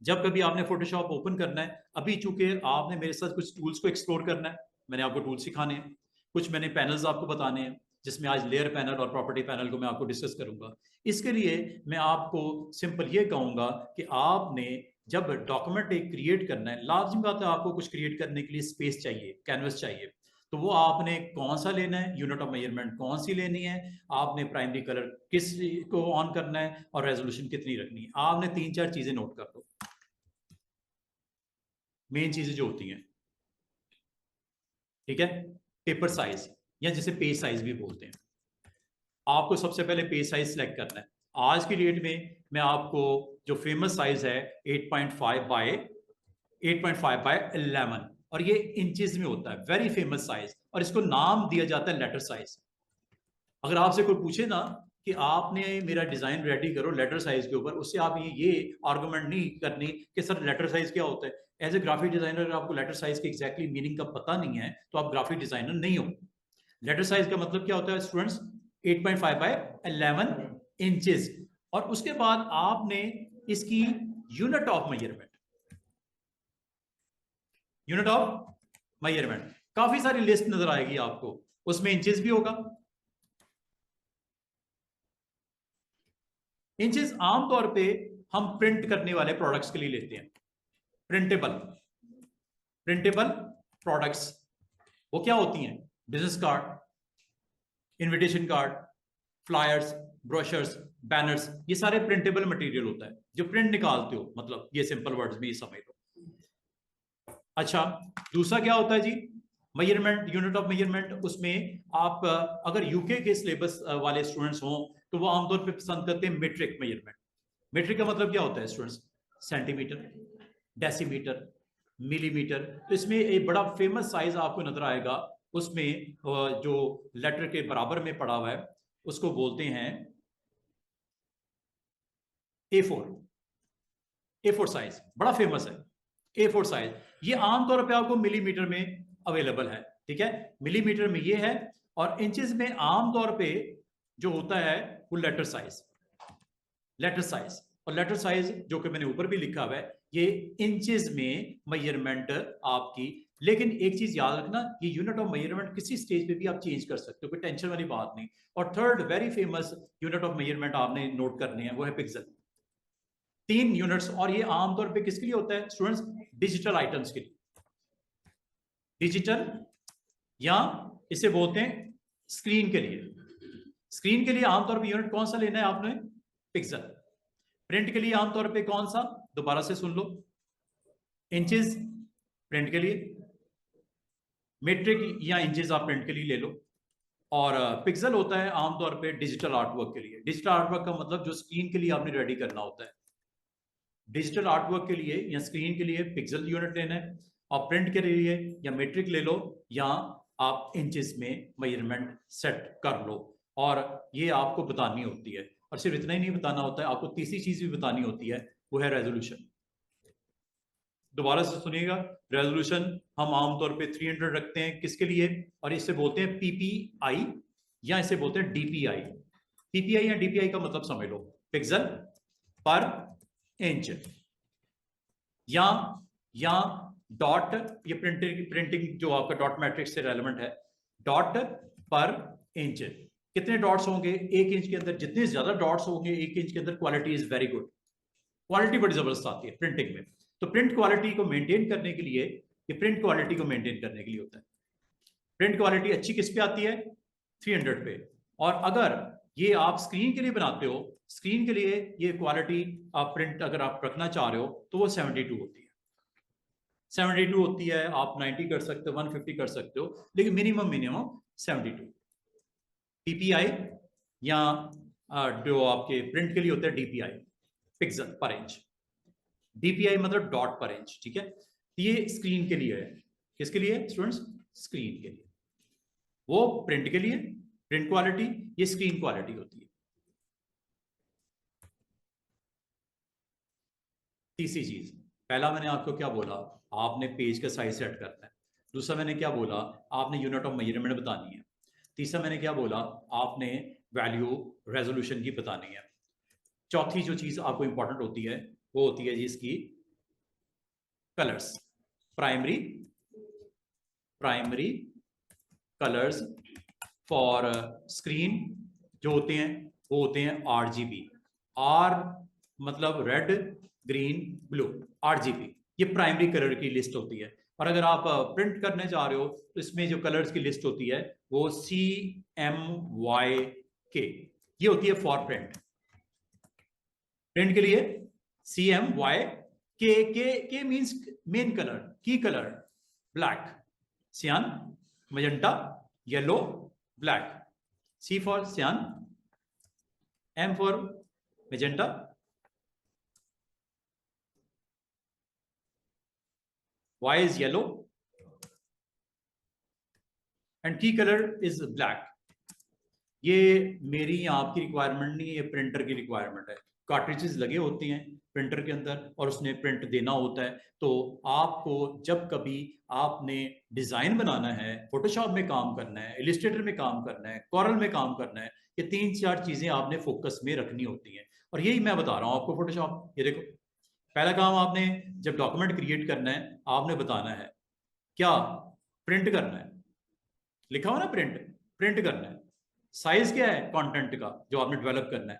जब कभी आपने फोटोशॉप ओपन करना है, अभी चूंकि आपने मेरे साथ कुछ टूल्स को एक्सप्लोर करना है, मैंने आपको टूल सिखाने हैं, कुछ मैंने पैनल्स आपको बताने हैं, जिसमें आज लेयर पैनल और प्रॉपर्टी पैनल को मैं आपको डिस्कस करूंगा। इसके लिए मैं आपको सिंपल ये कहूंगा कि आपने जब डॉक्यूमेंट एक क्रिएट करना है, लाजमी बात है आपको कुछ क्रिएट करने के लिए स्पेस चाहिए, कैनवस चाहिए। तो वो आपने कौन सा लेना है, यूनिट ऑफ मेजरमेंट कौन सी लेनी है, आपने प्राइमरी कलर किस को ऑन करना है, और रेजोल्यूशन कितनी रखनी है। आपने 3-4 चीजें नोट कर दो, मेन चीजें जो होती हैं। ठीक है, पेपर साइज या जिसे पेज साइज भी बोलते हैं। आपको सबसे पहले पेज साइज सिलेक्ट करना है। आज की डेट में मैं आपको जो फेमस साइज है 8.5 बाय 11, और ये इंचेस में होता है, वेरी फेमस साइज, और इसको नाम दिया जाता है लेटर साइज। अगर आपसे कोई पूछे ना कि आपने मेरा डिजाइन रेडी करो लेटर साइज के ऊपर, उससे आप ये आर्गुमेंट नहीं करनी कि सर लेटर साइज क्या होता है। एज ए ग्राफिक डिजाइनर अगर आपको लेटर साइज के एग्जैक्टली मीनिंग का पता नहीं है तो आप ग्राफिक डिजाइनर नहीं हो। लेटर साइज का मतलब क्या होता है स्टूडेंट्स, 8.5 बाय 11 इंचेस। और उसके बाद आपने इसकी unit of measurement, unit of measurement काफी सारी लिस्ट नजर आएगी आपको, उसमें इंचेस भी होगा। इंचेस आमतौर पे हम प्रिंट करने वाले प्रोडक्ट्स के लिए लेते हैं। प्रिंटेबल प्रिंटेबल प्रोडक्ट्स वो क्या होती हैं, business card, invitation card, flyers, brochures, banners, ये सारे प्रिंटेबल मटेरियल होता है जो प्रिंट निकालते हो, मतलब ये सिंपल वर्ड्स में ये समझ लो। अच्छा, दूसरा क्या होता है जी, मेजरमेंट, यूनिट ऑफ मेजरमेंट। उसमें आप अगर यूके के सिलेबस वाले स्टूडेंट्स हों तो वो आमतौर पे पसंद करते हैं मीट्रिक मेजरमेंट। मीट्रिक का मतलब क्या होता है स्टूडेंट्स, सेंटीमीटर, डेसीमीटर, मिलीमीटर। तो इसमें एक बड़ा फेमस साइज आपको नजर आएगा, उसमें जो लेटर के बराबर में पड़ा हुआ है उसको बोलते हैं A4। A4 साइज बड़ा फेमस है, A4 साइज। ये आमतौर पे आपको मिलीमीटर में अवेलेबल है। ठीक है, मिलीमीटर में ये है, और इंचेस में आमतौर पे जो होता है वो लेटर साइज, लेटर साइज। और लेटर साइज जो कि मैंने ऊपर भी लिखा हुआ है, ये इंचेस में मेजरमेंट आपकी। लेकिन एक चीज याद रखना, ये यूनिट ऑफ मेजरमेंट किसी स्टेज पे भी आप चेंज कर सकते हो, कोई टेंशन वाली बात नहीं। और third very famous unit of measurement आपने नोट करनी है, वो है पिक्सल। 3 यूनिट्स, और ये आमतौर पे किसके लिए होता है स्टूडेंट्स, डिजिटल आइटम्स के लिए। डिजिटल, या इसे बोलते हैं स्क्रीन के लिए। स्क्रीन के लिए आमतौर पे यूनिट कौन सा लेना है आपने, पिक्सल। प्रिंट के लिए आमतौर पे कौन सा, दोबारा से सुन लो, इंचेस प्रिंट के लिए, मीट्रिक या इंचेस आप प्रिंट के लिए ले लो, और पिक्सल होता है आमतौर पे डिजिटल आर्टवर्क के लिए। डिजिटल आर्टवर्क का मतलब जो स्क्रीन के लिए आपने रेडी करना होता है। डिजिटल आर्टवर्क के लिए या स्क्रीन के लिए पिक्सल यूनिट लेना है, और प्रिंट के लिए या मीट्रिक ले लो, या आप इंचेस में मेजरमेंट सेट कर लो। और ये आपको बतानी होती है, और सिर्फ इतना ही नहीं बताना होता है, आपको तीसरी चीज भी बतानी होती है, वो है रेजोल्यूशन। दोबारा से सुनिएगा, रेजोल्यूशन हम आमतौर पे 300 रखते हैं, किसके लिए, और इसे बोलते हैं पीपीआई, या इसे बोलते हैं डीपीआई। पीपीआई या डीपीआई का मतलब समझ लो, पिक्सल पर इंच, या या डॉट, ये प्रिंटिंग जो आपका डॉट मैट्रिक्स से रेलेवेंट है, डॉट पर इंच। कितने डॉट्स होंगे 1 इंच के अंदर, जितने ज्यादा डॉट्स होंगे 1 इंच के अंदर, quality is very good, quality बड़ी जबरदस्त आती है प्रिंटिंग में। तो प्रिंट क्वालिटी को मेंटेन करने के लिए, ये प्रिंट क्वालिटी को मेंटेन करने के लिए होता है। प्रिंट क्वालिटी अच्छी किस पे आती है, 300 पे। और अगर ये आप स्क्रीन के लिए बनाते हो, स्क्रीन के लिए ये क्वालिटी आप प्रिंट अगर आप रखना चाह रहे हो तो वो 72 होती है। 72 होती है, आप 90 कर सकते हो, 150 कर सकते हो, लेकिन मिनिमम मिनिमम 72। पीपीआई, या जो आपके प्रिंट के लिए होता है डीपीआई, पिक्सल पर इंच। डीपीआई मतलब डॉट पर इंच। ठीक है, ये स्क्रीन के लिए है, किसके लिए स्टूडेंट्स, स्क्रीन के लिए। वो प्रिंट के लिए प्रिंट क्वालिटी, ये स्क्रीन क्वालिटी होती है। तीसरी चीज, पहला मैंने आपको क्या बोला, आपने पेज का साइज सेट करना है। दूसरा मैंने क्या बोला, आपने यूनिट ऑफ मेजरमेंट बतानी है। तीसरा मैंने क्या बोला, आपने वैल्यू रेजोल्यूशन की बतानी है। चौथी जो चीज आपको इंपॉर्टेंट होती है वो होती है जी इसकी colours, primary colours for screen जो होते हैं वो होते हैं RGB। आर मतलब रेड, ग्रीन, ब्लू, RGB, ये प्राइमरी कलर की लिस्ट होती है। और अगर आप प्रिंट करने जा रहे हो तो इसमें जो कलर्स की लिस्ट होती है वो CMYK, ये होती है फॉर प्रिंट। प्रिंट के लिए CMYK मींस मेन कलर, की कलर, ब्लैक, सियान, magenta, yellow, black. C for सियान, M for magenta, Y is yellow, and key color is black। ये मेरी आपकी रिक्वायरमेंट नहीं है, ये प्रिंटर की रिक्वायरमेंट है। कार्ट्रिजेस लगे होते हैं प्रिंटर के अंदर और उसने प्रिंट देना होता है। तो आपको जब कभी आपने डिजाइन बनाना है, फोटोशॉप में काम करना है, इलिस्ट्रेटर में काम करना है, कॉरल में काम करना है, ये 3-4 चीजें आपने फोकस में रखनी होती हैं। और यही मैं बता रहा हूं आपको फोटोशॉप। ये देखो, पहला काम आपने जब डॉक्यूमेंट क्रिएट करना है, आपने बताना है क्या, प्रिंट करना है, लिखा हुआ ना प्रिंट करना है। साइज क्या है कंटेंट का जो आपने डेवलप करना है,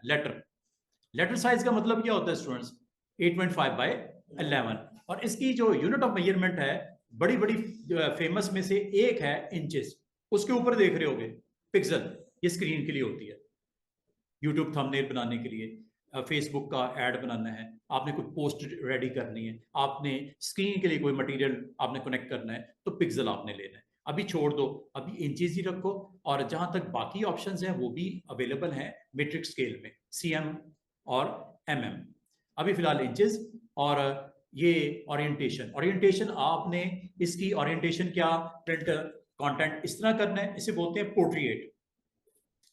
लेटर साइज का मतलब क्या होता है स्टूडेंट्स, 8.5/11। और इसकी जो यूनिट ऑफ मेजरमेंट है, बड़ी बड़ी फेमस में से एक है इंचेस, उसके ऊपर देख रहे होगे पिक्सल, ये स्क्रीन के लिए होती है। यूट्यूब थंबनेल बनाने के लिए, फेसबुक का ऐड बनाना है, आपने कोई पोस्ट रेडी करनी है, आपने स्क्रीन के लिए कोई मटेरियल आपने कनेक्ट करना है, तो पिक्सल आपने लेना है। अभी छोड़ दो, अभी इंचेस ही रखो। और जहां तक बाकी ऑप्शंस हैं वो भी अवेलेबल हैं मेट्रिक स्केल में, CM और MM। अभी फिलहाल इंचेस। और ये ओरिएंटेशन आपने इसकी ओरिएंटेशन क्या, प्रिंट कंटेंट इस तरह करना है, इसे बोलते हैं पोर्ट्रेट,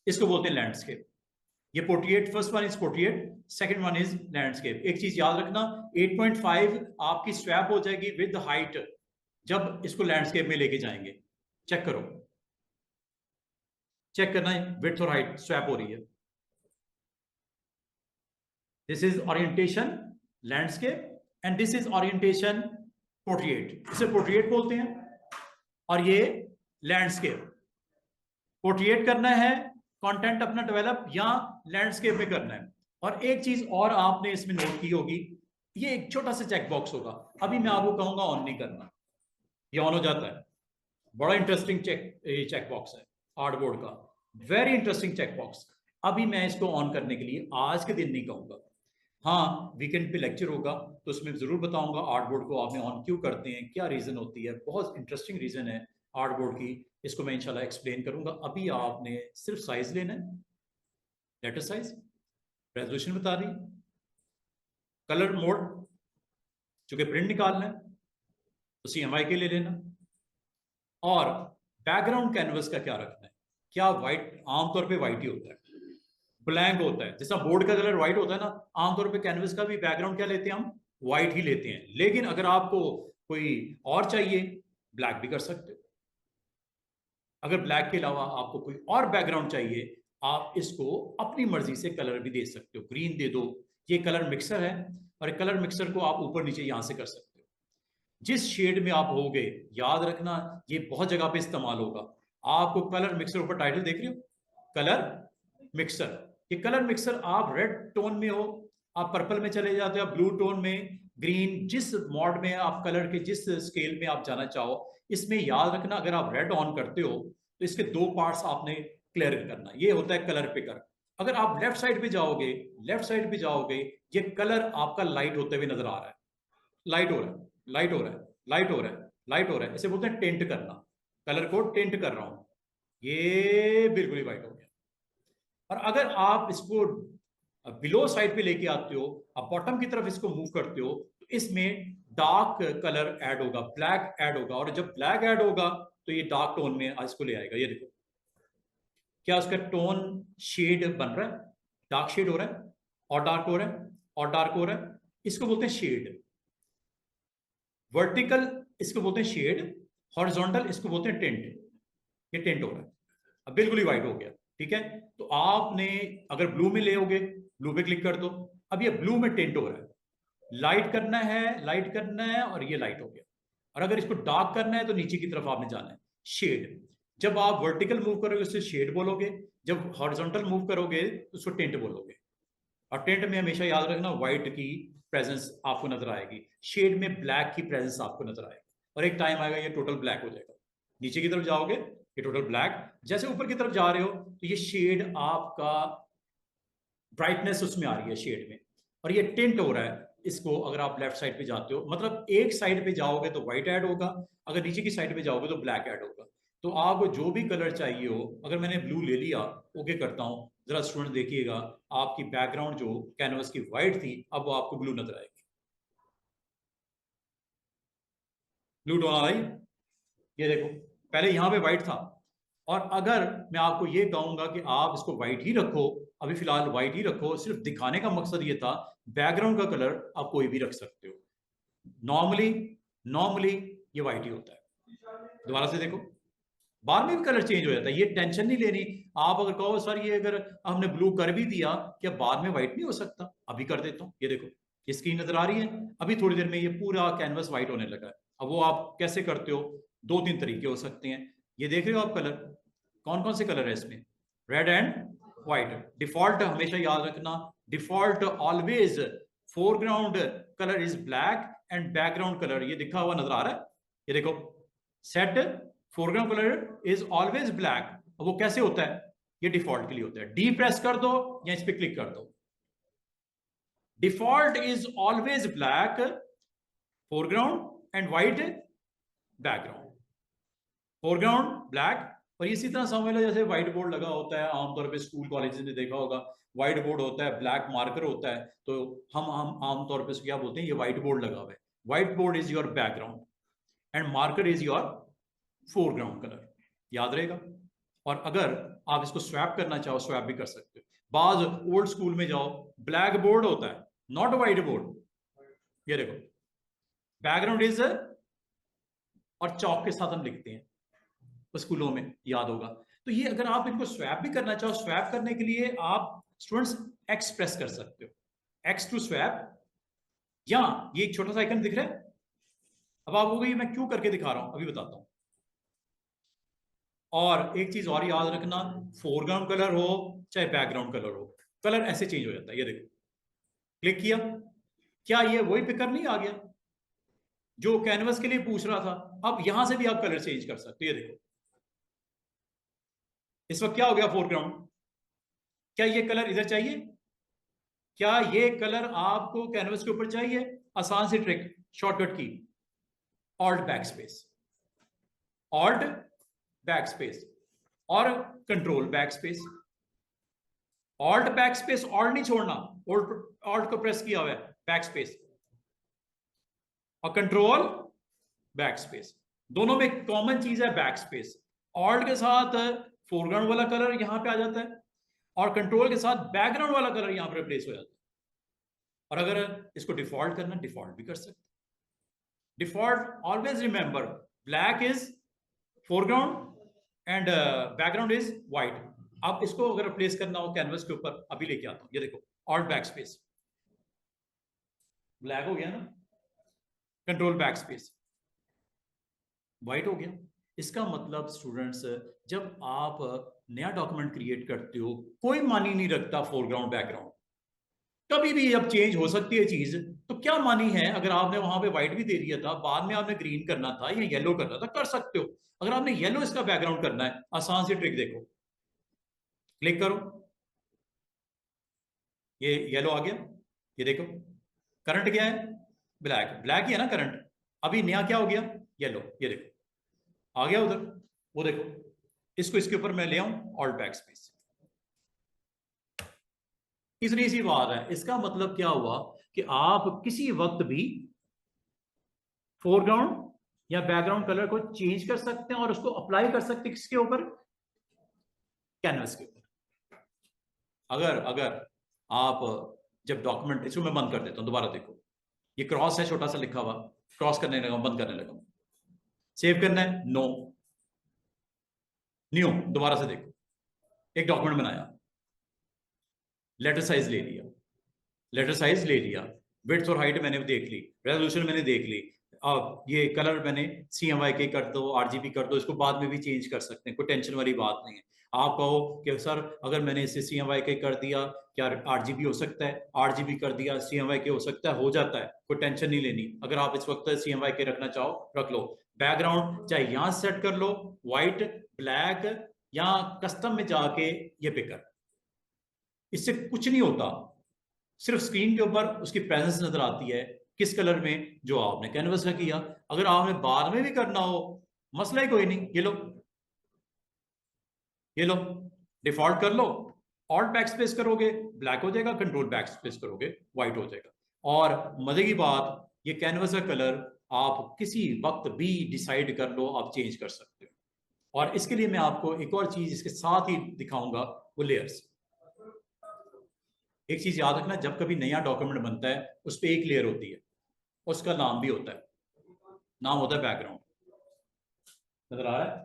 इसको बोलते हैं लैंडस्केप। ये portrait, first one is portrait, second one is landscape. एक चीज याद रखना, 8.5 आपकी स्वैप हो जाएगी विद हाइट जब इसको लैंडस्केप में लेके जाएंगे। चेक करो, चेक करना है विड्थ और हाइट स्वैप हो रही है। This is orientation landscape and this is orientation portrait, इसे पोर्ट्रेट बोलते हैं और ये लैंडस्केप। पोर्ट्रेट करना है कंटेंट अपना डेवलप या लैंडस्केप में करना है। और एक चीज और आपने इसमें नोट की होगी, ये एक छोटा सा चेक बॉक्स होगा, अभी मैं आपको कहूंगा ऑन नहीं करना, ये ऑन हो जाता है। बड़ा इंटरेस्टिंग चेक बॉक्स है आर्टबोर्ड का, वेरी इंटरेस्टिंग चेक बॉक्स। अभी मैं इसको ऑन करने के लिए आज के दिन नहीं कहूंगा, हाँ वीकेंड पे लेक्चर होगा तो उसमें जरूर बताऊंगा आर्टबोर्ड को आपने ऑन क्यों करते हैं, क्या रीजन होती है, बहुत इंटरेस्टिंग रीजन है आर्टबोर्ड की, इसको मैं इंशाल्लाह एक्सप्लेन करूंगा। अभी आपने सिर्फ साइज लेना है, लेटर साइज, रेजोल्यूशन बता दी, कलर मोड चूंकि प्रिंट निकालना है तो CMYK ले लेना, और बैकग्राउंड कैनवस का क्या रखना है, क्या व्हाइट, आमतौर पे व्हाइट ही होता है, ब्लैंक होता है, जैसा बोर्ड का कलर व्हाइट होता है ना, आमतौर पे कैनवस का भी बैकग्राउंड क्या लेते हैं हम, व्हाइट ही लेते हैं। लेकिन अगर आपको कोई और चाहिए, ब्लैक भी कर सकते हो। अगर ब्लैक के अलावा आपको कोई और बैकग्राउंड चाहिए, आप इसको अपनी मर्जी से कलर भी दे सकते हो, ग्रीन दे दो, ये कलर मिक्सर है और कलर मिक्सर को आप ऊपर नीचे यहां से कर सकते हो। जिस शेड में आप होगे, याद रखना ये बहुत जगह पे इस्तेमाल होगा। आपको कलर मिक्सर ऊपर टाइटल देख रहे हो, कलर मिक्सर, ये कलर मिक्सर आप रेड टोन में हो, आप पर्पल में चले जाते हो, ब्लू टोन में, ग्रीन, जिस मॉड में आप कलर के जिस स्केल में आप जाना चाहो। इसमें याद रखना अगर आप रेड ऑन करते हो तो इसके 2 पार्ट्स आपने क्लियर करना, ये होता है कलर पिकर। अगर आप लेफ्ट साइड पे जाओगे, ये कलर आपका लाइट होते हुए नजर आ रहा है, लाइट हो रहा है, लाइट हो रहा है, लाइट हो रहा है, लाइट हो रहा है, इसे बोलते हैं टेंट करना, कलर को टेंट कर रहा हूं, ये बिल्कुल ही वाइट हो गया। और अगर आप इसको बिलो साइड पे लेके आते हो, आप बॉटम की तरफ इसको मूव करते हो, तो इसमें डार्क कलर ऐड होगा, ब्लैक ऐड होगा, और जब ब्लैक ऐड होगा तो ये डार्क टोन में इसको ले आएगा। ये देखो क्या उसका टोन शेड बन रहा है, डार्क शेड हो रहा है और डार्क हो रहा है और डार्क हो रहा है, इसको बोलते हैं शेड। वर्टिकल इसको बोलते हैं शेड, हॉरिजॉन्टल इसको बोलते हैं टेंट। ये टेंट हो रहा है, अब बिल्कुल ही व्हाइट हो गया, ठीक है। तो आपने अगर ब्लू में ले, ब्लू पे क्लिक कर दो, अब ये ब्लू में टेंट हो रहा है, लाइट करना है और ये लाइट हो गया। और अगर इसको डार्क करना है तो नीचे की तरफ आपने जाना है, शेड। जब आप वर्टिकल मूव करोगे उससे शेड बोलोगे, जब हॉरिजॉन्टल मूव करोगे तो उसको टिंट बोलोगे। और टिंट में हमेशा याद रखना व्हाइट की प्रेजेंस आपको नजर आएगी, शेड में ब्लैक की प्रेजेंस आपको नजर आएगी। और एक टाइम आएगा ये टोटल ब्लैक हो जाएगा। नीचे की तरफ जाओगे ये टोटल ब्लैक, जैसे ऊपर की तरफ जा रहे हो तो ये शेड आपका ब्राइटनेस उसमें आ रही है शेड में, और ये टिंट हो रहा है। इसको अगर आप लेफ्ट साइड पे जाते हो, मतलब एक साइड पे जाओगे तो व्हाइट ऐड होगा, अगर नीचे की साइड पे जाओगे तो ब्लैक ऐड होगा। तो आपको जो भी कलर चाहिए हो, अगर मैंने ब्लू ले लिया, ओके करता हूं, जरा स्टूडेंट देखिएगा, आपकी बैकग्राउंड जो कैनवस की व्हाइट थी अब वो आपको ब्लू नजर आएगी। ब्लू टोन आ रही, ये देखो, पहले यहां पे व्हाइट था। और अगर मैं आपको ये कहूंगा कि आप इसको व्हाइट ही रखो, अभी फिलहाल व्हाइट ही रखो, सिर्फ दिखाने का मकसद ये था, बैकग्राउंड का कलर आप कोई भी रख सकते हो। नॉर्मली नॉर्मली ये व्हाइट ही होता है। दोबारा से देखो, बाद में भी कलर चेंज हो जाता है, ये टेंशन नहीं लेनी। आप अगर कहो सर ये अगर हमने ब्लू कर भी दिया, क्या बाद में व्हाइट नहीं हो सकता? अभी कर देता हूं, ये देखो, ये स्क्रीन नजर आ रही है, अभी थोड़ी देर में ये पूरा कैनवस व्हाइट होने लगा है। अब वो आप कैसे करते हो? दो तीन तरीके हो सकते हैं। ये देख रहे हो आप कलर, कौन कौन से कलर है इसमें? Red and white. डिफॉल्ट हमेशा याद रखना, default always foreground colour is black and background colour ये दिखा हुआ नजर आ रहा है, ये देखो, set foreground colour is always black. वो कैसे होता है? ये डिफॉल्ट के लिए होता है। डी प्रेस कर दो या इस पर क्लिक कर दो, default is always black foreground and white background. Foreground black, और इसी तरह समझ लो जैसे व्हाइट बोर्ड लगा होता है, आमतौर पे स्कूल कॉलेज में देखा होगा, व्हाइट बोर्ड होता है, ब्लैक मार्कर होता है, तो हम आमतौर पे क्या बोलते हैं, ये व्हाइट बोर्ड लगा हुआ है। White board is your background and marker is your foreground colour, याद रहेगा। और अगर आप इसको स्वैप करना चाहो, स्वैप भी कर सकते हो। बाज ओल्ड स्कूल में जाओ, ब्लैक बोर्ड होता है, नॉट व्हाइट बोर्ड, ये देखो, बैकग्राउंड इज, और चौक के साथ हम लिखते हैं स्कूलों में, याद होगा। तो ये अगर आप इनको स्वैप भी करना चाहो, स्वैप करने के लिए आप स्टूडेंट्स एक्स प्रेस कर सकते हो, एक्स टू स्वैप, या ये एक छोटा सा आइकन दिख रहा है। अब आप ये मैं क्यों करके दिखा रहा हूं, अभी बताता हूं। और एक चीज और याद रखना, फोरग्राउंड कलर हो चाहे बैकग्राउंड कलर हो, कलर ऐसे चेंज हो जाता है। ये देखो, क्लिक किया, क्या ये वही पिकर नहीं आ गया जो कैनवस के लिए पूछ रहा था? अब यहां से भी आप कलर चेंज कर सकते हो। ये देखो, इस वक्त क्या हो गया फोरग्राउंड, क्या ये कलर इधर चाहिए? क्या ये कलर आपको कैनवस के ऊपर चाहिए? आसान सी ट्रिक, शॉर्टकट की, alt backspace, alt backspace और control backspace. Alt backspace, alt नहीं छोड़ना, ऑल्ट को प्रेस किया हुआ है, बैक स्पेस और कंट्रोल बैक स्पेस, दोनों में कॉमन चीज है बैक स्पेस। ऑल्ट के साथ फोरग्राउंड वाला कलर यहां पे आ जाता है और कंट्रोल के साथ बैकग्राउंड वाला कलर यहां पर रिप्लेस हो जाता है। और अगर इसको डिफॉल्ट करना, डिफॉल्ट भी कर सकते। Default always remember, black is foreground and background is white. आप इसको अगर रिप्लेस करना हो कैनवस के ऊपर, अभी लेके आता हूं, ये देखो, ऑल्ट बैक स्पेस, ब्लैक हो गया ना, कंट्रोल बैक स्पेस, व्हाइट हो गया। इसका मतलब स्टूडेंट्स, जब आप नया डॉक्यूमेंट क्रिएट करते हो, कोई मानी नहीं रखता फोरग्राउंड बैकग्राउंड, कभी भी अब चेंज हो सकती है चीज। तो क्या मानी है, अगर आपने वहां पे व्हाइट भी दे दिया था, बाद में आपने ग्रीन करना था या येलो करना था, कर सकते हो। अगर आपने येलो इसका बैकग्राउंड करना है, आसान सी ट्रिक देखो, क्लिक करो, ये येलो आ गया, ये देखो, करंट क्या है? ब्लैक, ब्लैक ही है ना करंट। अभी नया क्या हो गया? येलो, ये देखो, आ गया उधर, वो देखो, इसको इसके ऊपर मैं ले आऊं, ऑल्ट बैक स्पेस, इतनी सी बात है। इसका मतलब क्या हुआ कि आप किसी वक्त भी फोरग्राउंड या बैकग्राउंड कलर को चेंज कर सकते हैं और उसको अप्लाई कर सकते हैं किसके ऊपर? कैनवस के ऊपर। अगर अगर आप जब डॉक्यूमेंट, इसको मैं बंद कर देता हूं, दोबारा देखो, ये क्रॉस है छोटा सा लिखा हुआ, क्रॉस करने लगा, बंद करने लगा, सेव करना है, नो, न्यू, दोबारा से देखो, एक डॉक्यूमेंट बनाया, लेटर साइज ले लिया, लेटर साइज ले लिया, विड्थ और हाइट मैंने देख ली, रेजोल्यूशन मैंने देख ली, अब ये कलर मैंने CMYK कर दो, RGB कर दो, इसको बाद में भी चेंज कर सकते हैं, कोई टेंशन वाली बात नहीं है। आप कहो कि सर अगर मैंने इसे CMYK कर दिया क्या RGB हो सकता है, RGB कर दिया CMYK हो सकता है, हो जाता है, कोई टेंशन नहीं लेनी। अगर आप इस वक्त CMYK रखना चाहो रख लो। बैकग्राउंड चाहे यहां सेट कर लो, व्हाइट, ब्लैक, या कस्टम में जाके ये पिक कर, इससे कुछ नहीं होता, सिर्फ स्क्रीन के ऊपर उसकी प्रेजेंस नजर आती है किस कलर में, जो आपने कैनवस का किया। अगर आपने बाद में भी करना हो, मसला ही कोई नहीं, ये लो, ये लो, डिफॉल्ट कर लो, ऑल्ट बैक स्पेस करोगे ब्लैक हो जाएगा, कंट्रोल बैक स्पेस करोगे व्हाइट हो जाएगा। और मजे की बात, ये कैनवस का कलर आप किसी वक्त भी डिसाइड कर लो, आप चेंज कर सकते हो। और इसके लिए मैं आपको एक और चीज इसके साथ ही दिखाऊंगा, वो लेयर्स। एक चीज याद रखना, जब कभी नया डॉक्यूमेंट बनता है उस पर एक लेयर होती है, उसका नाम भी होता है, नाम होता है बैकग्राउंड। नजर आ रहा है?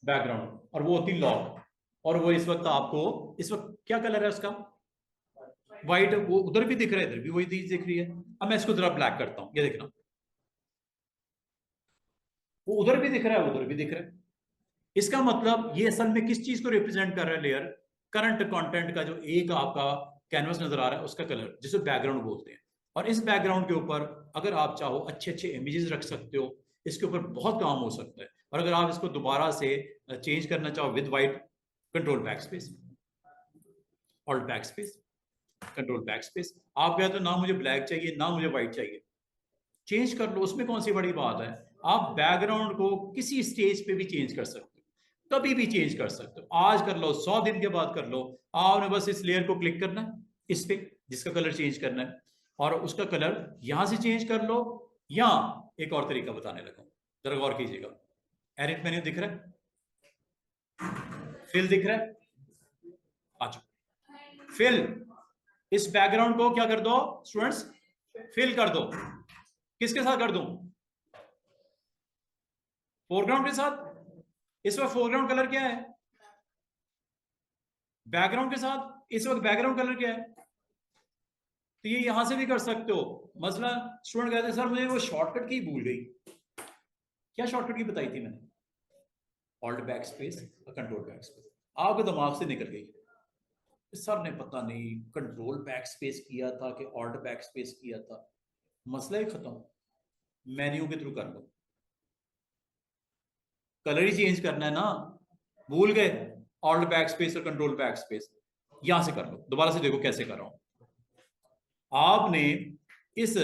बैकग्राउंड, और वो होती लॉग। और वो इस वक्त आपको, इस वक्त क्या कलर है उसका? व्हाइट। वो उधर भी दिख रहा है, इधर भी वही चीज दिख रही है। अब मैं इसको जरा ब्लैक करता हूं, ये देखना, वो उधर भी दिख रहा है, उधर भी दिख रहा है। इसका मतलब ये असल में किस चीज को रिप्रेजेंट कर रहा है? लेयर, करंट कंटेंट का जो एक आपका कैनवस नजर आ रहा है उसका कलर, जिसे बैकग्राउंड बोलते हैं। और इस बैकग्राउंड के ऊपर अगर आप चाहो अच्छे अच्छे इमेजेस रख सकते हो, इसके ऊपर बहुत काम हो सकता है। और अगर आप इसको दोबारा से चेंज करना चाहो with white, control backspace, alt back space, control back space. आप कहते हो ना मुझे ब्लैक चाहिए ना मुझे व्हाइट चाहिए, चेंज कर लो, उसमें कौन सी बड़ी बात है। आप बैकग्राउंड को किसी स्टेज पे भी चेंज कर सकते हो, कभी भी चेंज कर सकते हो, आज कर लो, 100 दिन के बाद कर लो। आपने बस इस लेयर को क्लिक करना है, इस पे जिसका कलर चेंज करना है, और उसका कलर यहां से चेंज कर लो। या एक और तरीका बताने लगा, जरा गौर कीजिएगा। एडिट मेन्यू दिख रहा है, फिल दिख रहा है, अच्छा फिल, इस बैकग्राउंड को क्या कर दो स्टूडेंट्स, फिल कर दो। किसके साथ कर दूं? फोरग्राउंड के साथ। इस वक्त फोरग्राउंड कलर क्या है? बैकग्राउंड के साथ इस वक्त बैकग्राउंड कलर क्या है? तो ये यहां से भी कर सकते हो। मसला स्टूडेंट कहते हैं सर मुझे वो शॉर्टकट की भूल गई, क्या शॉर्टकट की बताई थी मैंने? ऑल्ट बैक स्पेस और कंट्रोल बैक स्पेस। आपके दिमाग से निकल गई, सर ने पता नहीं कंट्रोल बैक स्पेस किया था कि ऑल्ट बैक स्पेस किया था। मसला ही खत्म, मेन्यू के थ्रू कर लो, कलर ही चेंज करना है ना, भूल गए? ऑल्ट बैक स्पेस और कंट्रोल बैक स्पेस, यहां से कर लो। दोबारा से देखो कैसे कर रहा हूं। आपने इस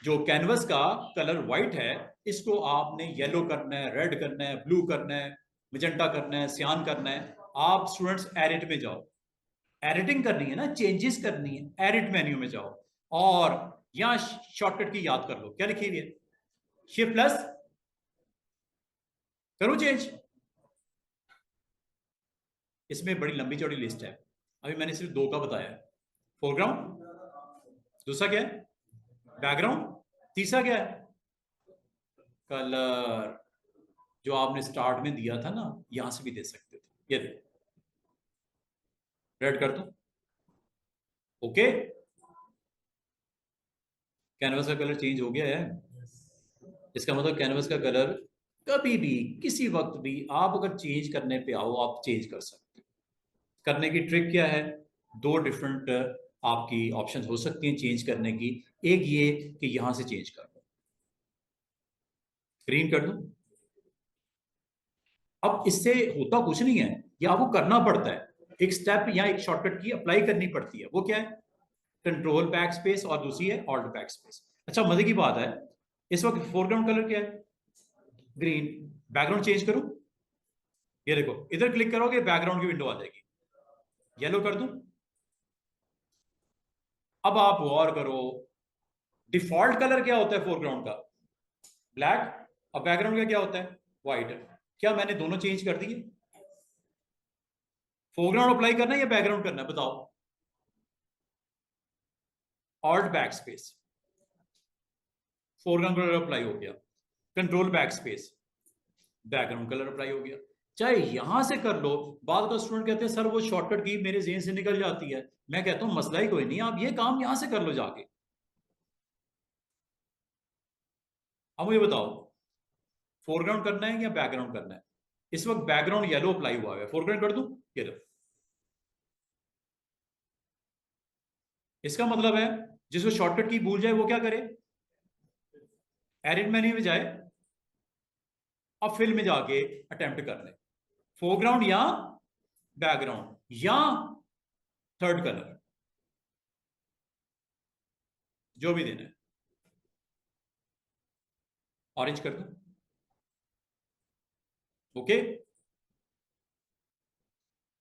जो कैनवस का कलर व्हाइट है, इसको आपने येलो करना है, रेड करना है, ब्लू करना है, मिजेंटा करना है, सियान करना है। आप स्टूडेंट्स एडिट में जाओ, एडिटिंग करनी है ना, चेंजेस करनी है, एडिट मेन्यू में जाओ और यहां शॉर्टकट की याद कर लो, क्या लिखी हुई है? शिफ्ट प्लस, करो चेंज। इसमें बड़ी लंबी चौड़ी लिस्ट है, अभी मैंने सिर्फ 2 का बताया है। फोरग्राउंड, दूसरा क्या है? बैकग्राउंड, तीसरा क्या है? कलर, जो आपने स्टार्ट में दिया था ना, यहां से भी दे सकते थे। ये देखो, रेड कर दो, ओके, कैनवस का कलर चेंज हो गया है। इसका मतलब कैनवस का कलर कभी भी किसी वक्त भी आप अगर चेंज करने पे आओ, आप चेंज कर सकते हो। करने की ट्रिक क्या है? 2 डिफरेंट आपकी ऑप्शन हो सकती हैं चेंज करने की। एक ये कि यहां से चेंज कर दो, ग्रीन कर दो। अब इससे होता कुछ नहीं है, ये आपको करना पड़ता है, एक स्टेप या एक शॉर्टकट की अप्लाई करनी पड़ती है। वो क्या है? कंट्रोल बैक स्पेस और दूसरी है ऑल्ट बैक स्पेस। अच्छा मजे की बात है, इस वक्त फोरग्राउंड कलर क्या है? ग्रीन। बैकग्राउंड चेंज करूं, ये देखो इधर क्लिक करोगे बैकग्राउंड की विंडो आ जाएगी, येलो कर दूं। अब आप गौर करो, डिफॉल्ट कलर क्या होता है फोरग्राउंड का? ब्लैक। और बैकग्राउंड का क्या होता है? व्हाइट। क्या मैंने दोनों चेंज कर दिए? फोरग्राउंड अप्लाई करना है या बैकग्राउंड करना है, बताओ? Alt back space, foreground colour apply हो गया, control back space, background colour apply हो गया। चाहे यहां से कर लो। बाद का स्टूडेंट कहते हैं सर वो शॉर्टकट की मेरे जेहन से निकल जाती है। मैं कहता हूं मसला ही कोई नहीं, आप ये काम यहां से कर लो जाके, अब मुझे बताओ फोरग्राउंड करना है या बैकग्राउंड करना है? इस वक्त बैकग्राउंड येलो अप्लाई हुआ है, फोरग्राउंड कर दूं? ये लो। इसका मतलब है जिसको शॉर्टकट की भूल जाए वो क्या करे, एडिट मेन्यू में जाए और फिल में जाके अटेम्प्ट कर ले, फोरग्राउंड या बैकग्राउंड या थर्ड कलर, जो भी देना है। ऑरेंज कर दो। ओके।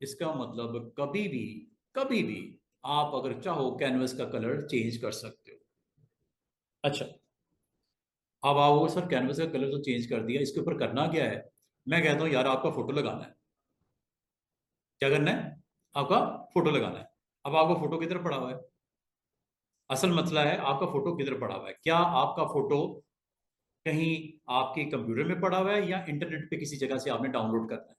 इसका मतलब कभी भी आप अगर चाहो कैनवस का कलर चेंज कर सकते हो। अच्छा, अब आओ सर कैनवस का कलर तो चेंज कर दिया, इसके ऊपर करना क्या है? मैं कहता हूं यार आपका फोटो लगाना है। क्या करना है? आपका फोटो लगाना है। अब आपका फोटो किधर पड़ा हुआ है? असल मसला है आपका फोटो किधर पड़ा हुआ है। क्या आपका फोटो कहीं आपके कंप्यूटर में पड़ा हुआ है या इंटरनेट पे किसी जगह से आपने डाउनलोड करना है?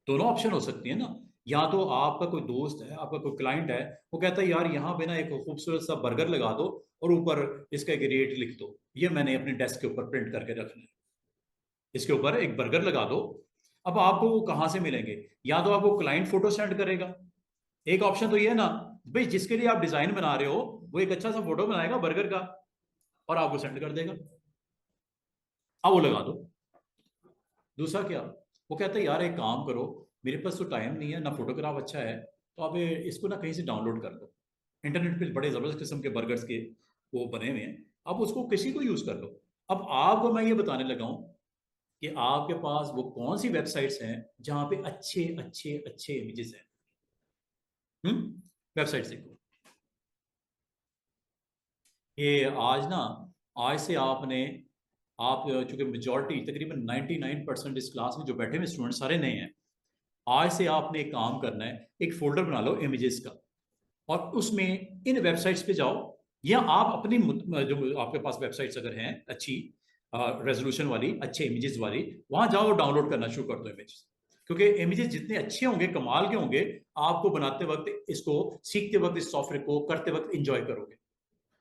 दोनों ऑप्शन हो सकती है ना। या तो आपका कोई दोस्त है, आपका कोई क्लाइंट है, वो कहता है यार यहाँ पे ना एक खूबसूरत सा बर्गर लगा दो और ऊपर इसका एक रेट लिख दो, ये मैंने अपने डेस्क के ऊपर प्रिंट करके रखना है, इसके ऊपर एक बर्गर लगा दो। अब आपको वो कहाँ से मिलेंगे? या तो आपको क्लाइंट फोटो सेंड करेगा, एक ऑप्शन तो ये है ना, भाई जिसके लिए आप डिजाइन बना रहे हो वो एक अच्छा सा फोटो बनाएगा बर्गर का और आपको सेंड कर देगा, अब वो लगा दो। दूसरा क्या, वो कहता है यार एक काम करो, मेरे पास तो टाइम नहीं है ना, फोटोग्राफ अच्छा है, तो आप इसको ना कहीं से डाउनलोड कर लो, इंटरनेट पे बड़े जबरदस्त किस्म के बर्गर्स के वो बने हुए हैं, आप उसको किसी को यूज कर लो। अब आपको मैं ये बताने लगा हूं कि आपके पास वो कौन सी वेबसाइट्स हैं जहां पे अच्छे अच्छे अच्छे इमेजेस हैं। वेबसाइट देखो, ये आज ना, आज से आपने, आप चूंकि मेजॉरिटी तकरीबन 99% इस क्लास में जो बैठे हुए स्टूडेंट सारे नए हैं, आज से आपने एक काम करना है, एक फोल्डर बना लो इमेजेस का और उसमें इन वेबसाइट्स पे जाओ, या आप अपनी जो आपके पास वेबसाइट्स अगर हैं अच्छी रेजोल्यूशन वाली अच्छे इमेजेस वाली, वहां जाओ डाउनलोड करना शुरू कर दो इमेजेस, क्योंकि इमेजेस जितने अच्छे होंगे कमाल के होंगे, आपको बनाते वक्त इसको, सीखते वक्त इस सॉफ्टवेयर को करते वक्त इंजॉय करोगे।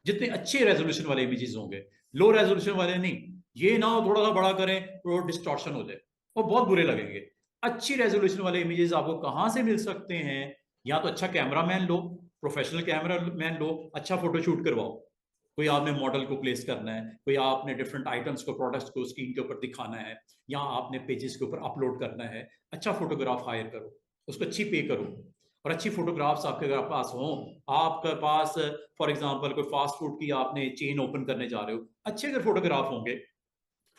जितने अच्छे रेजोल्यूशन वाले इमेजेस होंगे, लो रेजोल्यूशन वाले नहीं, ये ना हो थोड़ा सा बड़ा करें तो डिस्टॉर्शन हो जाए और बहुत बुरे लगेंगे। अच्छी रेजोल्यूशन वाले इमेजेस आपको कहां से मिल सकते हैं? या तो अच्छा कैमरा मैन लो, प्रोफेशनल कैमरा मैन लो, अच्छा फोटो शूट करवाओ, कोई आपने मॉडल को प्लेस करना है, कोई आपने डिफरेंट आइटम्स को प्रोडक्ट्स को स्क्रीन के ऊपर दिखाना है, या आपने पेजेस के ऊपर अपलोड करना है, अच्छा फोटोग्राफ हायर करो, उसको अच्छी पे करो, और अच्छी फोटोग्राफ्स आपके अगर पास हों, आपके पास फॉर एग्जांपल कोई फास्ट फूड की आपने चेन ओपन करने जा रहे हो, अच्छे अगर फोटोग्राफ होंगे,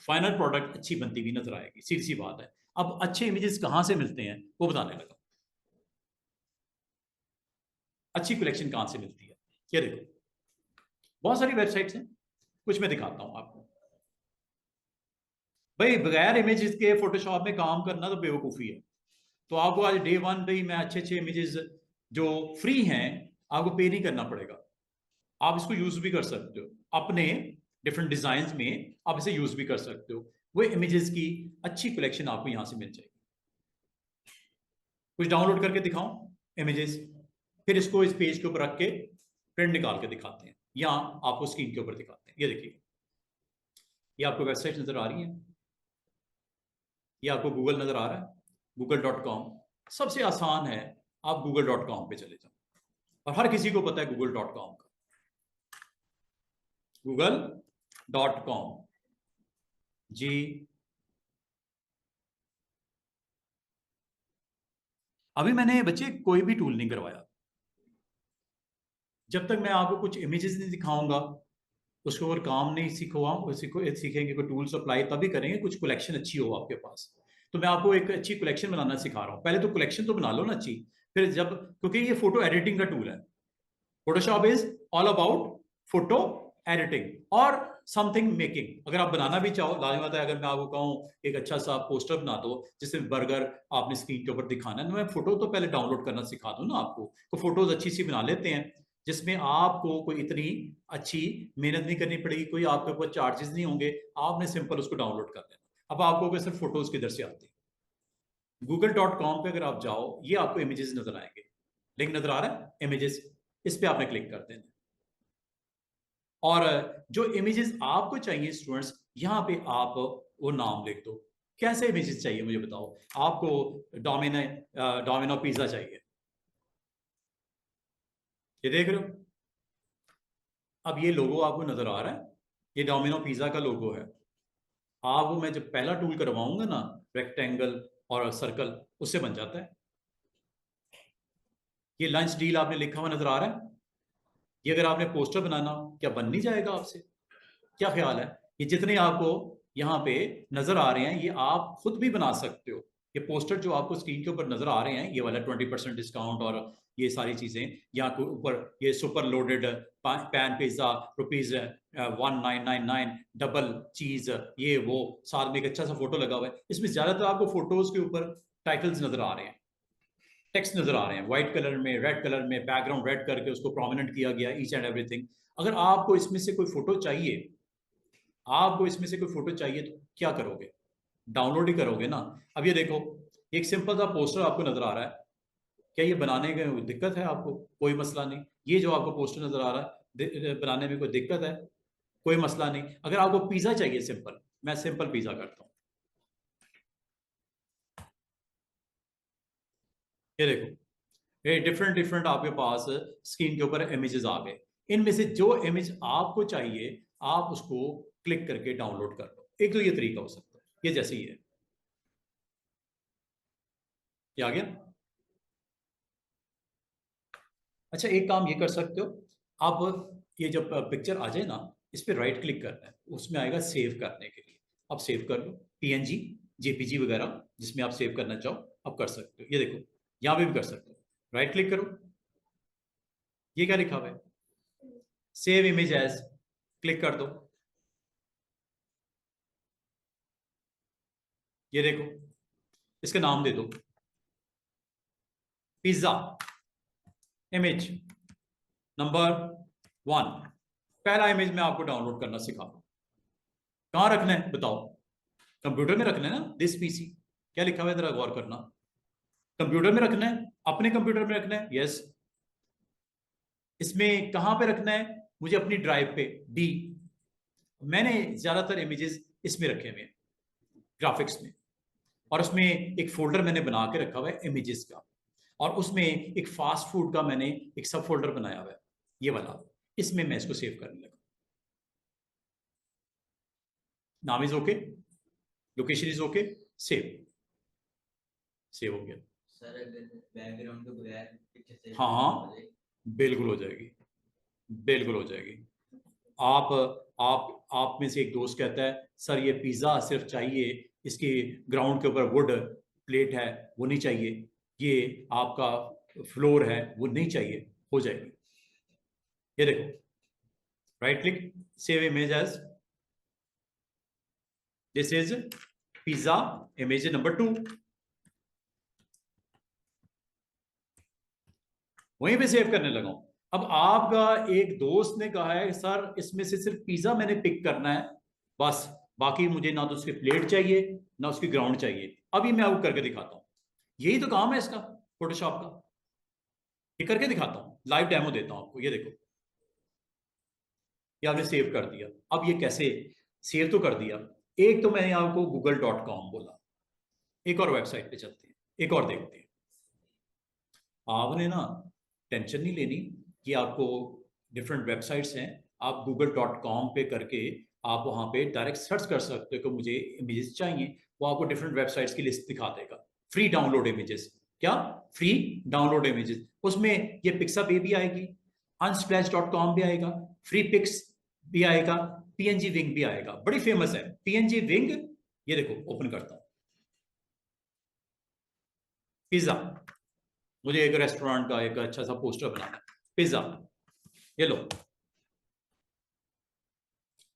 फाइनल प्रोडक्ट अच्छी बनती हुई नजर आएगी, सीधी सी बात है। अब अच्छे इमेजेस कहां से मिलते हैं वो बताने लगा, अच्छी कलेक्शन कहां से मिलती है, ये देखो बहुत सारी वेबसाइट्स हैं, कुछ मैं दिखाता हूं आपको। भाई बगैर इमेजेस के फोटोशॉप में काम करना तो बेवकूफ़ी है। तो आपको आज डे वन पे ही मैं अच्छे अच्छे इमेजेस जो फ्री हैं आपको पे नहीं करना पड़ेगा, आप इसको यूज भी कर सकते हो अपने डिफरेंट डिजाइन में, आप इसे यूज भी कर सकते हो। वो इमेजेस की अच्छी कलेक्शन आपको यहां से मिल जाएगी। कुछ डाउनलोड करके दिखाऊं इमेजेस, फिर इसको इस पेज के ऊपर रख के प्रिंट निकाल के दिखाते हैं या आपको स्क्रीन के ऊपर दिखाते हैं। ये देखिए, ये आपको वेबसाइट नजर आ रही है, ये आपको गूगल नजर आ रहा है, google.com। सबसे आसान है, आप google.com पे चले जाओ, और हर किसी को पता है google.com का, google.com जी। अभी मैंने बच्चे कोई भी टूल नहीं करवाया, जब तक मैं आपको कुछ इमेजेस नहीं दिखाऊंगा, उसके ऊपर काम नहीं सीखेंगे, कोई टूल्स अप्लाई तभी करेंगे, कुछ कलेक्शन अच्छी हो आपके पास। तो मैं आपको एक अच्छी कलेक्शन बनाना सिखा रहा हूँ, पहले तो कलेक्शन तो बना लो ना अच्छी, फिर जब, क्योंकि ये फोटो एडिटिंग का टूल है, Photoshop is all about photo editing और समथिंग मेकिंग। अगर आप बनाना भी चाहो, लाजमत है, अगर मैं आपको कहूँ एक अच्छा सा पोस्टर बना दो जिसमें बर्गर आपने स्क्रीन के ऊपर दिखाना है, तो मैं फोटो तो पहले डाउनलोड करना सिखा दूं ना आपको, तो फोटोज अच्छी सी बना लेते हैं जिसमें आपको कोई इतनी अच्छी मेहनत नहीं करनी पड़ेगी, कोई आपके ऊपर चार्जेस नहीं होंगे, आपने सिंपल उसको डाउनलोड कर लेना। अब आपको सिर्फ फोटोज किधर से आती है, google.com पे अगर आप जाओ, ये आपको इमेजेस नजर आएंगे, लिंक नजर आ रहा है इमेजेस, इस पे आपने क्लिक कर देना। और जो इमेजेस आपको चाहिए स्टूडेंट्स, यहाँ पे आप वो नाम लिख दो। कैसे इमेजेस चाहिए मुझे बताओ। आपको डोमिनो पिज्जा चाहिए, ये देख रहे हो। अब ये लोगो आपको नजर आ रहा है, ये डोमिनो पिज्जा का लोगो है। आपको मैं जब पहला टूल करवाऊंगा ना, रेक्टेंगल और सर्कल, उससे बन जाता है। ये लंच डील आपने लिखा हुआ नजर आ रहा है। ये अगर आपने पोस्टर बनाना हो, क्या बन नहीं जाएगा आपसे? क्या ख्याल है? ये जितने आपको यहाँ पे नजर आ रहे हैं, ये आप खुद भी बना सकते हो। ये पोस्टर जो आपको स्क्रीन के ऊपर नजर आ रहे हैं, ये वाला 20% डिस्काउंट और ये सारी चीजें, यहाँ के ऊपर ये super loaded pan pizza rupees 1999, double चीज, ये वो, साथ में एक अच्छा सा फोटो लगा हुआ है। इसमें ज्यादातर आपको फोटोज के ऊपर टाइटल्स नजर आ रहे हैं, टेक्स्ट नजर आ रहे हैं, व्हाइट कलर में, रेड कलर में, बैकग्राउंड रेड करके उसको प्रोमिनेंट किया गया, ईच एंड एवरीथिंग। अगर आपको इसमें से कोई फोटो चाहिए, आपको इसमें से कोई फोटो चाहिए, तो क्या करोगे? डाउनलोड ही करोगे ना। अब ये देखो, एक सिंपल सा पोस्टर आपको नजर आ रहा है। क्या ये बनाने में दिक्कत है आपको? कोई मसला नहीं। ये जो आपको पोस्टर नजर आ रहा है, बनाने में कोई दिक्कत है? कोई मसला नहीं। अगर आपको पिज्जा चाहिए सिंपल, मैं सिंपल पिज्जा करता हूँ। ये देखो, ये डिफरेंट डिफरेंट आपके पास स्क्रीन के ऊपर इमेजेस आ गए। इनमें से जो इमेज आपको चाहिए, आप उसको क्लिक करके डाउनलोड कर लो। एक तो ये तरीका हो सकता है, ये जैसे ही है, ये आ गया। अच्छा, एक काम ये कर सकते हो आप, ये जब पिक्चर आ जाए ना, इस पर राइट क्लिक करना है, उसमें आएगा सेव करने के लिए। आप सेव कर लो, पीएनजी, जेपीजी वगैरह जिसमें आप सेव करना चाहो, आप कर सकते हो। ये देखो, यहाँ पे भी कर सकते हो। राइट क्लिक करो, ये क्या लिखा हुआ है? सेव इमेज एज, क्लिक कर दो। ये देखो, इसका नाम दे दो पिज्जा इमेज नंबर 1। पहला इमेज में आपको डाउनलोड करना सिखा दो। कहाँ रखना है बताओ? कंप्यूटर में रखना है ना, दिस पीसी। क्या लिखा हुआ है, जरा गौर करना। कंप्यूटर में रखना है, अपने कंप्यूटर में रखना है, यस। इसमें कहां पे रखना है? मुझे अपनी ड्राइव पे, डी। मैंने ज्यादातर इमेजेस इसमें रखे हुए हैं, ग्राफिक्स में। और उसमें एक फोल्डर मैंने बना के रखा हुआ है इमेजेस का, और उसमें एक फास्ट फूड का मैंने एक सब फोल्डर बनाया हुआ है, ये वाला। इसमें मैं इसको सेव करने लगा। नाम is okay, location is okay, save. Save हो गया सर। अगर बैकग्राउंड के बगैर पिक्चर सेव हाँ हाँ, बिल्कुल हो जाएगी, बिल्कुल हो जाएगी। आप आप में से एक दोस्त कहता है, सर ये पिज्जा सिर्फ चाहिए, इसकी ग्राउंड के ऊपर वुड प्लेट है, वो नहीं चाहिए। ये आपका फ्लोर है, वो नहीं चाहिए। हो जाएगी। ये देखो, right click, save image as, this is pizza image number 2। वहीं पे सेव करने लगा हूं। अब आपका एक दोस्त ने कहा है, सर इसमें से सिर्फ पिज्जा मैंने पिक करना है बस, बाकी मुझे ना तो उसकी प्लेट चाहिए, ना उसकी ग्राउंड चाहिए। अभी मैं आपको करके दिखाता हूँ। यही तो काम है इसका, फोटोशॉप का। ये करके दिखाता हूँ, लाइव डेमो देता हूँ आपको। ये देखो, ये आपने सेव कर दिया। अब ये कैसे सेव तो कर दिया। एक तो मैंने आपको google.com बोला, एक और वेबसाइट पे चलते हैं, एक और देखते हैं। आपने ना टेंशन नहीं लेनी कि आपको डिफरेंट वेबसाइट्स हैं। आप google.com पे करके आप वहां पे डायरेक्ट सर्च कर सकते हो कि मुझे इमेजेस चाहिए। वो आपको डिफरेंट वेबसाइट्स की लिस्ट दिखा देगा, फ्री डाउनलोड इमेजेस। क्या? Free download images. उसमें ये पिक्सा बेबी आएगी, unsplash.com भी आएगा, फ्री पिक्स भी आएगा, पीएनजी विंग भी आएगा। बड़ी फेमस है पीएनजी विंग। ये देखो, ओपन करता हूं, पिज्जा। मुझे एक रेस्टोरेंट का एक अच्छा सा पोस्टर बनाना है, पिज्जा। ये लो।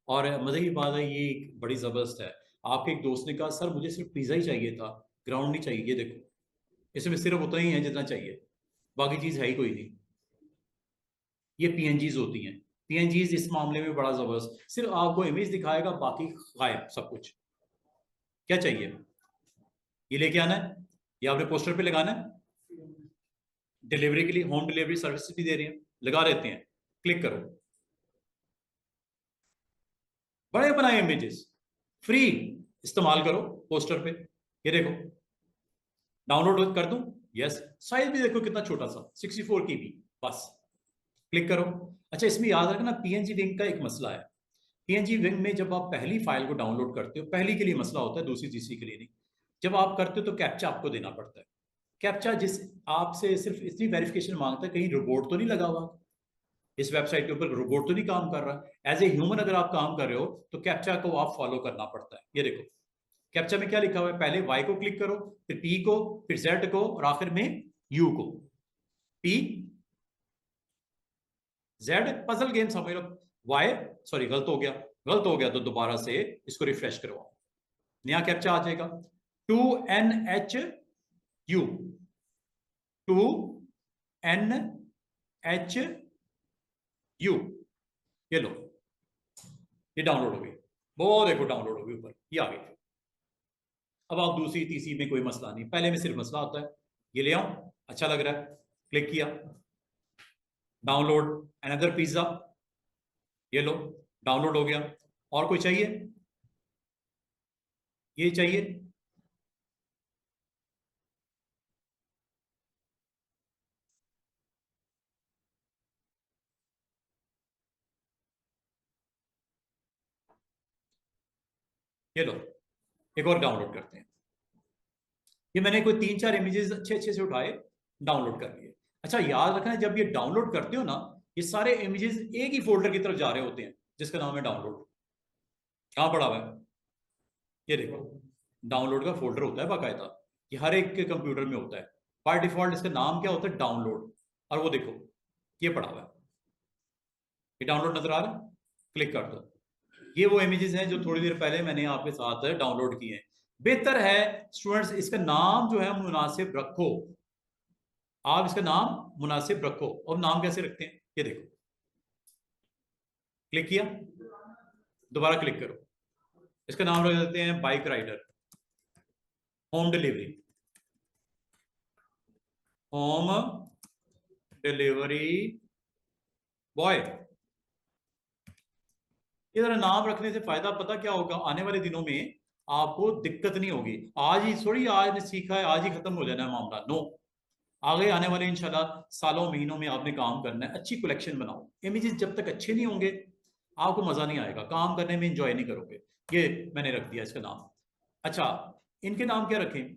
और मजे की बात है, ये बड़ी जबरदस्त है। आपके एक दोस्त ने कहा, सर मुझे सिर्फ पिज्जा ही चाहिए था, ग्राउंड नहीं चाहिए। ये देखो, इसमें सिर्फ उतना ही है जितना चाहिए, बाकी चीज है ही कोई नहीं। ये पीएनजीज होती हैं। पीएनजीज इस मामले में बड़ा जबरदस्त, सिर्फ आपको इमेज दिखाएगा, बाकी गायब सब कुछ। क्या चाहिए? ये लेके आना है, ये आपने पोस्टर पे लगाना है। डिलीवरी के लिए होम डिलीवरी सर्विस भी दे रही है, लगा देते हैं। क्लिक करो, बड़े बनाए इमेजेस, फ्री इस्तेमाल करो पोस्टर पे। ये देखो, डाउनलोड कर दूं? यस। साइज भी देखो कितना छोटा सा, 64 KB, बस क्लिक करो। अच्छा, इसमें याद रखना पीएनजी विंग का एक मसला है। पीएनजी विंग में जब आप पहली फाइल को डाउनलोड करते हो, पहली के लिए मसला होता है, दूसरी तीसरी के लिए नहीं। जब आप करते हो तो कैप्चा आपको देना पड़ता है। कैप्चा जिस आपसे सिर्फ इतनी वेरिफिकेशन मांगता है, कहीं रोबोट तो नहीं लगा हुआ, इस वेबसाइट के ऊपर रोबोट तो नहीं काम कर रहा। एज ए ह्यूमन अगर आप काम कर रहे हो तो कैप्चा को आप फॉलो करना पड़ता है। ये देखो, कैप्चा में क्या लिखा हुआ है, पहले वाई को क्लिक करो, फिर पी को, फिर जेड को, और आखिर में यू को। पी जेड, पजल गेम समझ लो। वाई, सॉरी गलत हो गया, गलत हो गया तो दोबारा से इसको रिफ्रेश करवाओ, नया कैप्चा आ जाएगा। 2NHU, 2NHU, ये लो, ये डाउनलोड हो गई। वो देखो डाउनलोड हो गई ऊपर, ये आ गई। अब आप दूसरी तीसरी में कोई मसला नहीं, पहले में सिर्फ मसला होता है। ये ले आओ, अच्छा लग रहा है, क्लिक किया, डाउनलोड अनदर पिज्जा, ये लो डाउनलोड हो गया। और कोई चाहिए? ये चाहिए? ये लो, एक और डाउनलोड करते हैं। ये मैंने कोई 3-4 इमेजेस अच्छे अच्छे से उठाए, डाउनलोड कर लिए। अच्छा, याद रखना जब ये डाउनलोड करते हो ना, ये सारे इमेजेस एक ही फोल्डर की तरफ जा रहे होते हैं जिसका नाम है डाउनलोड। कहां पड़ा हुआ है? ये देखो, डाउनलोड का फोल्डर होता है बाकायदा, ये हर एक के कंप्यूटर में होता है। बाय डिफॉल्ट इसका नाम क्या होता है? डाउनलोड। और वो देखो, ये पड़ा हुआ है, ये डाउनलोड नजर आ रहा है, क्लिक कर दो। ये वो इमेजेस हैं जो थोड़ी देर पहले मैंने आपके साथ डाउनलोड किए हैं। बेहतर है स्टूडेंट्स इसका नाम जो है मुनासिब रखो, आप इसका नाम मुनासिब रखो। और नाम कैसे रखते हैं? ये देखो, क्लिक किया, दोबारा क्लिक करो, इसका नाम रख देते हैं bike rider, home delivery, home delivery boy. ये जरा नाम रखने से फायदा पता क्या होगा, आने वाले दिनों में आपको दिक्कत नहीं होगी। आज ही थोड़ी, आज ने सीखा है आज ही खत्म हो जाना है मामला, नो। आगे आने वाले इंशाल्लाह सालों महीनों में आपने काम करना है। अच्छी कलेक्शन बनाओ, इमेजेस जब तक अच्छे नहीं होंगे आपको मजा नहीं आएगा, काम करने में इंजॉय नहीं करोगे। ये मैंने रख दिया इसका नाम। अच्छा, इनके नाम क्या रखें?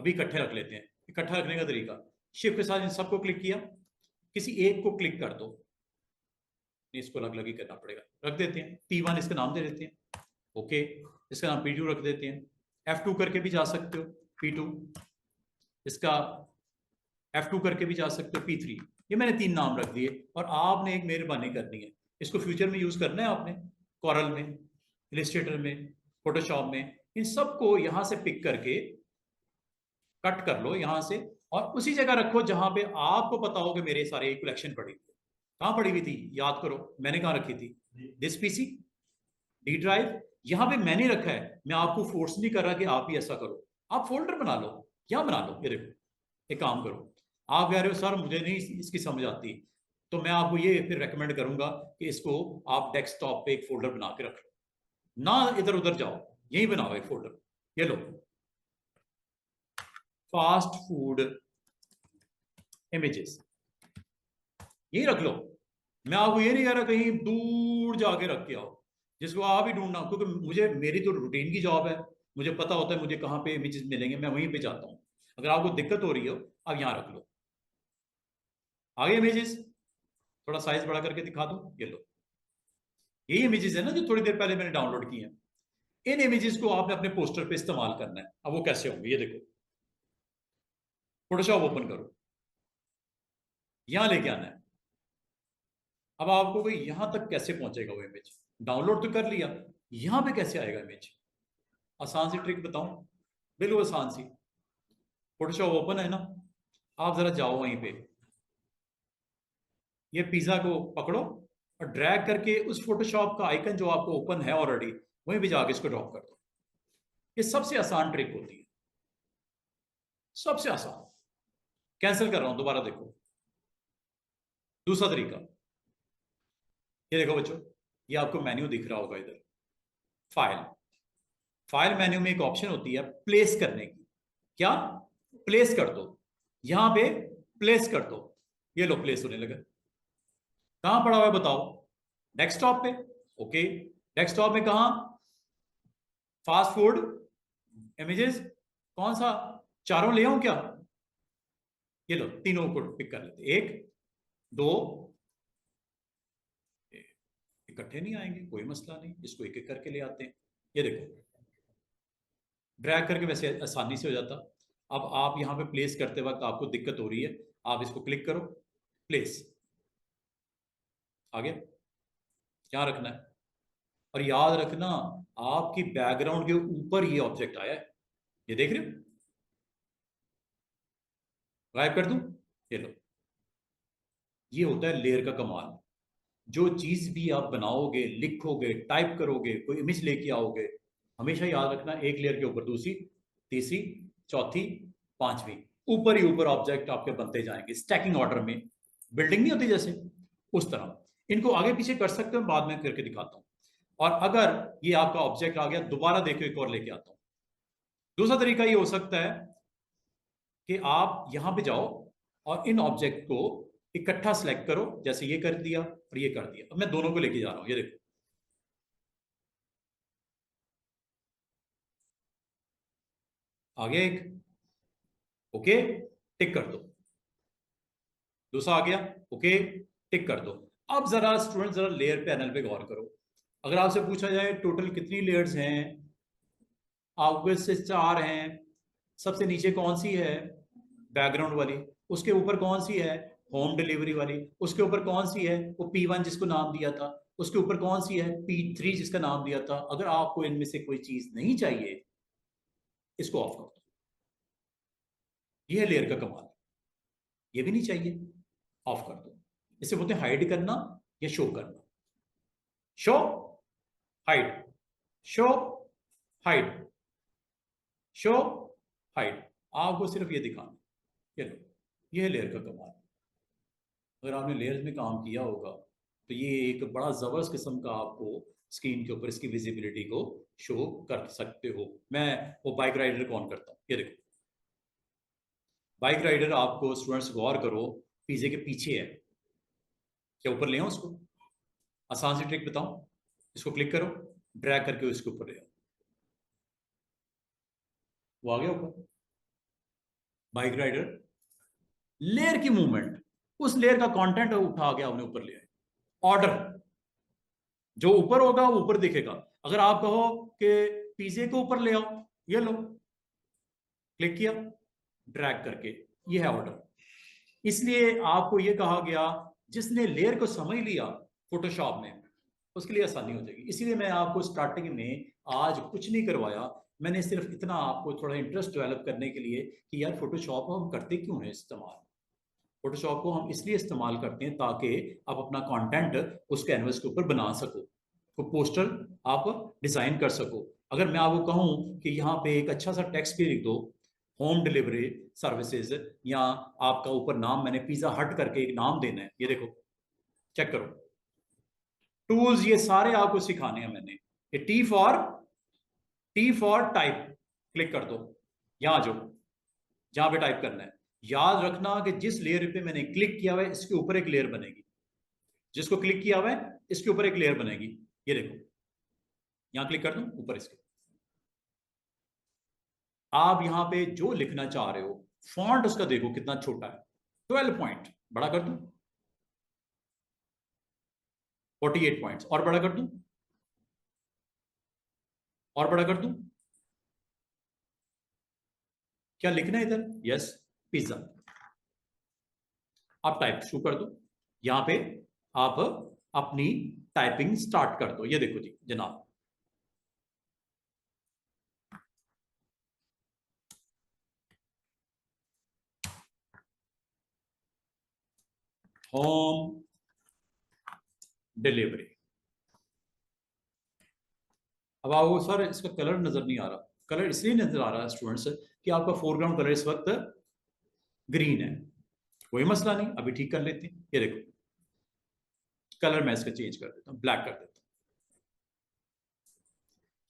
अभी इकट्ठे रख लेते हैं। इकट्ठा रखने का तरीका, शिफ्ट के साथ इन सबको क्लिक किया, किसी एक को क्लिक कर दो, इसको अलग अलग ही करना पड़ेगा, रख देते हैं। P1 इसका नाम दे देते हैं, ओके। इसका नाम P2 रख देते हैं। F2 करके भी जा सकते हो, P2, इसका F2 करके भी जा सकते हो, P3। ये मैंने 3 नाम रख दिए। और आपने एक मेहरबानी करनी है, इसको फ्यूचर में यूज करना है आपने, कॉरल में, इलस्ट्रेटर में, फोटोशॉप में, इन सबको यहां से पिक करके कट कर लो यहां से, और उसी जगह रखो जहां पे आपको पता हो कि मेरे सारे कलेक्शन पड़ी हुई। कहां पड़ी हुई थी याद करो, मैंने कहां रखी थी? This PC, D drive. यहां पे मैंने रखा है, मैं आपको फोर्स नहीं कर रहा कि आप ही ऐसा करो। आप फोल्डर बना लो, यहां बना लो। ये देखो, एक काम करो, आप कह रहे हो सर मुझे नहीं इसकी समझ आती, तो मैं आपको ये फिर रेकमेंड करूंगा कि इसको आप डेस्कटॉप पे एक फोल्डर बना के रख लो, ना इधर उधर जाओ, यही बनाओ एक फोल्डर। ये लो, फास्ट फूड इमेजेस, यही रख लो। मैं आपको ये नहीं कह रहा कहीं दूर जाके रख के आओ, जिसको आप ही ढूंढना, क्योंकि मुझे, मेरी तो रूटीन की जॉब है, मुझे पता होता है मुझे कहाँ पे इमेजेस मिलेंगे, मैं वहीं पे जाता हूँ। अगर आपको दिक्कत हो रही हो, आप यहाँ रख लो। आगे इमेजेस थोड़ा साइज बड़ा करके दिखा दो, ये लो, यही इमेजेस है ना जो थोड़ी देर पहले मैंने डाउनलोड की हैं। इन इमेजेस को आपने अपने पोस्टर पे इस्तेमाल करना है। अब वो कैसे होंगे, ये देखो, फोटोशॉप ओपन करो, यहां लेके आना है। अब आपको कोई यहां तक कैसे पहुंचेगा वो इमेज? डाउनलोड तो कर लिया, यहां पे कैसे आएगा इमेज? आसान सी ट्रिक बताऊं, बिल्कुल आसान सी। फोटोशॉप ओपन है ना, आप जरा जाओ वहीं पे, ये पिज्जा को पकड़ो और ड्रैग करके उस फोटोशॉप का आइकन जो आपको ओपन है ऑलरेडी, वहीं पे जाके इसको ड्रॉप कर दो। ये सबसे आसान ट्रिक होती है, सबसे आसान। कैंसिल कर रहा हूं, दोबारा देखो, दूसरा तरीका। ये देखो बच्चों, ये आपको मेन्यू दिख रहा होगा इधर, फाइल, फाइल मेन्यू में एक ऑप्शन होती है प्लेस करने की। क्या? प्लेस कर दो, यहां पे प्लेस कर दो। ये लो प्लेस होने लगा। कहां पड़ा हुआ है बताओ? डेस्कटॉप पे। ओके, डेस्कटॉप में कहां? फास्ट फूड इमेजेस, कौन सा? चारों ले आऊं क्या? ये लो तीनों को पिक कर लेते, एक दो, इकट्ठे नहीं आएंगे कोई मसला नहीं, इसको एक एक करके ले आते हैं। ये देखो ड्रैग करके वैसे आसानी से हो जाता। अब आप यहां पे प्लेस करते वक्त आपको दिक्कत हो रही है, आप इसको क्लिक करो, प्लेस आ गया। क्या रखना है? और याद रखना आपकी बैकग्राउंड के ऊपर ये ऑब्जेक्ट आया है, ये देख रहे हो? गायब कर दूं? ये लो, ये होता है लेयर का कमाल। जो चीज भी आप बनाओगे, लिखोगे, टाइप करोगे, कोई इमेज लेके आओगे, हमेशा याद रखना एक लेयर के ऊपर दूसरी, तीसरी, चौथी, पांचवी, ऊपर ही ऊपर ऑब्जेक्ट आपके बनते जाएंगे स्टैकिंग ऑर्डर में। बिल्डिंग नहीं होती जैसे, उस तरह। इनको आगे पीछे कर सकते हो, बाद में करके दिखाता हूं। और अगर ये आपका ऑब्जेक्ट आ गया, दोबारा देखो एक और लेके आता हूं। दूसरा तरीका ये हो सकता है कि आप यहां पे जाओ और इन ऑब्जेक्ट को इकट्ठा सेलेक्ट करो, जैसे ये कर दिया और ये कर दिया। अब मैं दोनों को लेके जा रहा हूं, ये देखो आ गया एक, ओके टिक कर दो। दूसरा आ गया, ओके टिक कर दो। अब जरा स्टूडेंट जरा लेयर पैनल पे गौर करो। अगर आपसे पूछा जाए टोटल कितनी लेयर्स हैं, आपके से 4 हैं। सबसे नीचे कौन सी है? बैकग्राउंड वाली। उसके ऊपर कौन सी है? होम डिलीवरी वाली। उसके ऊपर कौन सी है? वो P1 जिसको नाम दिया था। उसके ऊपर कौन सी है? P3 जिसका नाम दिया था। अगर आपको इनमें से कोई चीज नहीं चाहिए, इसको ऑफ कर दो। ये है लेयर का कमाल। ये भी नहीं चाहिए, ऑफ कर दो। इसे बोलते हैं हाइड करना या शो करना। Show, hide, show, hide, show, hide. आपको सिर्फ ये दिखाना। ये लो, ये है लेयर का कमाल। अगर आपने लेयर्स में काम किया होगा तो ये एक बड़ा जबरदस्त किस्म का आपको स्क्रीन के ऊपर इसकी विजिबिलिटी को शो कर सकते हो। मैं वो बाइक राइडर को ऑन करता हूँ, ये देखो बाइक राइडर आपको स्टूडेंट्स गौर करो, पीछे के पीछे है। क्या ऊपर ले आऊं उसको? आसान सी ट्रिक बताऊं, इसको क्लिक करो, ड्रैग करके इसके ऊपर ले आओ, वो आ गया ऊपर बाइक राइडर। लेयर की मूवमेंट, उस लेयर का कंटेंट उठा के आपने ऊपर ले आए। ऑर्डर, जो ऊपर होगा वो ऊपर दिखेगा। अगर आप कहो कि पीजे को ऊपर ले आओ, ये लो क्लिक किया ड्रैग करके, ये है ऑर्डर। इसलिए आपको ये कहा गया जिसने लेयर को समझ लिया फोटोशॉप में, उसके लिए आसानी हो जाएगी। इसीलिए मैं आपको स्टार्टिंग में आज कुछ नहीं करवाया, मैंने सिर्फ इतना आपको थोड़ा इंटरेस्ट डेवलप करने के लिए कि यार फोटोशॉप हम करते क्यों हैं इस्तेमाल। फोटोशॉप को हम इसलिए इस्तेमाल करते हैं ताकि आप अपना कंटेंट उस कैनवस के ऊपर बना सको, को पोस्टर आप डिजाइन कर सको। अगर मैं आपको कहूं कि यहाँ पे एक अच्छा सा टेक्स्ट भी लिख दो, होम डिलीवरी सर्विसेज, या आपका ऊपर नाम मैंने पिज्जा हट करके एक नाम देना है, ये देखो चेक करो टूल्स, ये सारे आपको सिखाने हैं मैंने। ये टी फॉर टाइप, क्लिक कर दो, यहां जो जहां पे टाइप करना है। याद रखना कि जिस लेयर पे मैंने क्लिक किया हुआ है इसके ऊपर एक लेयर बनेगी, जिसको क्लिक किया हुआ है इसके ऊपर एक लेयर बनेगी। ये देखो यहां क्लिक कर दूं ऊपर इसके, आप यहां पे जो लिखना चाह रहे हो फॉन्ट उसका देखो कितना छोटा है, 12 पॉइंट। बड़ा कर दूं 48 पॉइंट्स, और बड़ा कर दूं, और बड़ा कर दूं। क्या लिखना है इधर? Yes, pizza. आप टाइप शुरू कर दो, यहां पे आप अपनी टाइपिंग स्टार्ट कर दो। ये देखो जी जनाब, होम डिलीवरी। अब आपको सर इसका कलर नजर नहीं आ रहा। कलर इसलिए नजर आ रहा है स्टूडेंट्स कि आपका फोरग्राउंड कलर इस वक्त ग्रीन है। कोई मसला नहीं, अभी ठीक कर लेते हैं। ये देखो कलर मैं इसका चेंज कर देता हूं, ब्लैक कर देता हूं।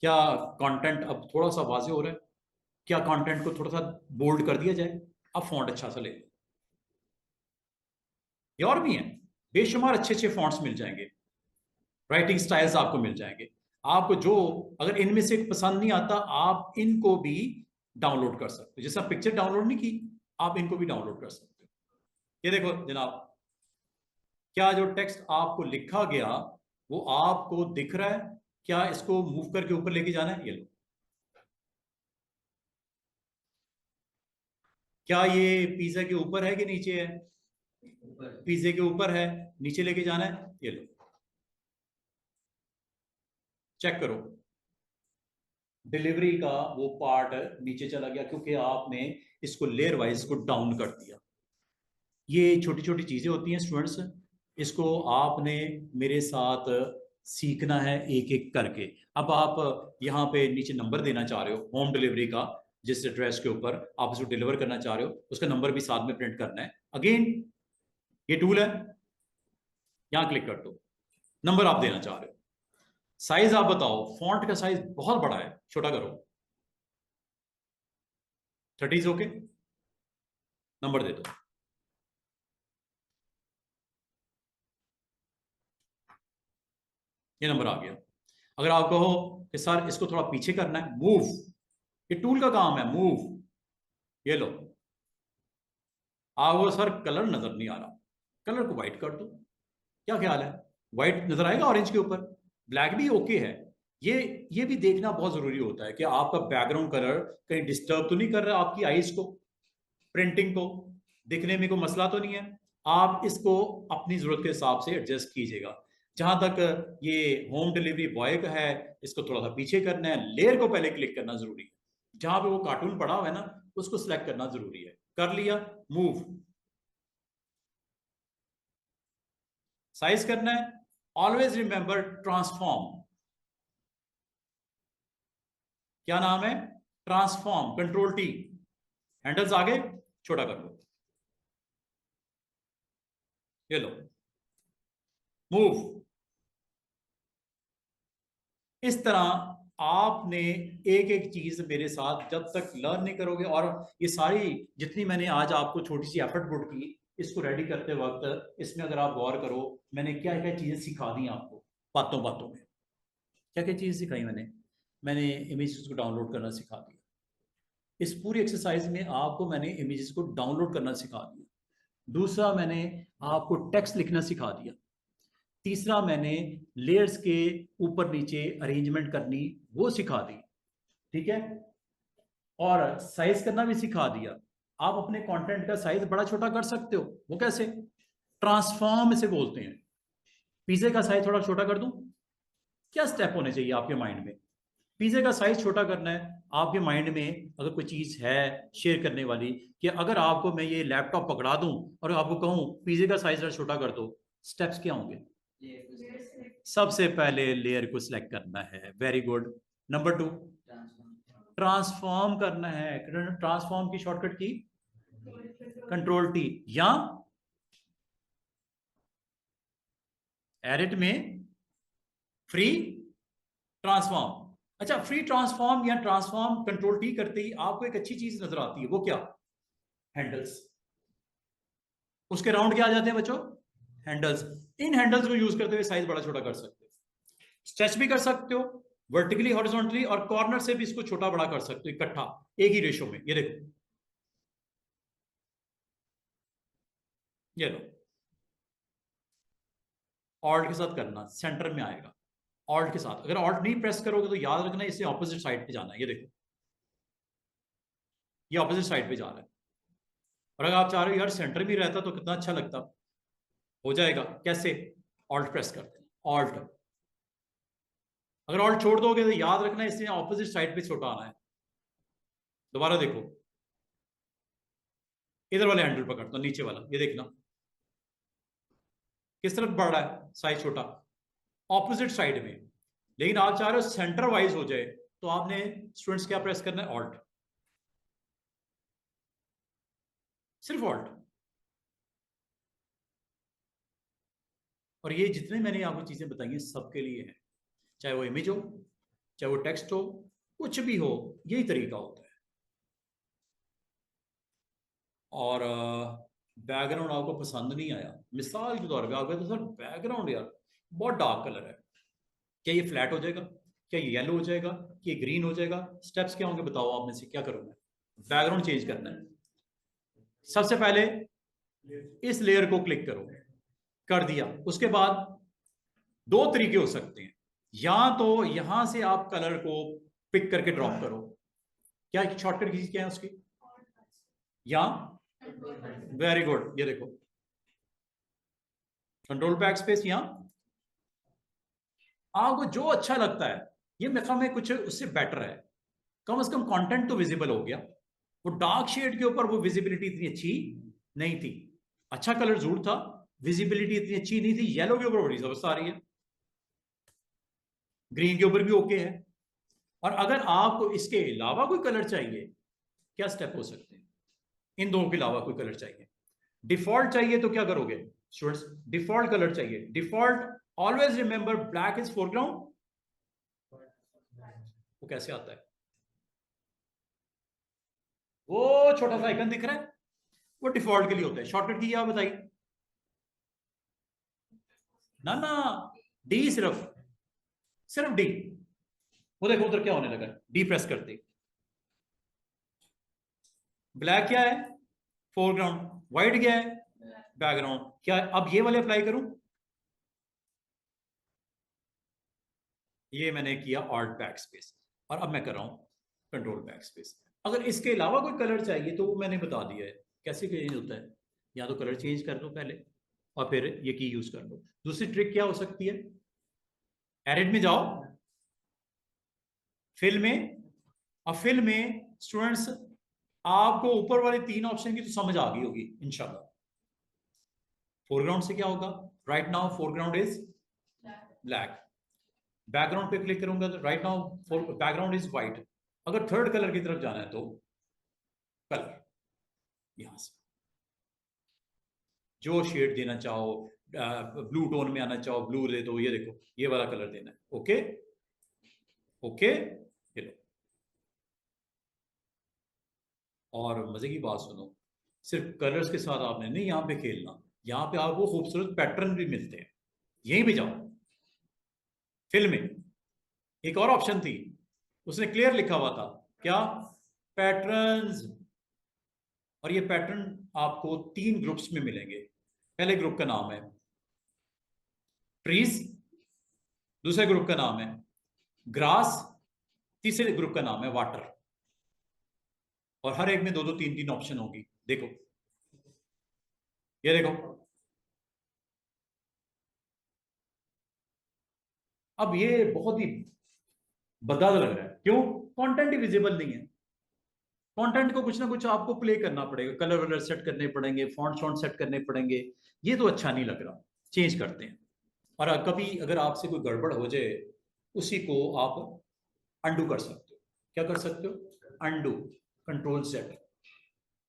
क्या कंटेंट अब थोड़ा सा वाज़ेह हो रहा है? क्या कंटेंट को थोड़ा सा बोल्ड कर दिया जाए? अब फॉन्ट अच्छा सा ले लो। ये और भी हैं, बेशुमार अच्छे अच्छे फॉन्ट्स मिल जाएंगे, राइटिंग स्टाइल्स आपको मिल जाएंगे। आपको जो, अगर इनमें से पसंद नहीं आता, आप इनको भी डाउनलोड कर सकते हो। जैसे आप पिक्चर डाउनलोड नहीं की, आप इनको भी डाउनलोड कर सकते हो। ये देखो जनाब, क्या जो टेक्स्ट आपको लिखा गया वो आपको दिख रहा है? क्या इसको मूव करके ऊपर लेके जाना है? ये लो। क्या ये पिज्जा के ऊपर है कि नीचे है? ऊपर। पिज्जे के ऊपर है, नीचे लेके जाना है? ये लो, चेक करो, डिलीवरी का वो पार्ट नीचे चला गया क्योंकि आपने इसको लेयर वाइज को डाउन कर दिया। ये छोटी छोटी चीजें होती हैं स्टूडेंट्स, इसको आपने मेरे साथ सीखना है एक एक करके। अब आप यहाँ पे नीचे नंबर देना चाह रहे हो होम डिलीवरी का, जिस एड्रेस के ऊपर आप उसको डिलीवर करना चाह रहे हो उसका नंबर भी साथ में प्रिंट करना है। अगेन ये टूल है, यहाँ क्लिक कर दो, नंबर आप देना चाह रहे हो, साइज आप बताओ, फॉन्ट का साइज बहुत बड़ा है, छोटा करो, 30 ओके, नंबर दे दो। ये नंबर आ गया। अगर आप कहो कि सर इसको थोड़ा पीछे करना है, मूव, ये टूल का काम है, मूव, ये लो। वो सर कलर नजर नहीं आ रहा, कलर को व्हाइट कर दो। क्या ख्याल है, व्हाइट नजर आएगा ऑरेंज के ऊपर? ब्लैक भी ओके है। ये ये भी देखना बहुत जरूरी होता है कि आपका बैकग्राउंड कलर कहीं डिस्टर्ब तो नहीं कर रहा आपकी आईज को, प्रिंटिंग को, दिखने में कोई मसला तो नहीं है। आप इसको अपनी जरूरत के हिसाब से एडजस्ट कीजिएगा। जहां तक ये होम डिलीवरी बॉय का है, इसको थोड़ा सा पीछे करना है, लेयर को पहले क्लिक करना जरूरी है, जहां पे वो कार्टून पड़ा हुआ है ना उसको सिलेक्ट करना जरूरी है। कर लिया, मूव, साइज करना है, ऑलवेज रिमेंबर ट्रांसफॉर्म, क्या नाम है, ट्रांसफॉर्म, कंट्रोल टी, हैंडल्स आगे छोटा कर लो, ये लो, मूव। इस तरह आपने एक एक चीज मेरे साथ जब तक लर्न नहीं करोगे, और ये सारी जितनी मैंने आज आपको छोटी सी एफर्ट पुट की इसको रेडी करते वक्त, इसमें अगर आप गौर करो मैंने क्या क्या चीजें सिखा दी आपको बातों बातों में। क्या क्या चीजें सिखाई मैंने इमेजेस को डाउनलोड करना सिखा दिया, इस पूरी एक्सरसाइज में आपको मैंने इमेजेस को डाउनलोड करना सिखा दिया। दूसरा, मैंने आपको टेक्स्ट लिखना सिखा दिया। तीसरा, मैंने लेयर्स के ऊपर नीचे अरेंजमेंट करनी वो सिखा दी, ठीक है, और साइज करना भी सिखा दिया। आप अपने कंटेंट का साइज बड़ा छोटा कर सकते हो, वो कैसे, ट्रांसफॉर्म इसे बोलते हैं। पिज्जे का साइज थोड़ा छोटा कर दूं? क्या स्टेप होने चाहिए आपके माइंड में? पिज्जे का साइज छोटा करना है, आपके माइंड में अगर कोई चीज है शेयर करने वाली, कि अगर आपको मैं ये लैपटॉप पकड़ा दूं और आपको कहूं पिज्जे का साइज छोटा कर दो, स्टेप्स क्या होंगे? सबसे पहले लेयर को सिलेक्ट करना है, वेरी गुड। नंबर 2, ट्रांसफॉर्म करना है। ट्रांसफॉर्म की शॉर्टकट की कंट्रोल टी, या एडिट में फ्री ट्रांसफॉर्म। अच्छा, फ्री ट्रांसफॉर्म या ट्रांसफॉर्म कंट्रोल टी करते ही आपको एक अच्छी चीज नजर आती है, वो क्या, हैंडल्स। उसके राउंड क्या आ जाते हैं बच्चों, हैंडल्स। इन हैंडल्स को यूज करते हुए साइज बड़ा छोटा कर सकते हो, स्ट्रेच भी कर सकते हो वर्टिकली हॉरिजॉन्टली, और कॉर्नर से भी इसको छोटा बड़ा कर सकते हो इकट्ठा एक ही रेशो में। ये देखो, ये लो, ऑल्ट के साथ करना, सेंटर में आएगा। ऑल्ट के साथ, अगर ऑल्ट नहीं प्रेस करोगे तो याद रखना इसे ऑपोजिट साइड पे जाना है। ये देखो, ये ऑपोजिट साइड पे जा रहा है। और अगर आप चाह रहे हो यार सेंटर भी रहता तो कितना अच्छा लगता, हो जाएगा कैसे, ऑल्ट प्रेस करते हैं, ऑल्ट। अगर ऑल्ट छोड़ दोगे तो याद रखना इसे ऑपोजिट साइड पे छोटा आना है। दोबारा देखो, इधर वाले हैंडल पकड़ता नीचे वाला, ये देखना किस तरफ बढ़ रहा है साइज छोटा, ऑपोजिट साइड में। लेकिन आप चाह रहे हो सेंटर वाइज हो जाए, तो आपने स्टूडेंट्स क्या प्रेस करना है, ऑल्ट, सिर्फ ऑल्ट। और ये जितने मैंने आपको चीजें बताई हैं सबके लिए है, चाहे वो इमेज हो, चाहे वो टेक्स्ट हो, कुछ भी हो, यही तरीका होता है। और बैकग्राउंड आपको पसंद नहीं आया, मिसाल के तौर पे आप कहते सर बैकग्राउंड यार बहुत डार्क कलर है, क्या ये फ्लैट हो जाएगा, क्या ये येलो हो जाएगा, क्या ये ग्रीन हो जाएगा? स्टेप्स क्या होंगे बताओ, आप में से क्या करूँ मैं? बैकग्राउंड चेंज करना है, सबसे पहले इस लेयर को क्लिक करो, कर दिया। उसके बाद दो तरीके हो सकते हैं, या तो यहां से आप कलर को पिक करके ड्रॉप करो, क्या शॉर्टकट की चीज क्या है उसकी, या वेरी गुड, ये देखो कंट्रोल बैक स्पेस, या आपको जो अच्छा लगता है, ये मेरे में कुछ उससे बेटर है, कम से कम कंटेंट तो विजिबल हो गया। वो डार्क शेड के ऊपर वो विजिबिलिटी इतनी अच्छी नहीं थी, अच्छा कलर जरूर था, विजिबिलिटी इतनी अच्छी नहीं थी। येलो के ऊपर बड़ी जबरदस्त आ रही है, ग्रीन के ऊपर भी ओके है। और अगर आपको इसके अलावा कोई कलर चाहिए, क्या स्टेप हो सकते हैं? इन दोनों के अलावा कोई कलर चाहिए, डिफॉल्ट चाहिए तो क्या करोगे स्टूडेंट्स? डिफॉल्ट कलर चाहिए, default always remember black is foreground. वो कैसे आता है? वो छोटा सा आइकन दिख रहा है, वो डिफॉल्ट के लिए होता है। शॉर्टकट की क्या बताइए? ना ना, डी, सिर्फ सिर्फ डी। वो देखो उधर क्या होने लगा, डी प्रेस करते ब्लैक क्या है? फोरग्राउंड। व्हाइट क्या है? बैकग्राउंड। क्या अब ये वाले अप्लाई करूं? ये मैंने किया ऑल्ट बैक स्पेस, और अब मैं कर रहा हूं कंट्रोल बैक स्पेस। अगर इसके अलावा कोई कलर चाहिए तो वो मैंने बता दिया है कैसे चेंज होता है, या तो कलर चेंज कर लो पहले और फिर ये की यूज कर लो। दूसरी ट्रिक क्या हो सकती है, एडिट में जाओ, फिल में, और फिल में स्टूडेंट्स आपको ऊपर वाले तीन ऑप्शन की तो समझ आ गई होगी इंशाल्लाह। फोरग्राउंड से क्या होगा, right now foreground is black, background पे क्लिक करूंगा तो right now background is white. अगर थर्ड कलर की तरफ जाना है तो कलर, यहां से जो शेड देना चाहो, ब्लू टोन में आना चाहो ब्लू दे दो, ये देखो ये वाला कलर देना है। ओके ओके, ये लो। और मजे की बात सुनो, सिर्फ कलर्स के साथ आपने नहीं यहाँ पे खेलना, यहाँ पे आपको खूबसूरत पैटर्न भी मिलते हैं। यहीं पे जाओ, फिल में एक और ऑप्शन थी, उसने क्लियर लिखा हुआ था क्या, पैटर्न्स। और ये पैटर्न आपको तीन ग्रुप्स में मिलेंगे। पहले ग्रुप का नाम है ट्रीज, दूसरे ग्रुप का नाम है ग्रास, तीसरे ग्रुप का नाम है वाटर। और हर एक में दो दो तीन तीन ऑप्शन होगी, देखो ये देखो। अब ये बहुत ही बदल लग रहा है, क्यों? कंटेंट ही विजिबल नहीं है। कंटेंट को कुछ ना कुछ आपको प्ले करना पड़ेगा, कलर वलर सेट करने पड़ेंगे, फॉन्ट शॉन्ट सेट करने पड़ेंगे। ये तो अच्छा नहीं लग रहा, चेंज करते हैं। और कभी अगर आपसे कोई गड़बड़ हो जाए, उसी को आप अंडू कर सकते हो। क्या कर सकते हो? Undo, control set.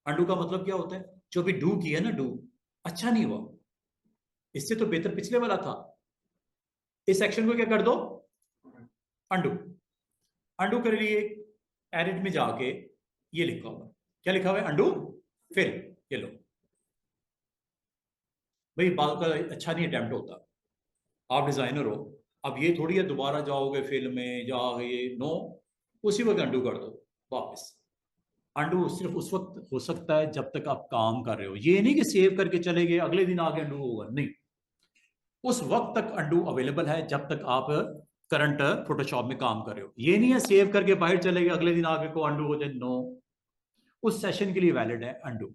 अंडू का मतलब क्या होता है, जो भी डू किया ना, डू अच्छा नहीं हुआ, इससे तो बेहतर पिछले वाला था, इस एक्शन को क्या कर दो, अंडू। अंडू कर लिए, एडिट में जाके ये लिखा हुआ, क्या लिखा हुआ है, अंडू फिल। ये लो भाई, बात का अच्छा नहीं अटेम्प्ट होता, आप डिजाइनर हो, अब ये थोड़ी है दोबारा जाओगे फिल्म में जाओगे, ये नो, उसी वक्त अंडू कर दो वापस। अंडू सिर्फ उस वक्त हो सकता है जब तक आप काम कर रहे हो, ये नहीं कि सेव करके चले गए अगले दिन आगे अंडू होगा, नहीं। उस वक्त तक अंडू अवेलेबल है जब तक आप करंट फोटोशॉप में काम कर रहे हो। ये नहीं है सेव करके बाहर चले गए अगले दिन आगे को अंडू हो जाए, नो। उस सेशन के लिए वैलिड है अंडू।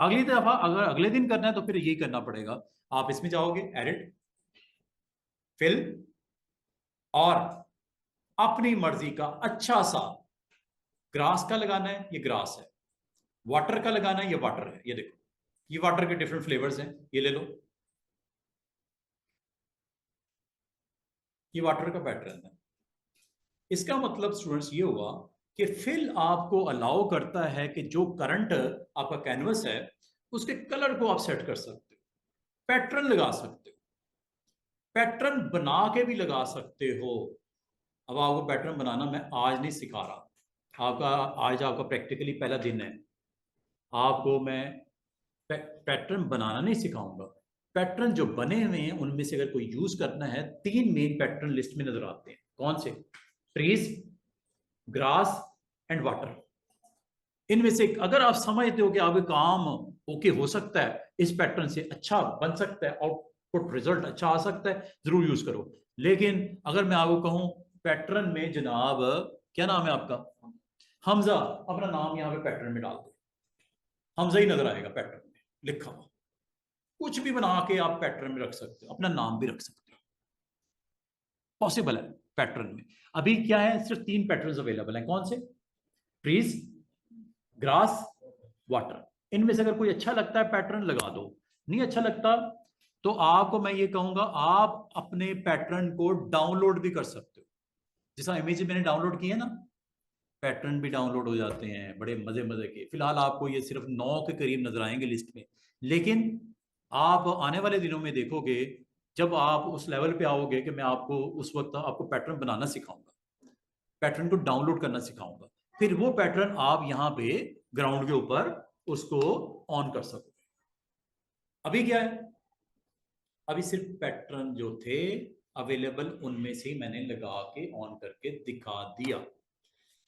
अगली दफा अगर अगले दिन करना है तो फिर यही करना पड़ेगा, आप इसमें जाओगे एडिट, फिल, और अपनी मर्जी का अच्छा सा ग्रास का लगाना है, ये ग्रास है, वाटर का लगाना है, ये वाटर है। ये देखो ये वाटर के डिफरेंट फ्लेवर्स हैं, ये ले लो, ये वाटर का पैटर्न है। इसका मतलब स्टूडेंट्स ये हुआ कि फिल आपको अलाउ करता है कि जो करंट आपका कैनवस है उसके कलर को आप सेट कर सकते हो, पैटर्न लगा सकते हो, पैटर्न बना के भी लगा सकते हो। अब आपको पैटर्न बनाना मैं आज नहीं सिखा रहा, आज आपका प्रैक्टिकली पहला दिन है। आपको मैं पैटर्न बनाना नहीं सिखाऊंगा। पैटर्न जो बने हुए हैं उनमें से अगर कोई यूज करना है, 3 मेन पैटर्न लिस्ट में नजर आते हैं। कौन से? Trees, grass and water. इनमें से अगर आप समझते हो कि आपके काम ओके हो सकता है, इस पैटर्न से अच्छा बन सकता है, आउटपुट रिजल्ट अच्छा आ सकता है, जरूर यूज करो। लेकिन अगर मैं आपको कहूं पैटर्न में जनाब, क्या नाम है आपका? हमजा, अपना नाम यहां पे पैटर्न में डाल दो, हमजा ही नजर आएगा पैटर्न में लिखा हुआ। कुछ भी बना के आप पैटर्न में रख सकते हो, अपना नाम भी रख सकते हो, पॉसिबल है पैटर्न में। अभी क्या है, सिर्फ 3 पैटर्न अवेलेबल हैं। कौन से? Trees, grass, water. इनमें से अगर कोई अच्छा लगता है पैटर्न लगा दो, नहीं अच्छा लगता तो आपको मैं ये कहूंगा आप अपने पैटर्न को डाउनलोड भी कर सकते हो। जैसा इमेज मैंने डाउनलोड किए ना, पैटर्न भी डाउनलोड हो जाते हैं बड़े मजे मजे के। फिलहाल आपको ये सिर्फ 9 के करीब नजर आएंगे लिस्ट में, लेकिन आप आने वाले दिनों में देखोगे, जब आप उस लेवल पे आओगे कि मैं आपको उस वक्त आपको पैटर्न बनाना सिखाऊंगा, पैटर्न को डाउनलोड करना सिखाऊंगा, फिर वो पैटर्न आप यहाँ पे ग्राउंड के ऊपर उसको ऑन कर सकोगे। अभी क्या है, अभी सिर्फ पैटर्न जो थे अवेलेबल उनमें से मैंने लगा के ऑन करके दिखा दिया।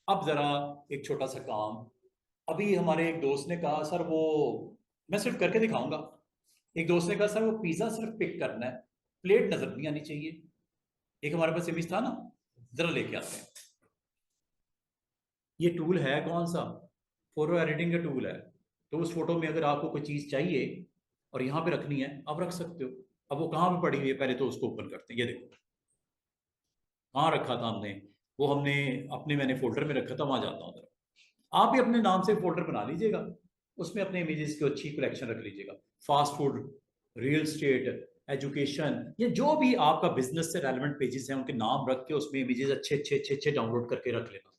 अब जरा एक छोटा सा काम, अभी हमारे एक दोस्त ने कहा सर वो, मैं सिर्फ करके दिखाऊंगा। एक दोस्त ने कहा सर वो पिज्जा सिर्फ पिक करना है, प्लेट नजर नहीं आनी चाहिए। एक हमारे पास इमेज था ना, जरा लेके आते हैं। ये टूल है कौन सा? फोटो एडिटिंग का टूल है। तो उस फोटो में अगर आपको कोई चीज चाहिए और यहाँ पे रखनी है, आप रख सकते हो। अब वो कहाँ पे पड़ी हुई है, पहले तो उसको ओपन करते हैं। ये देखो कहाँ रखा था हमने, वो हमने अपने मैंने फोल्डर में रखा था, वहां जाता हूँ जरा। आप भी अपने नाम से फोल्डर बना लीजिएगा, उसमें अपने इमेजेस की अच्छी कलेक्शन रख लीजिएगा। Fast food, real estate, education, ये जो भी आपका बिजनेस से रेलेवेंट पेजेस हैं उनके नाम रख के उसमें इमेजेस अच्छे अच्छे अच्छे अच्छे डाउनलोड करके रख लेना।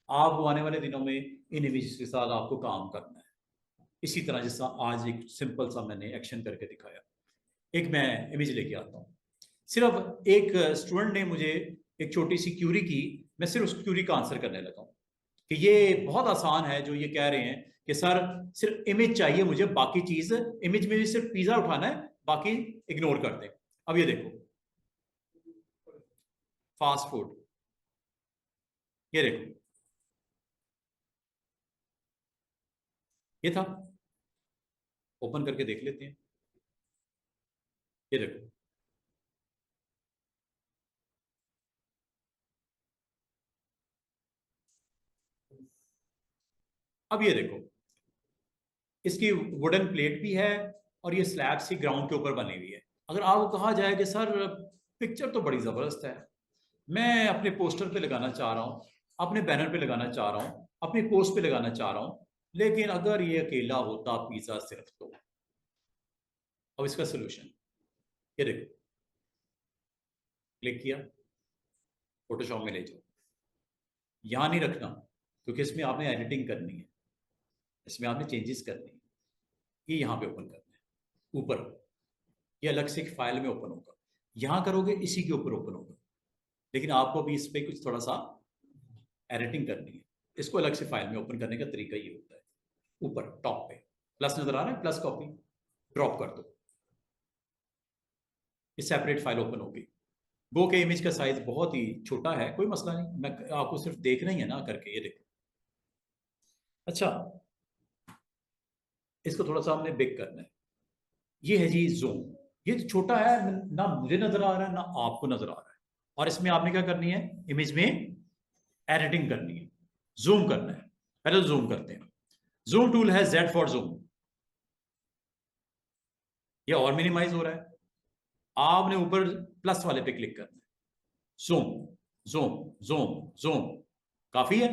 आप आने वाले दिनों में इन इमेजेस के साथ आपको काम करना है। इसी तरह जैसा आज एक सिंपल सा मैंने एक्शन करके दिखाया। एक मैं इमेज लेके आता हूँ, सिर्फ एक स्टूडेंट ने मुझे एक छोटी सी क्यूरी की, मैं सिर्फ उस क्यूरी का आंसर करने लगा हूँ कि ये बहुत आसान है। जो ये कह रहे हैं कि सर सिर्फ इमेज चाहिए मुझे, बाकी चीज इमेज में भी सिर्फ पिज्जा उठाना है, बाकी इग्नोर कर दें। अब ये देखो फास्ट फूड, ये देखो ये था। ओपन करके देख लेते हैं, ये देखो। अब ये देखो इसकी वुडन प्लेट भी है और ये स्लैब सी ग्राउंड के ऊपर बनी हुई है। अगर आपको कहा जाए कि सर पिक्चर तो बड़ी जबरदस्त है, मैं अपने पोस्टर पे लगाना चाह रहा हूँ, अपने बैनर पे लगाना चाह रहा हूँ, अपनी पोस्ट पे लगाना चाह रहा हूँ, लेकिन अगर ये अकेला होता पिज्जा सिर्फ तो। अब इसका सोल्यूशन ये देखो, क्लिक किया, फोटोशॉप में ले जाओ। यहां नहीं रखना क्योंकि इसमें आपने एडिटिंग करनी है, इसमें आपने चेंजेस करनी है। ये यहाँ पे ओपन करना है ऊपर, ये अलग से एक फाइल में ओपन होगा। यहां करोगे इसी के ऊपर ओपन होगा, लेकिन आपको भी इस पर कुछ थोड़ा सा एडिटिंग करनी है। इसको अलग से फाइल में ओपन करने का तरीका ये होता है, ऊपर टॉप पे प्लस नजर आ रहा है, प्लस कॉपी ड्रॉप कर दो, ये सेपरेट फाइल ओपन होगी। गो के इमेज का साइज बहुत ही छोटा है, कोई मसला नहीं, मैं आपको सिर्फ देखना ही है ना करके। ये देखो, अच्छा इसको थोड़ा सा हमने बिग करना है। ये है जी जूम, ये तो छोटा है, ना मुझे नजर आ रहा है ना आपको नजर आ रहा है। और इसमें आपने क्या करनी है, इमेज में एडिटिंग करनी है, जूम करना है। पहले तो जूम करते हैं। जूम टूल है जेड फॉर जूम, ये और मिनिमाइज हो रहा है। आपने ऊपर प्लस वाले पे क्लिक करना है, जूम जूम जूम जूम। काफी है,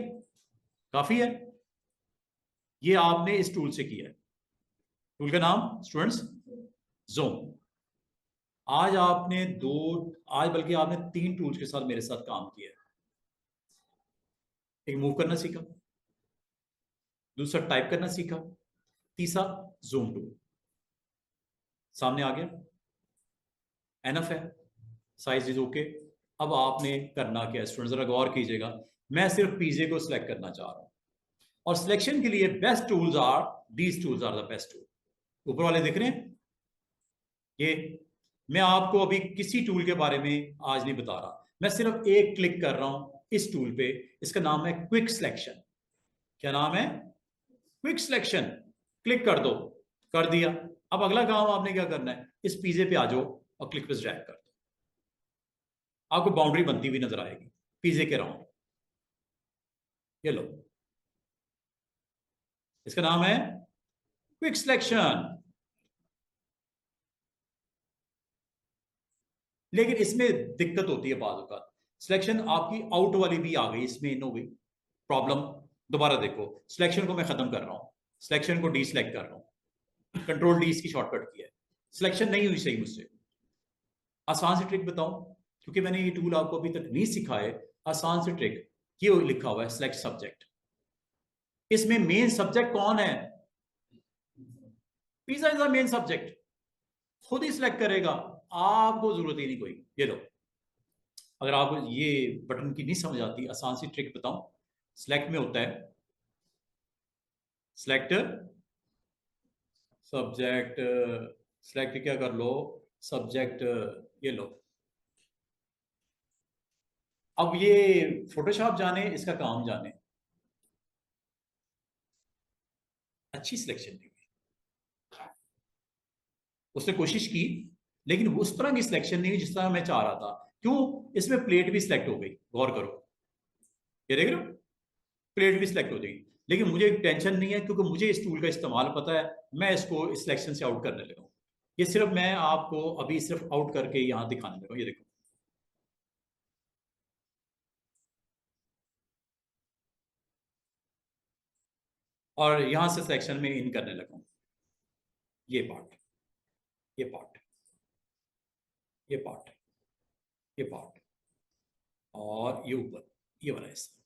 काफी है। ये आपने इस टूल से किया है, टूल का नाम स्टूडेंट्स जूम। आज आपने दो, आज बल्कि आपने 3 टूल्स के साथ मेरे साथ काम किया है। एक मूव करना सीखा, दूसरा टाइप करना सीखा, तीसरा जूम टूल सामने आ गया। एनफ है, साइज इज ओके। अब आपने करना क्या है स्टूडेंट, जरा गौर कीजिएगा। मैं सिर्फ पीजे को सिलेक्ट करना चाह रहा हूं और सिलेक्शन के लिए best tools are, these tools are the best tool. ऊपर वाले दिख रहे हैं ये। मैं आपको अभी किसी टूल के बारे में आज नहीं बता रहा, मैं सिर्फ एक क्लिक कर रहा हूं इस टूल पे। इसका नाम है क्विक सिलेक्शन। क्या नाम है? Quick selection. क्लिक कर दो, कर दिया। अब अगला काम आपने क्या करना है, इस पीजे पे आ जाओ और क्लिक पे ड्रैग कर दो। आपको बाउंड्री बनती हुई नजर आएगी पीजे के राउंड। ये लो, इसका नाम है क्विक सिलेक्शन। लेकिन इसमें दिक्कत होती है बाज़ औक़ात। सिलेक्शन आपकी आउट वाली भी आ गई, इसमें इन हो गई प्रॉब्लम। दोबारा देखो, सिलेक्शन को मैं खत्म कर रहा हूं, सिलेक्शन को डी सिलेक्ट कर रहा हूं, कंट्रोल डी इसकी शॉर्टकट की है, सिलेक्शन नहीं हुई सही मुझसे। आसान सी ट्रिक बताऊं, क्योंकि मैंने ये टूल आपको अभी तक नहीं सिखाए। आसान सी ट्रिक, ये लिखा हुआ है सिलेक्ट सब्जेक्ट। इसमें मेन सब्जेक्ट कौन है? Pizza is the main subject. खुद ही सिलेक्ट करेगा, आपको जरूरत ही नहीं कोई। ये लो, अगर आपको ये बटन की नहीं समझ आती, आसान सी ट्रिक बताऊं। सिलेक्ट में होता है सिलेक्ट सब्जेक्ट, सिलेक्ट क्या कर लो, सब्जेक्ट। ये लो, अब ये फोटोशॉप जाने, इसका काम जाने, अच्छी सिलेक्शन नहीं हुई। उसने कोशिश की लेकिन उस तरह की सिलेक्शन नहीं हुई जिस तरह मैं चाह रहा था। क्यों? इसमें प्लेट भी सिलेक्ट हो गई, गौर करो, ये देख रहे हो, प्लेट भी सिलेक्ट हो जाएगी। लेकिन मुझे टेंशन नहीं है क्योंकि मुझे इस टूल का इस्तेमाल पता है। मैं इसको इस सिलेक्शन से आउट करने लगा हूं। ये सिर्फ मैं आपको अभी सिर्फ आउट करके यहां दिखाने लगा हूं। ये देखो, और यहां से सिलेक्शन में इन करने लगा हूं। ये पार्ट, ये पार्ट, ये पार्ट, ये पार्ट, और ये ऊपर ये वाला हिस्सा।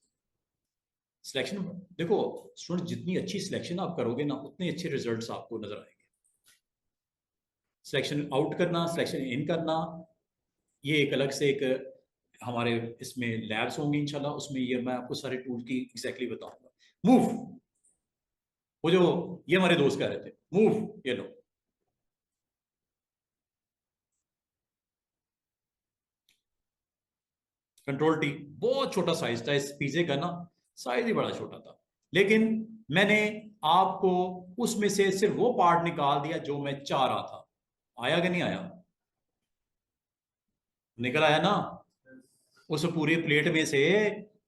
सिलेक्शन देखो स्टूडेंट, जितनी अच्छी सिलेक्शन आप करोगे ना, उतने अच्छे रिजल्ट्स आपको नजर आएंगे। सिलेक्शन आउट करना, सिलेक्शन इन करना, ये एक अलग से एक हमारे इसमें लैब्स होंगे इंशाल्लाह, उसमें ये मैं आपको सारे टूल की एग्जैक्टली बताऊंगा। मूव, वो जो ये हमारे दोस्त कह रहे थे, मूव, ये लो, कंट्रोल टी। बहुत छोटा साइज था इस पिज्जे का ना, साइज ही बड़ा छोटा था। लेकिन मैंने आपको उसमें से सिर्फ वो पार्ट निकाल दिया जो मैं चाह रहा था। आया कि नहीं आया? निकल आया ना? उस पूरी प्लेट में से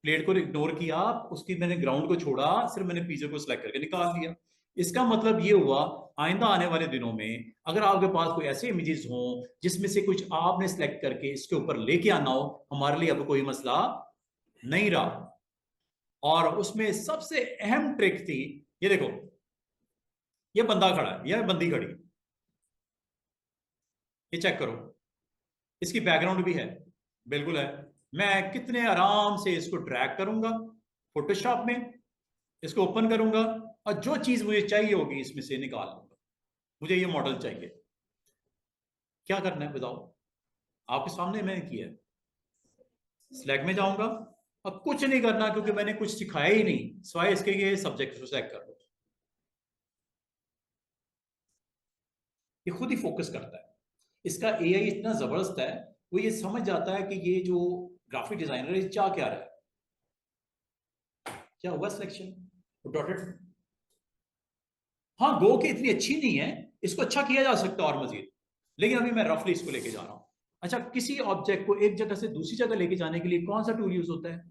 प्लेट को इग्नोर किया, उसकी मैंने ग्राउंड को छोड़ा, सिर्फ मैंने पिज्जे को सिलेक्ट करके निकाल दिया। इसका मतलब ये हुआ, आइंदा आने वाले दिनों में अगर आपके पास कोई ऐसे इमेजेस हों जिसमें से कुछ आपने सिलेक्ट करके इसके ऊपर लेके आना हो, हमारे लिए अब कोई मसला नहीं रहा। और उसमें सबसे अहम ट्रिक थी, ये देखो, ये बंदा खड़ा है, यह बंदी खड़ी, ये चेक करो, इसकी बैकग्राउंड भी है, बिल्कुल है। मैं कितने आराम से इसको ड्रैग करूंगा फोटोशॉप में, इसको ओपन करूंगा और जो चीज मुझे चाहिए होगी इसमें से निकाल लूंगा। मुझे ये मॉडल चाहिए, क्या करना है बताओ? आपके सामने मैंने किया है। स्लैग में जाऊंगा और कुछ नहीं करना क्योंकि मैंने कुछ सिखाया ही नहीं, सिवाय इसके ये सब्जेक्ट को सेलेक्ट कर लो। ये खुद ही फोकस करता है। इसका एआई इतना जबरदस्त है, वो ये समझ जाता है कि ये जो ग्राफिक डिजाइनर है चाह क्या रहा है। क्या हुआ सिलेक्शन, डॉटेड। हाँ, गो की इतनी अच्छी नहीं है, इसको अच्छा किया जा सकता है और मजीद, लेकिन अभी मैं रफली इसको लेके जा रहा हूं। अच्छा, किसी ऑब्जेक्ट को एक जगह से दूसरी जगह लेके जाने के लिए कौन सा टूल यूज होता है?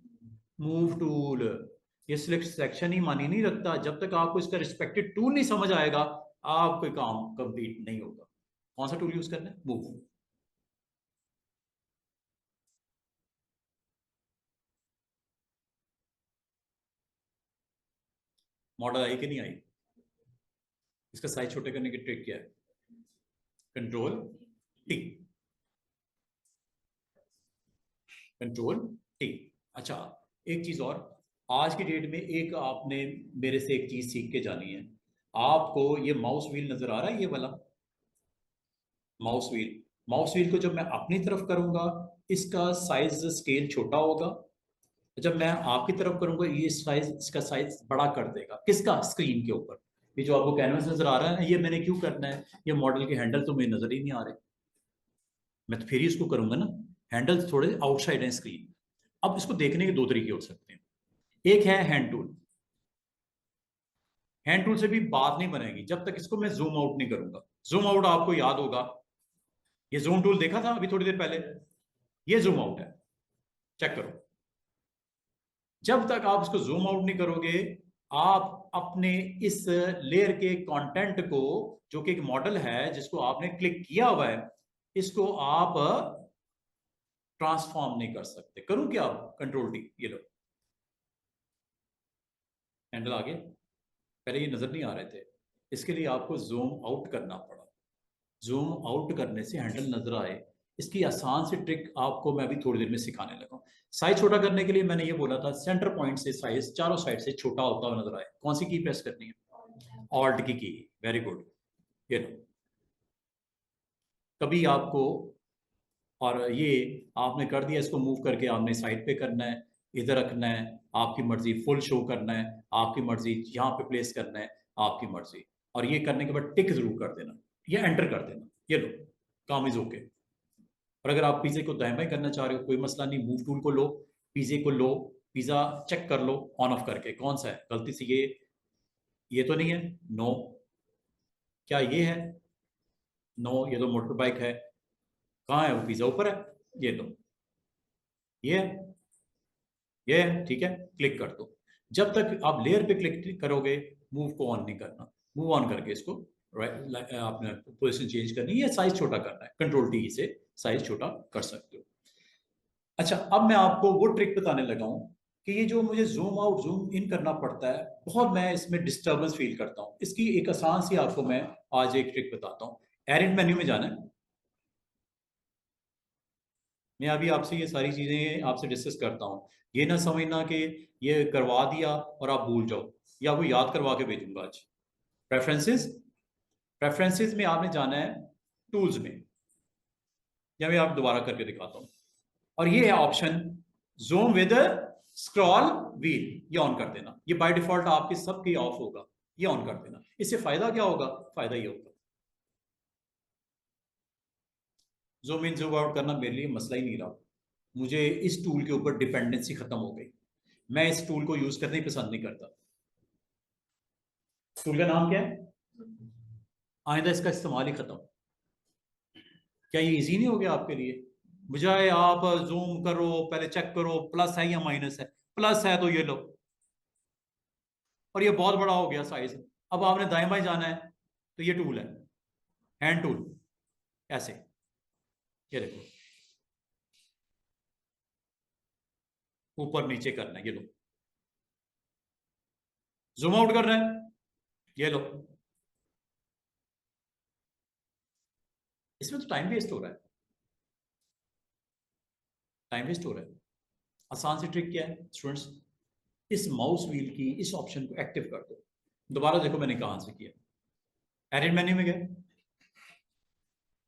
Move tool. ये सिलेक्शन ही मानी नहीं रखता। जब तक आपको इसका रिस्पेक्टेड टूल नहीं समझ आएगा, आप कोई काम कंप्लीट नहीं होगा। कौन सा टूल यूज करना है? मूव। मॉडल आई कि नहीं आई? इसका साइज छोटे करने की ट्रिक क्या है? Control T, control T. अच्छा, एक चीज और, आज की डेट में एक आपने मेरे से एक चीज सीख के जानी है। आपको ये माउस व्हील नजर आ रहा है, ये वाला माउस व्हील। माउस व्हील को जब मैं अपनी तरफ करूंगा इसका साइज स्केल छोटा होगा, जब मैं आपकी तरफ करूंगा ये साइज, इसका साइज बड़ा कर देगा। किसका? स्क्रीन के ऊपर। ये जो आपको कैनवस नजर आ रहा है, ये मैंने क्यों करना है? ये मॉडल के हैंडल तो मुझे नजर ही नहीं आ रहे, मैं तो फिर ही इसको करूंगा ना। हैंडल थोड़े आउटसाइड है स्क्रीन। अब इसको देखने के दो तरीके हो सकते हैं। एक है हैंड टूल। हैंड टूल से भी बात नहीं बनेगी जब तक इसको मैं जूम आउट नहीं करूंगा। जूम आउट आपको याद होगा, ये जूम टूल देखा था अभी थोड़ी देर पहले, ये जूम आउट है, चेक करो। जब तक आप इसको जूम आउट नहीं करोगे, आप अपने इस लेयर के कंटेंट को, जो कि एक मॉडल है जिसको आपने क्लिक किया हुआ है, इसको आप ट्रांसफॉर्म नहीं कर सकते। करूं क्या? कंट्रोल टी, ये लो, हैंडल आ गया। पहले ये नजर नहीं आ रहे थे, इसके लिए आपको जूम आउट करना पड़ा। जूम आउट करने से हैंडल नजर आए, इसकी आसान सी ट्रिक आपको मैं अभी थोड़ी देर में सिखाने लगा हूं। साइज छोटा करने के लिए मैंने ये बोला था, सेंटर पॉइंट से साइज चारों साइड से छोटा होता हुआ नजर आए। कौन सी की प्रेस करनी है? ऑल्ट की। वेरी गुड, ये लो। कभी आपको, और ये आपने कर दिया, इसको मूव करके आपने साइड पे करना है, इधर रखना है, आपकी मर्जी। फुल शो करना है, आपकी मर्जी। यहाँ पे प्लेस करना है, आपकी मर्जी। और ये करने के बाद टिक जरूर कर देना, या एंटर कर देना। ये लो, काम इज ओके। और अगर आप पिज्जे को दाएं बाएं करना चाह रहे हो, कोई मसला नहीं, मूव टूल को लो, पिज्जे को लो, पिज्जा चेक कर लो ऑन ऑफ करके कौन सा है। गलती से ये तो नहीं है, नो। क्या ये है? नो, ये तो मोटर बाइक है। कहाँ है वो? पिज्जा ऊपर है, ये लो। ये है, ये है, ठीक है, क्लिक कर दो। जब तक आप लेयर पे क्लिक करोगे, मूव को ऑन नहीं करना। मूव ऑन करके इसको आपने पोजीशन चेंज करनी है, साइज छोटा करना है, कंट्रोल टी से साइज छोटा कर सकते हो। अच्छा, अब मैं आपको वो ट्रिक बताने लगा हूं कि ये जो मुझे जूम आउट जूम इन करना पड़ता है, बहुत मैं इसमें डिस्टर्बेंस फील करता हूं। इसकी एक आसान सी आपको मैं आज एक ट्रिक बताता हूं। एडिट मेन्यू में जाना है। मैं अभी आपसे ये सारी चीजें आपसे डिस्कस करता हूं, ये ना समझना कि ये करवा दिया और आप भूल जाओ, या आपको याद करवा के भेजूंगा आज। प्रेफरेंसेस, प्रेफरेंसेस में आपने जाना है टूल्स में, या मैं आप दोबारा करके दिखाता हूं। और ये है option zoom with scroll wheel, ये ऑन कर देना। ये बाय डिफॉल्ट आपके सबके ऑफ होगा, ये ऑन कर देना। इससे फायदा क्या होगा? फायदा ये होगा, जूम इन जूम आउट करना मेरे लिए मसला ही नहीं रहा। मुझे इस टूल के ऊपर डिपेंडेंसी खत्म हो गई, मैं इस टूल को यूज करना ही पसंद नहीं करता। टूल का नाम क्या है? आइंदा इसका इस्तेमाल ही खत्म। क्या ये इजी नहीं हो गया आपके लिए? बजाय आप जूम करो, पहले चेक करो प्लस है या माइनस है, प्लस है तो ये लो, और ये बहुत बड़ा हो गया साइज। अब आपने दाएं बाएं जाना है, तो ये टूल है हैंड टूल, ऐसे, ये देखो, ऊपर नीचे करना है, ये लो। जूम आउट कर रहे हैं, ये लो। इसमें तो टाइम वेस्ट हो रहा है, टाइम वेस्ट हो रहा है। आसान सी ट्रिक क्या है स्टूडेंट्स? इस माउस व्हील की इस ऑप्शन को एक्टिव कर दो। दोबारा देखो मैंने कहां से किया। एडिट मेन्यू में गए,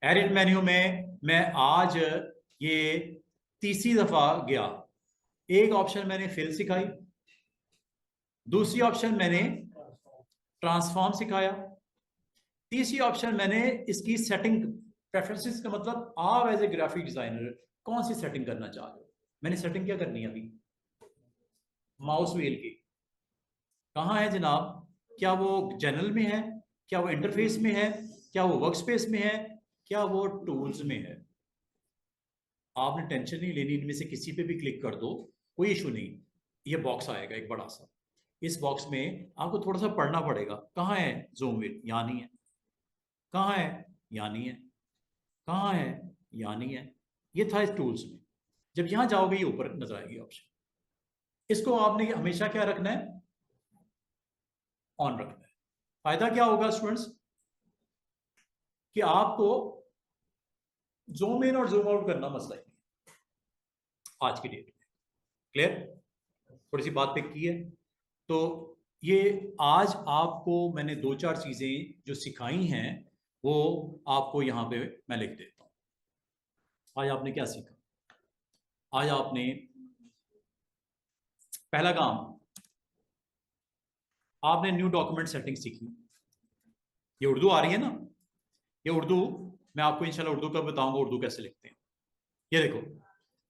एडिट मेन्यू में मैं आज ये तीसरी दफा गया। एक ऑप्शन मैंने फिल सिखाई, दूसरी ऑप्शन मैंने ट्रांसफॉर्म सिखाया, तीसरी ऑप्शन मैंने इसकी सेटिंग, प्रेफरेंसेस का मतलब आप एज ए ग्राफिक डिजाइनर कौन सी सेटिंग करना चाह रहे हो। मैंने सेटिंग क्या करनी है अभी? माउस व्हील की। कहाँ है जनाब? क्या वो जनरल में है, क्या वो इंटरफेस में है, क्या वो वर्कस्पेस में है, क्या वो टूल्स में है? आपने टेंशन नहीं लेनी, इनमें से किसी पे भी क्लिक कर दो, कोई इशू नहीं। ये बॉक्स आएगा एक बड़ा सा, इस बॉक्स में आपको थोड़ा सा पढ़ना पड़ेगा। कहाँ है जूम व्हील? यहाँ नहीं है। कहाँ है? यहाँ नहीं है। कहाँ है? यहाँ नहीं है। ये था इस टूल्स में। जब यहां जाओगे ये ऊपर नजर आएगी ऑप्शन, इसको आपने हमेशा क्या रखना है? ऑन रखना है। फायदा क्या होगा स्टूडेंट्स? कि आपको जूम इन और जूम आउट करना मसला ही नहीं आज की डेट में। क्लियर? थोड़ी सी बात पिक की है तो ये आज आपको मैंने दो चार चीजें जो सिखाई हैं वो आपको यहां पे मैं लिख देता हूं। आज आपने क्या सीखा? आज आपने पहला काम, आपने न्यू डॉक्यूमेंट सेटिंग सीखी। ये उर्दू आ रही है ना, ये उर्दू मैं आपको इंशाल्लाह उर्दू का बताऊंगा उर्दू कैसे लिखते हैं। ये देखो,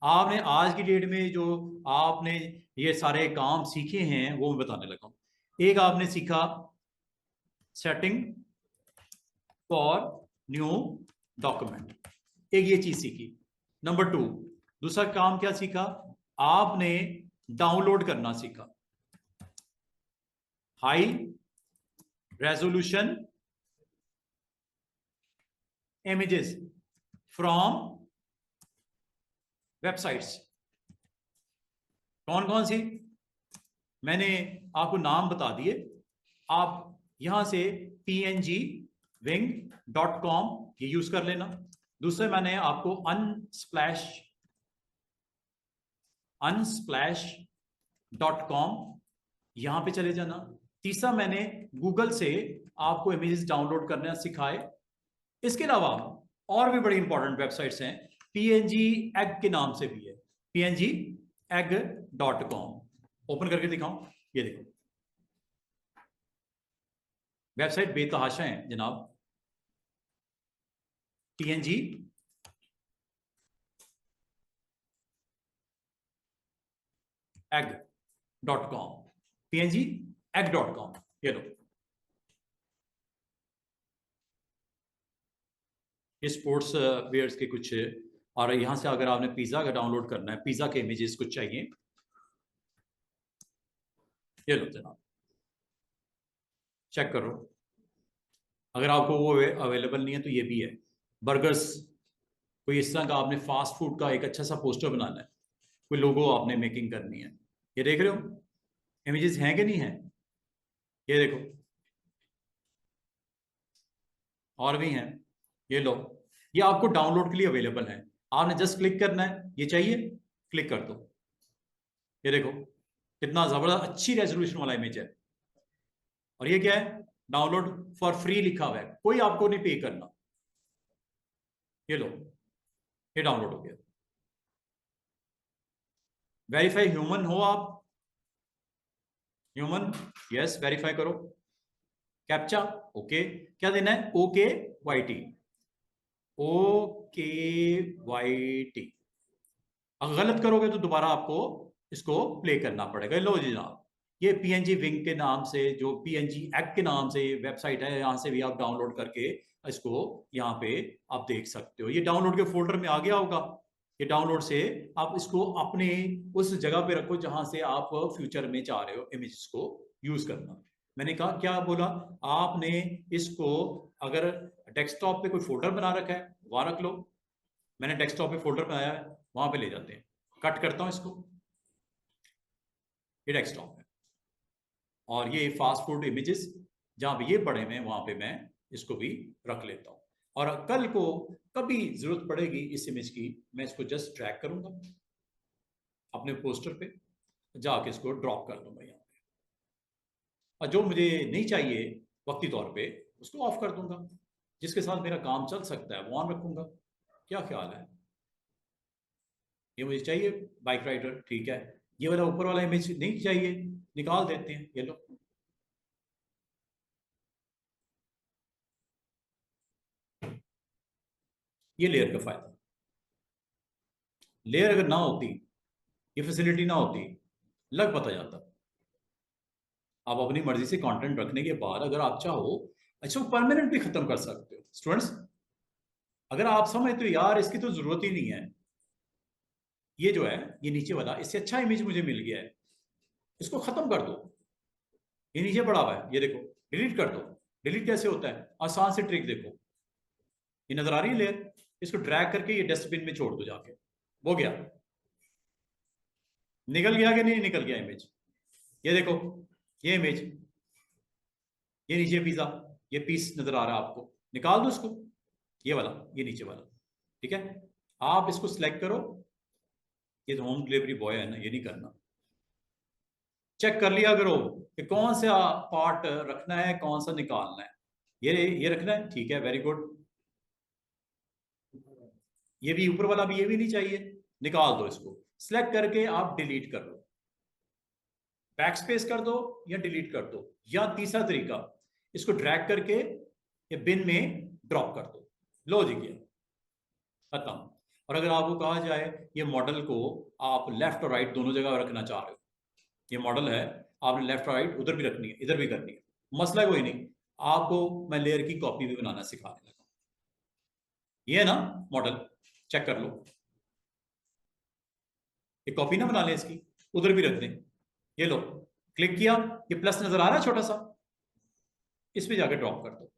आपने आज की डेट में जो आपने ये सारे काम सीखे हैं वो मैं बताने लगा हूं। एक आपने सीखा सेटिंग फॉर न्यू डॉक्यूमेंट, एक ये चीज सीखी। नंबर 2, दूसरा काम क्या सीखा, आपने डाउनलोड करना सीखा high resolution images from websites. कौन कौन सी, मैंने आपको नाम बता दिए। आप यहां से pngwing.com ये यूज कर लेना। दूसरे मैंने आपको unsplash.com यहां पे चले जाना। तीसरा मैंने गूगल से आपको इमेजेस डाउनलोड करना सिखाए। इसके अलावा और भी बड़ी इंपॉर्टेंट वेबसाइट्स हैं, png egg के नाम से भी है, pngegg.com। ओपन करके दिखाऊं, ये देखो वेबसाइट बेतहाशा है जनाब, png egg.com, pngegg.com। ये लो, ये स्पोर्ट्स वेयर्स के कुछ, और यहां से अगर आपने पिज्जा का डाउनलोड करना है, पिज्जा के इमेजेस कुछ चाहिए, ये लो जनाब, चेक करो। अगर आपको वो अवेलेबल नहीं है तो ये भी है। बर्गर्स, कोई इस तरह का आपने फास्ट फूड का एक अच्छा सा पोस्टर बनाना है, कोई लोगो आपने मेकिंग करनी है, ये देख रहे हो इमेजेस हैं कि नहीं है, ये देखो और भी हैं, ये लो, ये आपको डाउनलोड के लिए अवेलेबल है। आपने जस्ट क्लिक करना है, ये चाहिए क्लिक कर दो, ये देखो कितना जबरदस्त अच्छी रेजोल्यूशन वाला इमेज है। और ये क्या है, डाउनलोड फॉर फ्री लिखा हुआ है, कोई आपको नहीं पे करना। ये लो, ये डाउनलोड हो गया। वेरीफाई ह्यूमन हो आप, ह्यूमन, यस वेरीफाई करो। कैप्चा, ओके, क्या देना है, okay Y T, okay Y T. अगर गलत करोगे तो दोबारा आपको इसको प्ले करना पड़ेगा। लो जी जनाब, ये पीएनजी विंग के नाम से, जो पीएनजी एक्ट के नाम से वेबसाइट है, यहां से भी आप डाउनलोड करके इसको यहाँ पे आप देख सकते हो। ये डाउनलोड के फोल्डर में आ गया होगा, ये डाउनलोड से आप इसको अपने उस जगह पे रखो जहां से आप फ्यूचर में चाह रहे हो इमेजेस को यूज करना। मैंने कहा क्या बोला, आपने इसको अगर डेस्कटॉप पे कोई फोल्डर बना रखा है वहां रख लो। मैंने डेस्कटॉप पे फोल्डर बनाया है, वहां पे ले जाते हैं। कट करता हूं इसको, ये डेस्कटॉप है, और ये फास्ट फूड इमेजेस जहां पे ये पड़े हुए हैं वहां पे मैं इसको भी रख लेता हूं। और कल को कभी जरूरत पड़ेगी इस इमेज की, मैं इसको जस्ट ड्रैग करूंगा अपने पोस्टर पे, जाके इसको ड्रॉप कर दूंगा यहाँ पे, और जो मुझे नहीं चाहिए वक्ती तौर पे उसको ऑफ कर दूंगा। जिसके साथ मेरा काम चल सकता है वो ऑन रखूंगा। क्या ख्याल है, ये मुझे चाहिए बाइक राइडर, ठीक है, ये वाला ऊपर वाला इमेज नहीं चाहिए, निकाल देते हैं, ये लो। ये लेयर का फायदा, लेयर अगर ना होती, ये फैसिलिटी ना होती, लग पता जाता। आप अपनी मर्जी से कंटेंट रखने के बाद अगर आप चाहो अच्छा परमानेंट भी खत्म कर सकते हो। स्टूडेंट्स, अगर आप समझते हो यार इसकी तो जरूरत ही नहीं है, ये जो है ये नीचे वाला, इससे अच्छा इमेज मुझे मिल गया है, इसको खत्म कर दो। ये नीचे पड़ा हुआ है, ये देखो, डिलीट कर दो। डिलीट कैसे होता है, आसान से ट्रिक देखो, ये नजर आ रही है लेयर, इसको ड्रैग करके ये डस्टबिन में छोड़ दो जाके, हो गया। निकल गया कि नहीं निकल गया इमेज, ये देखो, ये इमेज, ये नीचे पिज्जा, ये पीस नजर आ रहा है आपको, निकाल दो इसको, ये वाला, ये नीचे वाला, ठीक है। आप इसको सिलेक्ट करो, ये तो होम डिलीवरी बॉय है ना, ये नहीं करना। चेक कर लिया करो कि कौन सा पार्ट रखना है कौन सा निकालना है। ये रखना है, ठीक है, वेरी गुड। ये भी ऊपर वाला भी, ये भी नहीं चाहिए, निकाल दो इसको। सिलेक्ट करके आप डिलीट कर लो, बैक स्पेस कर दो या डिलीट कर दो, या तीसरा तरीका इसको ड्रैग करके ये बिन में ड्रॉप कर दो। लो जी गया, खत्म। और अगर आपको कहा जाए ये मॉडल को आप लेफ्ट और राइट दोनों जगह रखना चाह रहे हो, ये मॉडल है, आपने लेफ्ट और राइट उधर भी रखनी है इधर भी करनी है, मसला कोई नहीं, आपको मैं लेयर की कॉपी भी बनाना सिखाने लगा। ये है ना मॉडल, चेक कर लो, ये कॉपी ना बना लें इसकी, उधर भी रख दें। ये लो, क्लिक किया, ये प्लस नजर आ रहा है छोटा सा, इस पे जाकर ड्रॉप कर दो,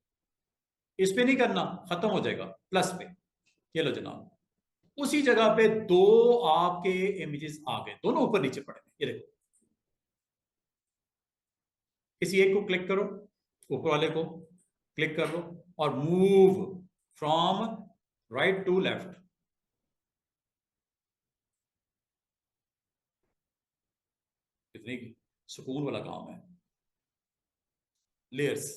इस पे नहीं करना, खत्म हो जाएगा, प्लस पे। ये लो जनाब, उसी जगह पे दो आपके इमेजेस आ गए, दोनों ऊपर नीचे पड़े, ये देखो। किसी एक को क्लिक करो, ऊपर वाले को क्लिक कर लो और move from right to left. कितनी सुकून वाला काम है। लेयर्स,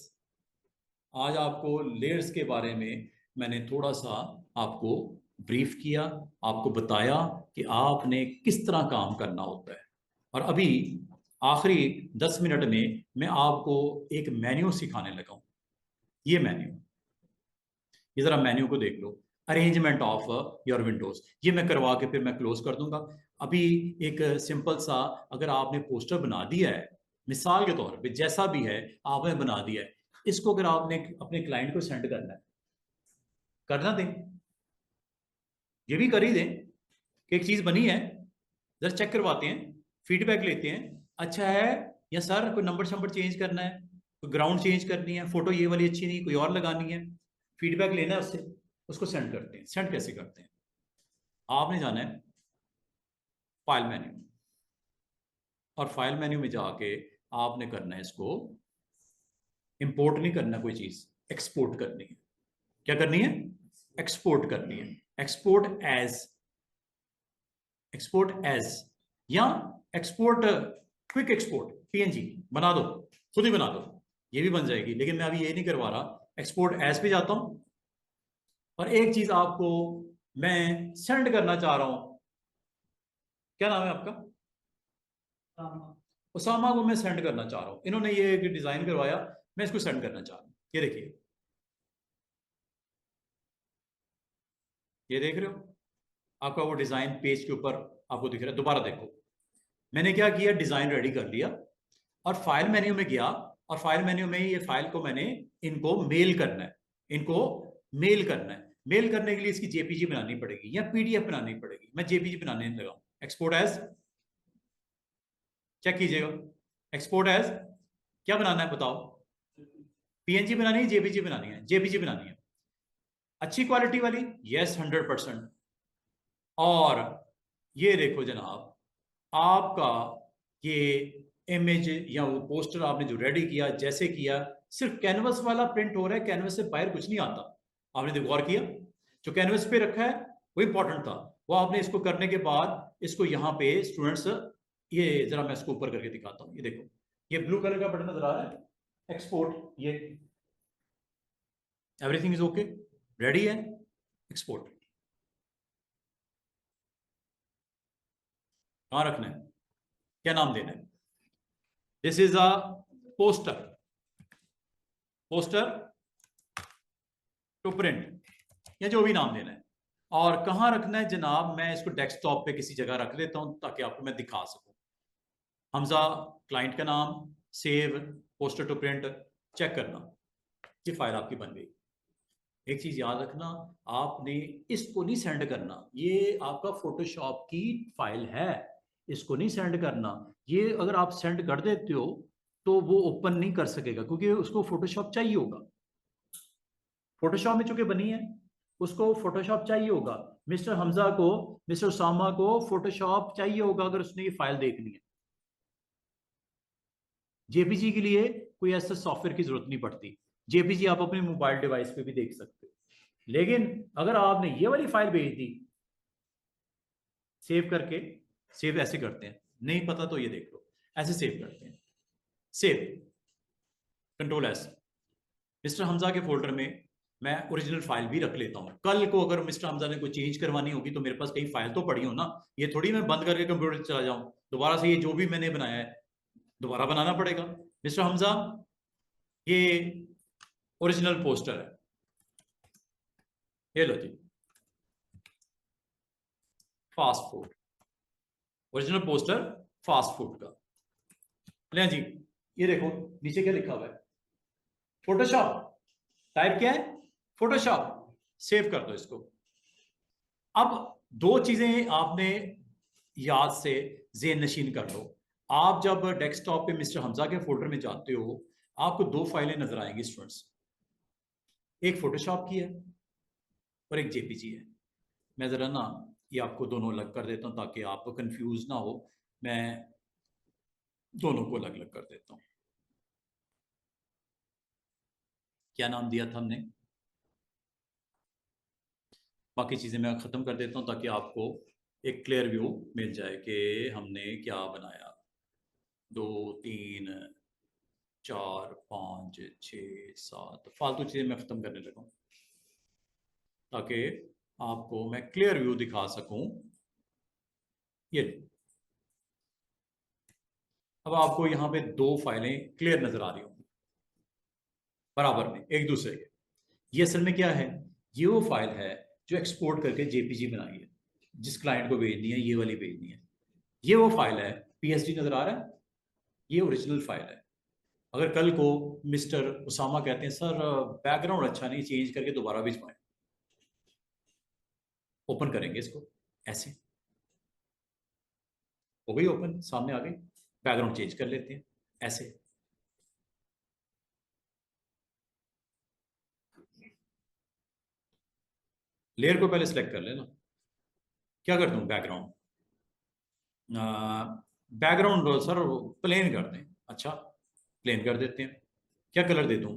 आज आपको लेयर्स के बारे में मैंने थोड़ा सा आपको ब्रीफ किया, आपको बताया कि आपने किस तरह काम करना होता है। और अभी आखिरी 10 मिनट में मैं आपको एक मेन्यू सिखाने लगा हूं। ये मेन्यू, ये जरा मेन्यू को देख लो, अरेंजमेंट ऑफ योर विंडोज, ये मैं करवा के फिर मैं क्लोज कर दूंगा। अभी एक सिंपल सा, अगर आपने पोस्टर बना दिया है मिसाल के तौर पे, जैसा भी है आपने बना दिया है, इसको अगर आपने अपने क्लाइंट को सेंड करना है, करना दें, ये भी कर ही दें कि एक चीज बनी है, जरा चेक करवाते हैं, फीडबैक लेते हैं, अच्छा है या सर कोई नंबर शंबर चेंज करना है, कोई ग्राउंड चेंज करनी है, फोटो ये वाली अच्छी नहीं कोई और लगानी है, फीडबैक लेना है उससे, उसको सेंड करते हैं। सेंड कैसे करते हैं, आपने जाना है फाइल मेन्यू, और फाइल मेन्यू में जाके आपने करना है इसको, इंपोर्ट नहीं करना कोई चीज, एक्सपोर्ट करनी है। क्या करनी है, एक्सपोर्ट करनी है। एक्सपोर्ट एज, एक्सपोर्ट एज या एक्सपोर्ट, क्विक एक्सपोर्ट पीएनजी बना दो, खुद ही बना दो, ये भी बन जाएगी, लेकिन मैं अभी ये नहीं करवा रहा। एक्सपोर्ट एज पे जाता हूं और एक चीज आपको मैं सेंड करना चाह रहा हूं, क्या नाम है आपका, उसामा को मैं सेंड करना चाह रहा हूं। इन्होंने ये डिजाइन करवाया, मैं इसको सेंड करना चाह रहा हूं। ये देखिए, ये देख रहे हो, आपका वो डिजाइन पेज के ऊपर आपको दिख रहा है। दोबारा देखो, मैंने क्या किया, डिजाइन रेडी कर लिया और फाइल मेन्यू में गया, और फाइल मेन्यू में ये फाइल को मैंने इनको मेल करना है, इनको मेल करना है। मेल करने के लिए इसकी जेपीजी बनानी पड़ेगी या पीडीएफ बनानी पड़ेगी, मैं जेपीजी बनाने लगा हूं। एक्सपोर्ट एज, चेक कीजिएगा, एक्सपोर्ट एज क्या बनाना है बताओ, पीएनजी बनानी है, जेपीजी बनानी है, जेपीजी बनानी है, अच्छी क्वालिटी वाली, यस 100%। और ये देखो जनाब, आपका ये इमेज या वो पोस्टर आपने जो रेडी किया, जैसे किया, सिर्फ कैनवस वाला प्रिंट हो रहा है, कैनवस से बाहर कुछ नहीं आता। आपने देखो गौर किया, जो कैनवस पे रखा है वो इंपॉर्टेंट था, वो आपने इसको करने के बाद इसको यहाँ पे स्टूडेंट्स, ये जरा मैं इसको ऊपर करके दिखाता हूँ, ये देखो, ये ब्लू कलर का बटन नजर आ रहा है, एक्सपोर्ट, ये एवरीथिंग इज ओके, रेडी है, एक्सपोर्ट। कहाँ रखना है, क्या नाम देना है, this is a poster, poster to print, या जो भी नाम देना है। और कहां रखना है जनाब, मैं इसको डेस्कटॉप पे किसी जगह रख लेता हूं ताकि आपको मैं दिखा सकूं। हमजा क्लाइंट का नाम, save, poster to print, check करना, ये फाइल आपकी बन गई। एक चीज याद रखना, आपने इसको नहीं सेंड करना, ये आपका फोटोशॉप की फाइल है, इसको नहीं सेंड करना। ये अगर आप सेंड कर देते हो तो वो ओपन नहीं कर सकेगा, क्योंकि उसको फोटोशॉप चाहिए होगा, फोटोशॉप में चूंकि बनी है उसको फोटोशॉप चाहिए होगा। मिस्टर हमजा को, मिस्टर उसामा को फोटोशॉप चाहिए होगा अगर उसने ये फाइल देखनी है। जेपीजी के लिए कोई ऐसा सॉफ्टवेयर की जरूरत नहीं पड़ती, जेपीजी आप अपने मोबाइल डिवाइस पे भी देख सकते हो। लेकिन अगर आपने ये वाली फाइल भेज दी सेव करके, सेव ऐसे करते हैं, नहीं पता तो ये देख लो, ऐसे सेव करते हैं, save, control S, mister Hamza के फोल्डर में मैं ओरिजिनल फाइल भी रख लेता हूँ। कल को अगर मिस्टर हमजा ने कोई चेंज करवानी होगी तो मेरे पास कहीं फाइल तो पड़ी हो ना, ये थोड़ी मैं बंद करके कंप्यूटर चला जाऊं, दोबारा से ये जो भी मैंने बनाया है दोबारा बनाना पड़ेगा। मिस्टर हमजा, ये ओरिजिनल पोस्टर है, ये लो जी, fast food, original poster fast food का। ले जी, ये देखो नीचे क्या लिखा हुआ है, फोटोशॉप, टाइप क्या है, फोटोशॉप, सेव कर दो इसको। अब दो चीजें आपने याद से ज़हन नशीन कर लो। आप जब डेस्कटॉप पे मिस्टर हमजा के फोल्डर में जाते हो, आपको दो फाइलें नजर आएंगी स्टूडेंट्स, एक फोटोशॉप की है और एक जेपीजी है। मैं जरा ना ये आपको दोनों अलग कर देता हूं ताकि आप कंफ्यूज ना हो, मैं दोनों को अलग अलग कर देता हूं। क्या नाम दिया था हमने, बाकी चीजें मैं खत्म कर देता हूं ताकि आपको एक क्लियर व्यू मिल जाए कि हमने क्या बनाया। 2 3 4 5 6 7 फालतू चीजें मैं खत्म करने लगा ताकि आपको मैं क्लियर व्यू दिखा सकूं। ये अब आपको यहां पे दो फाइलें क्लियर नजर आ रही होंगी बराबर में एक दूसरे के। ये असल में क्या है, ये वो फाइल है जो एक्सपोर्ट करके जेपीजी बनाई है, जिस क्लाइंट को भेजनी है ये वाली भेजनी है। ये वो फाइल है, पीएसडी नजर आ रहा है, ये ओरिजिनल फाइल है। अगर कल को मिस्टर उसामा कहते हैं सर बैकग्राउंड अच्छा नहीं, चेंज करके दोबारा भिजवाएं, ओपन करेंगे इसको, ऐसे हो गई ओपन, सामने आ गई, बैकग्राउंड चेंज कर लेते हैं ऐसे। लेयर को पहले सिलेक्ट कर लेना, क्या कर दूं बैकग्राउंड, बैकग्राउंड सर प्लेन कर दें, अच्छा प्लेन कर देते हैं। क्या कलर दे दूं,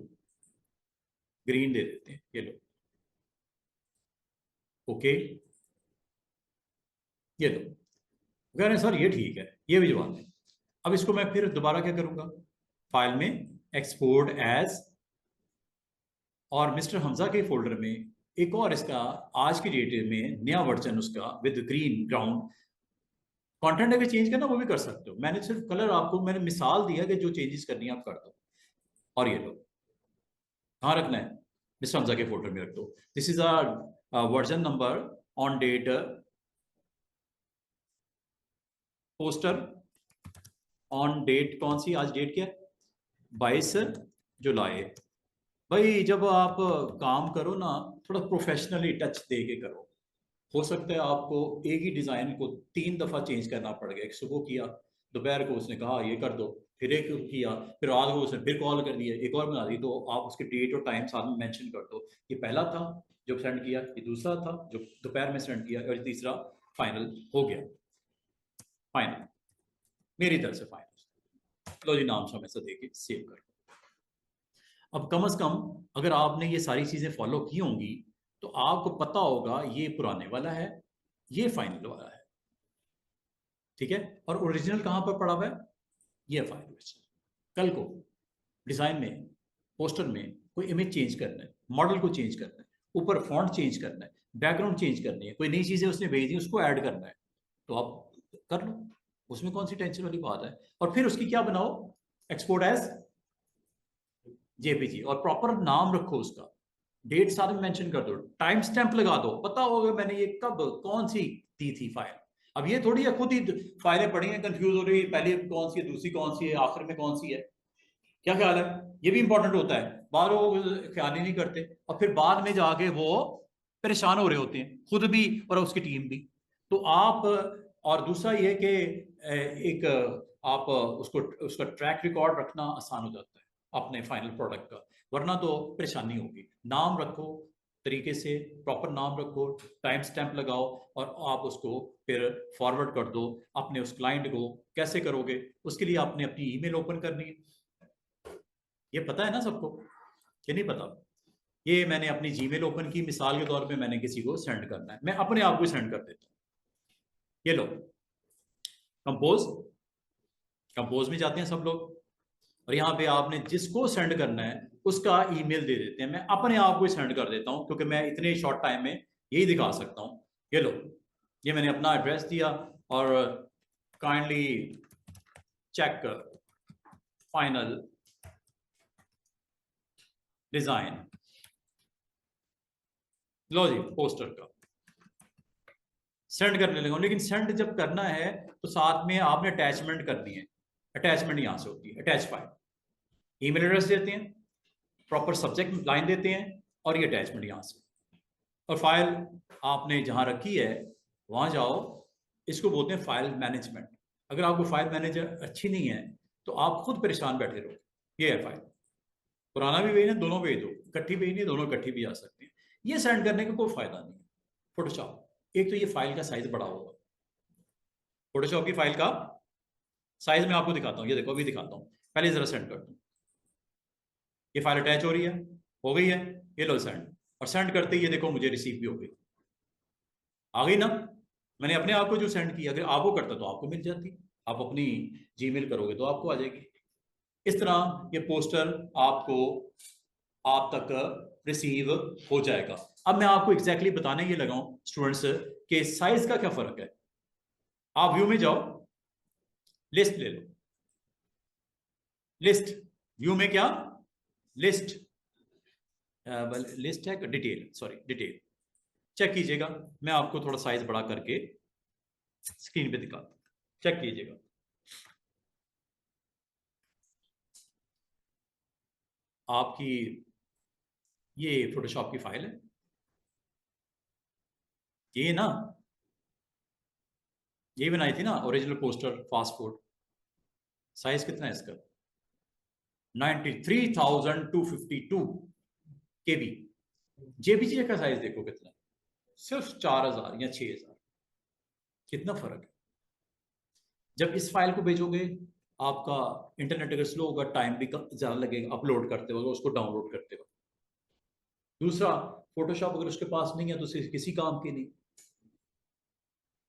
ग्रीन दे देते हैं, ये लो, ओके, ये लो। कह रहे हैं सर ये ठीक है, ये भिजवा दें। अब इसको मैं फिर दोबारा क्या करूंगा, फाइल में एक्सपोर्ट एज, और मिस्टर हमजा के फोल्डर में एक और इसका आज की डेट में नया वर्जन उसका विद ग्रीन ग्राउंड, कंटेंट अगर चेंज करना वो भी कर सकते हो, मैंने सिर्फ कलर आपको मैंने मिसाल दिया कि जो चेंजेस करनी है आप कर दो। और ये लो, कहाँ रखना है, मिस्टर हमजा के फोल्डर में रख दो। This is a version number on date poster, on date कौन सी, आज डेट क्या है 22 जुलाई। भाई जब आप काम करो ना थोड़ा प्रोफेशनली टच दे के करो। हो सकता है आपको एक ही डिजाइन को 3 दफा चेंज करना पड़ गया, एक सुबह किया, दोपहर को उसने कहा ये कर दो, फिर एक किया, फिर रात को उसने फिर कॉल कर दिया एक और बना दी, तो आप उसके डेट और टाइम साथ में मेंशन कर दो, ये पहला था जो सेंड किया, ये दूसरा था जो दोपहर में सेंड किया, और तीसरा फाइनल हो गया, फाइनल मेरी तरफ से फाइनल। लो जी नाम समय से देके सेव कर। अब कम से कम अगर आपने ये सारी चीजें फॉलो की होंगी तो आपको पता होगा ये पुराने वाला है, ये फाइनल वाला है, ठीक है। और ओरिजिनल कहां पर पड़ा हुआ है, ये फाइल ओरिजिनल। कल को डिजाइन में पोस्टर में कोई इमेज चेंज करना है, मॉडल को चेंज करना है, ऊपर फॉन्ट चेंज करना है, बैकग्राउंड चेंज करनी है, कोई नई चीजें उसने भेज दी उसको ऐड करना है, तो आप कर लो, उसमें कौन सी टेंशन वाली बात है। और फिर उसकी क्या बनाओ, एक्सपोर्ट एज जेपीजी, और प्रॉपर नाम रखो उसका, डेट साथ में मेंशन कर दो, टाइम स्टैंप लगा दो, पता होगा मैंने ये कब कौन सी दी थी फाइल। अब ये थोड़ी है खुद ही फाइलें पड़ी हैं कंफ्यूज हो रही है, पहले कौन सी है दूसरी कौन सी है आखिर में कौन सी है, क्या ख्याल है, ये भी इंपॉर्टेंट होता है, बार वो ख्याल ही नहीं करते और फिर बाद में जाके वो परेशान हो रहे होते हैं खुद भी और उसकी टीम भी। तो आप, और दूसरा ये कि एक आप उसको उसका ट्रैक रिकॉर्ड रखना आसान हो जाता है अपने फाइनल प्रोडक्ट का, वरना तो परेशानी होगी। नाम रखो तरीके से, प्रॉपर नाम रखो, टाइम स्टैंप लगाओ, और आप उसको फिर फॉरवर्ड कर दो अपने उस क्लाइंट को। कैसे करोगे, उसके लिए आपने अपनी ईमेल ओपन करनी है, ये पता है ना सबको कि नहीं पता। ये मैंने अपनी जीमेल ओपन की, मिसाल के तौर पे मैंने किसी को सेंड करना है, मैं अपने आप को सेंड कर देता हूँ। ये लो कंपोज, कंपोज में जाते हैं सब लोग, और यहाँ पे आपने जिसको सेंड करना है उसका ईमेल दे देते हैं। मैं अपने आप को सेंड कर देता हूँ क्योंकि मैं इतने शॉर्ट टाइम में यही दिखा सकता हूँ। ये लो, ये मैंने अपना एड्रेस दिया और काइंडली चेक फाइनल डिजाइन। लो जी, पोस्टर का सेंड करने लगा। लेकिन सेंड जब करना है तो साथ में आपने अटैचमेंट करनी है। अटैचमेंट यहां से होती है, अटैच फाइल। ईमेल एड्रेस देते हैं, प्रॉपर सब्जेक्ट लाइन देते हैं और ये अटैचमेंट यहां से। और फाइल आपने जहां रखी है वहां जाओ। इसको बोलते हैं फाइल मैनेजमेंट। अगर आपको फाइल मैनेजर अच्छी नहीं है तो आप खुद परेशान बैठे रहो। ये है फाइल, पुराना भी भेजना, दोनों भेज दो, इकट्ठी भेजनी है दोनों इकट्ठी भी आ सकती है। ये सेंड करने का कोई फायदा नहीं है। फोटोशॉप, एक तो ये फाइल का साइज बड़ा होगा। फोटोशॉप की फाइल का साइज मैं आपको दिखाता हूँ, ये देखो अभी दिखाता हूँ। पहले जरा सेंड कर दूँ। ये फाइल अटैच हो रही है, हो गई है। ये लो सेंड, और सेंड करते ही ये देखो मुझे रिसीव भी हो गई, आ गई ना। मैंने अपने आप को जो सेंड किया, अगर आपको करता तो आपको मिल जाती। आप अपनी जीमेल करोगे तो आपको आ जाएगी। इस तरह ये पोस्टर आपको आप तक रिसीव हो जाएगा। अब मैं आपको एग्जैक्टली बताने ये लगा हूं स्टूडेंट्स के साइज का क्या फर्क है। आप व्यू में जाओ, लिस्ट ले लो। लिस्ट व्यू में क्या, लिस्ट लिस्ट है, डिटेल, सॉरी डिटेल चेक कीजिएगा। मैं आपको थोड़ा साइज बड़ा करके स्क्रीन पे दिखाता हूं, चेक कीजिएगा। आपकी ये फोटोशॉप की फाइल है, ये ना, ये बनाई थी ना original poster fast food. Size कितना है इसका, 93,252 KB। जेपीजी का साइज देखो कितना, सिर्फ 4,000 या 6,000। कितना फर्क है। जब इस फाइल को भेजोगे, आपका इंटरनेट अगर स्लो होगा, टाइम भी ज्यादा लगेगा अपलोड करते वक्त, उसको डाउनलोड करते वक्त। दूसरा, फोटोशॉप अगर उसके पास नहीं है तो किसी काम की नहीं।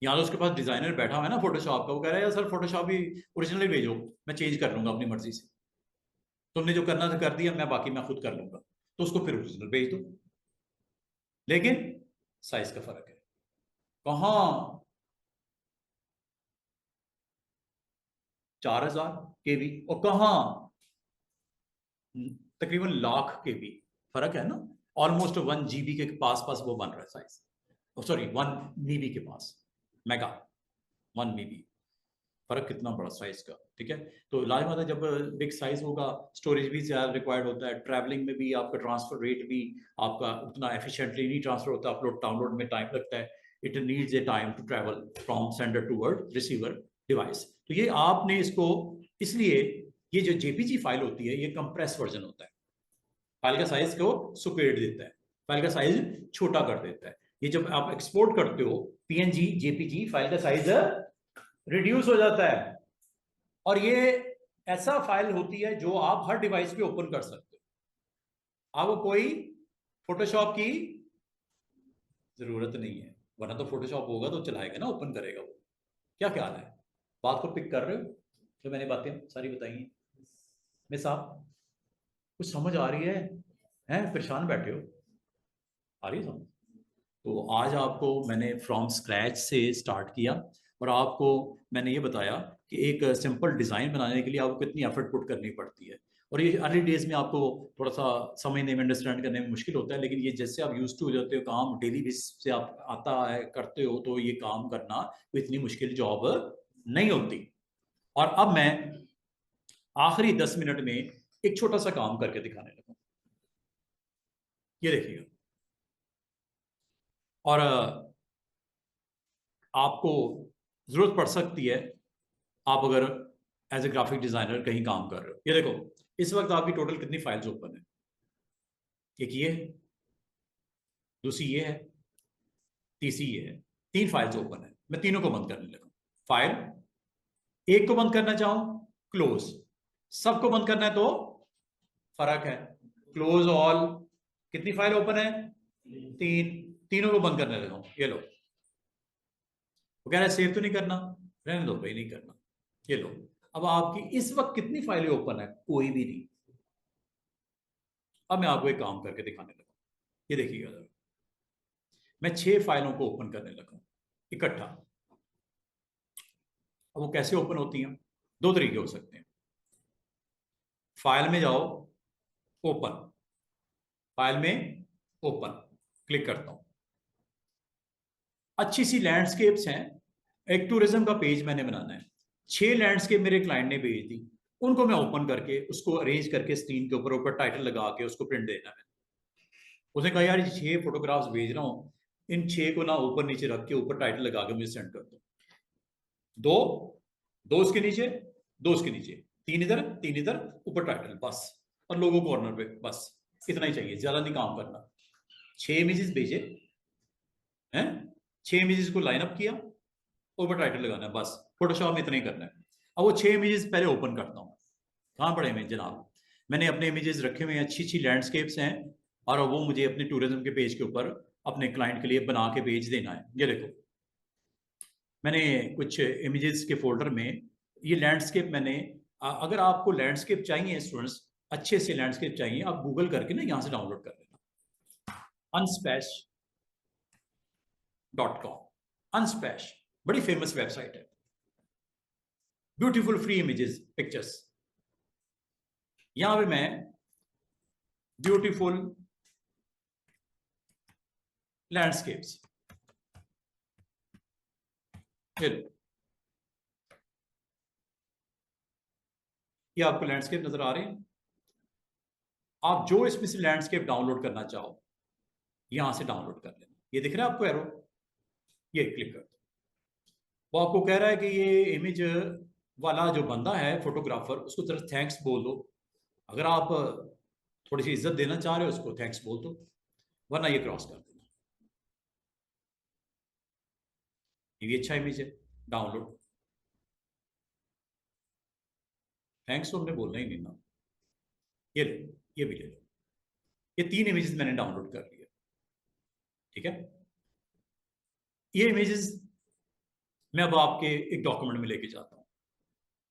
यहाँ तो उसके पास डिजाइनर बैठा हुआ है ना फोटोशॉप का, वो कह रहा है यार सर फोटोशॉप ही ओरिजिनल भेजो, मैं चेंज कर लूंगा अपनी मर्जी से। तुमने जो करना था कर दिया, मैं बाकी मैं खुद कर लूंगा। तो उसको फिर ओरिजिनल भेज दो। लेकिन साइज का फर्क है। कहाँ 4,000 KB और कहाँ तकरीबन लाख KB। फर्क है ना। ऑलमोस्ट 1 GB के पास पास वो बन रहा है साइज, सॉरी 1 MB के पास, मेगा 1 MB। फर्क कितना बड़ा साइज का, ठीक है। तो लाजमत है, जब बिग साइज होगा स्टोरेज भी ज्यादा रिक्वायर्ड होता है, ट्रैवलिंग में भी आपका ट्रांसफर रेट भी आपका उतना एफिशिएंटली नहीं ट्रांसफर होता, अपलोड डाउनलोड में टाइम लगता है। It needs a time to travel from sender toward receiver device. तो ये आपने इसको, इसलिए ये जो जेपीजी फाइल होती है ये कंप्रेस वर्जन होता है। फाइल का साइज को सुपेट देता है, फाइल का साइज छोटा कर देता है। ये जब आप एक्सपोर्ट करते हो पीएनजी जेपीजी, फाइल का साइज रिड्यूस हो जाता है। और ये ऐसा फाइल होती है जो आप हर डिवाइस पे ओपन कर सकते हो। आपको कोई फोटोशॉप की जरूरत नहीं है, वरना तो फोटोशॉप होगा तो चलाएगा ना, ओपन करेगा वो। क्या ख्याल है, बात को पिक कर रहे हो जो मैंने बातें सारी बताई हैं? मैं साहब कुछ समझ आ रही है? हैं परेशान बैठे हो, आ रही है समझ? तो आज आपको मैंने फ्रॉम स्क्रैच से स्टार्ट किया और आपको मैंने ये बताया कि एक सिंपल डिज़ाइन बनाने के लिए आपको कितनी एफर्ट पुट करनी पड़ती है। और ये अर्ली डेज में आपको थोड़ा सा समझने में, अंडरस्टैंड करने में मुश्किल होता है, लेकिन ये जैसे आप यूज टू हो जाते हो, काम डेली बेसिस से आप आता है करते हो, तो ये काम करना कोई इतनी मुश्किल जॉब नहीं होती। और अब मैं आखिरी 10 मिनट में एक छोटा सा काम करके दिखाने लगा, ये देखिएगा। और आपको जरूरत पड़ सकती है, आप अगर एज ए ग्राफिक डिजाइनर कहीं काम कर रहे हो। ये देखो इस वक्त आपकी टोटल कितनी फाइल्स ओपन है। एक ये है, दूसरी ये है, तीसरी ये है। 3 फाइल्स ओपन है, मैं तीनों को बंद करने लगा। फाइल एक को बंद करना चाहूं, क्लोज। सबको बंद करना है तो फर्क है, क्लोज ऑल। कितनी फाइल ओपन है, 3। तीनों को बंद करने लगा। ये लो, वो कह रहा है सेव तो नहीं करना, रहने दो भाई नहीं करना। ये लो, अब आपकी इस वक्त कितनी फाइलें ओपन है? कोई भी नहीं। अब मैं आपको एक काम करके दिखाने लगा, ये देखिएगा जरा। मैं 6 फाइलों को ओपन करने लगा इकट्ठा। अब वो कैसे ओपन होती हैं? 2 तरीके हो सकते हैं। फाइल में जाओ, ओपन, फाइल में ओपन क्लिक करता हूं। अच्छी सी लैंडस्केप्स हैं। एक टूरिज्म का पेज मैंने बनाना है, 6 लैंडस्केप मेरे क्लाइंट ने भेज दी, उनको मैं ओपन करके उसको अरेंज करके स्क्रीन के ऊपर ऊपर टाइटल लगा के उसको प्रिंट देना है। उसने कहा यार ये 6 फोटोग्राफ्स भेज रहा हूँ, इन 6 को ना ऊपर नीचे रख के ऊपर टाइटल लगा के मुझे सेंड कर दो। दो, दो उसके नीचे, दो उसके नीचे, 3 इधर 3 इधर, ऊपर टाइटल बस, और लोगो कॉर्नर पे, बस इतना ही चाहिए, ज्यादा नहीं काम करना। 6 इमेजेस भेजे हैं, 6 इमेजेस को लाइन अप किया, ऊपर टाइटल लगाना है, बस फोटोशॉप में इतना ही करना है। अब वो 6 इमेजेस पहले ओपन करता हूँ। कहाँ पड़े इमेज जनाब? मैंने अपने इमेजेस रखे हुए हैं, अच्छी अच्छी लैंडस्केप्स हैं, और वो मुझे अपने टूरिज्म के पेज के ऊपर अपने क्लाइंट के लिए बना के भेज देना है। ये देखो मैंने कुछ इमेजेस के फोल्डर में ये लैंडस्केप मैंने, अगर आपको लैंडस्केप चाहिए स्टूडेंट्स, अच्छे से लैंडस्केप चाहिए, आप गूगल करके ना यहाँ से डाउनलोड कर लेना, unsplash.com। अनस्पैश बड़ी फेमस वेबसाइट है, ब्यूटीफुल फ्री इमेजेस पिक्चर्स। यहां पे मैं ब्यूटीफुल लैंडस्केप्स, ये आपको लैंडस्केप नजर आ रहे हैं। आप जो इसमें से लैंडस्केप डाउनलोड करना चाहो यहां से डाउनलोड कर लेना। ये दिख रहा है आपको एरो, ये क्लिक कर दो। वो आपको कह रहा है कि ये इमेज वाला जो बंदा है फोटोग्राफर, उसको तरफ थैंक्स बोल दो। अगर आप थोड़ी सी इज्जत देना चाह रहे हो उसको थैंक्स बोल दो, वरना ये क्रॉस कर देना। ये भी अच्छा इमेज है, डाउनलोड। थैंक्स तो हमने बोलना ही नहीं ना। ये लो, ये भी ले लो। ये 3 इमेजेस मैंने डाउनलोड कर लिया। ठीक है, ये इमेजेस मैं अब आपके एक डॉक्यूमेंट में लेके जाता हूँ।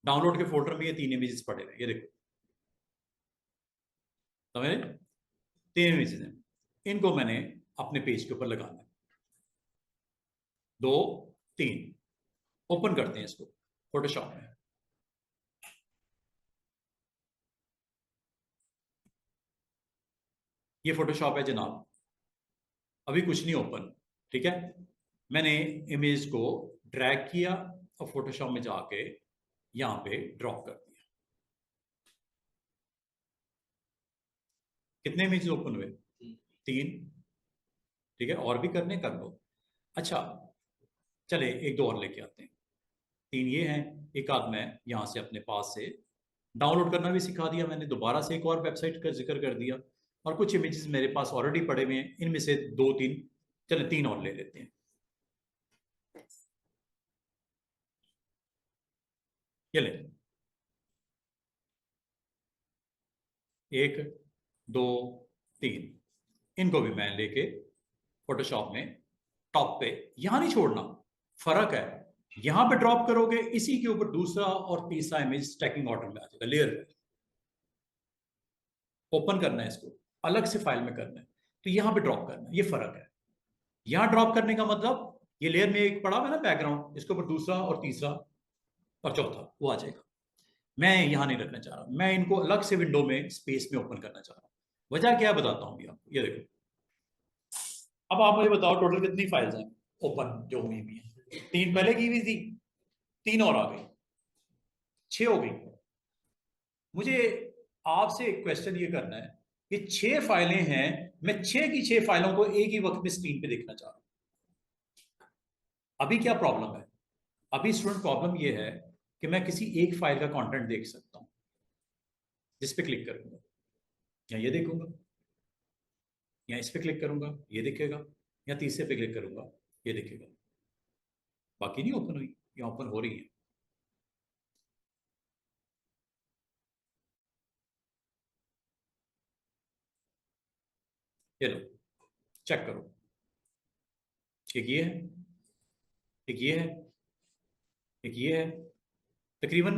डाउनलोड के फोल्डर में ये 3 इमेजेस पड़े हैं, ये देखो समझे, 3 इमेजेस हैं। इनको मैंने अपने पेज के ऊपर लगाना है। 2 3 ओपन करते हैं इसको फोटोशॉप में। ये फोटोशॉप है जनाब, अभी कुछ नहीं ओपन। ठीक है, मैंने इमेज को ड्रैग किया और फोटोशॉप में जाके यहां पे ड्रॉप कर दिया। कितने इमेज ओपन हुए? 3। ठीक है, और भी करने कर लो। अच्छा चले एक दो और लेके आते हैं। 3 ये हैं, एक आध मैं यहां से अपने पास से डाउनलोड करना भी सिखा दिया मैंने, दोबारा से एक और वेबसाइट का जिक्र कर दिया, और कुछ इमेजेस मेरे पास ऑलरेडी पड़े हुए हैं, इनमें से 2 3, चले 3 और ले लेते हैं। ये ले, 1 2 3, इनको भी मैं लेके फोटोशॉप में टॉप पे, यहां नहीं छोड़ना, फर्क है, यहां पे ड्रॉप करोगे इसी के ऊपर दूसरा और तीसरा इमेज स्टैकिंग ऑर्डर में आ जाएगा, लेयर में। ओपन करना है इसको, अलग से फाइल में करना है, तो यहां पे ड्रॉप करना है, ये फर्क है। यहां ड्रॉप करने का मतलब ये लेयर में एक पड़ा हुआ है ना बैकग्राउंड, इसके ऊपर दूसरा और तीसरा और चौथा वो आ जाएगा। मैं यहां नहीं रखना चाह रहा, मैं इनको अलग से विंडो में स्पेस में ओपन करना चाह रहा हूं। वजह क्या बताता हूं भैया, ये देखो। अब आप मुझे बताओ टोटल कितनी फाइल्स हैं ओपन जो हुई भी है? 3 पहले की हुई थी, 3 और आ गई, 6 हो गई। मुझे आपसे एक क्वेश्चन ये करना है, ये 6 फाइलें हैं, मैं 6 की 6 फाइलों को एक ही वक्त में स्क्रीन पे देखना चाह रहा हूं। अभी क्या प्रॉब्लम है? अभी स्टूडेंट प्रॉब्लम ये है कि मैं किसी एक फाइल का कंटेंट देख सकता हूं, जिस पे क्लिक करूंगा या ये देखूंगा, या इस पे क्लिक करूंगा ये दिखेगा, या तीसरे पे क्लिक करूंगा ये दिखेगा, बाकी नहीं ओपन हुई, या ओपन हो रही है। ये लो, चेक करो, एक ये है, एक ये है, एक ये है, तकरीबन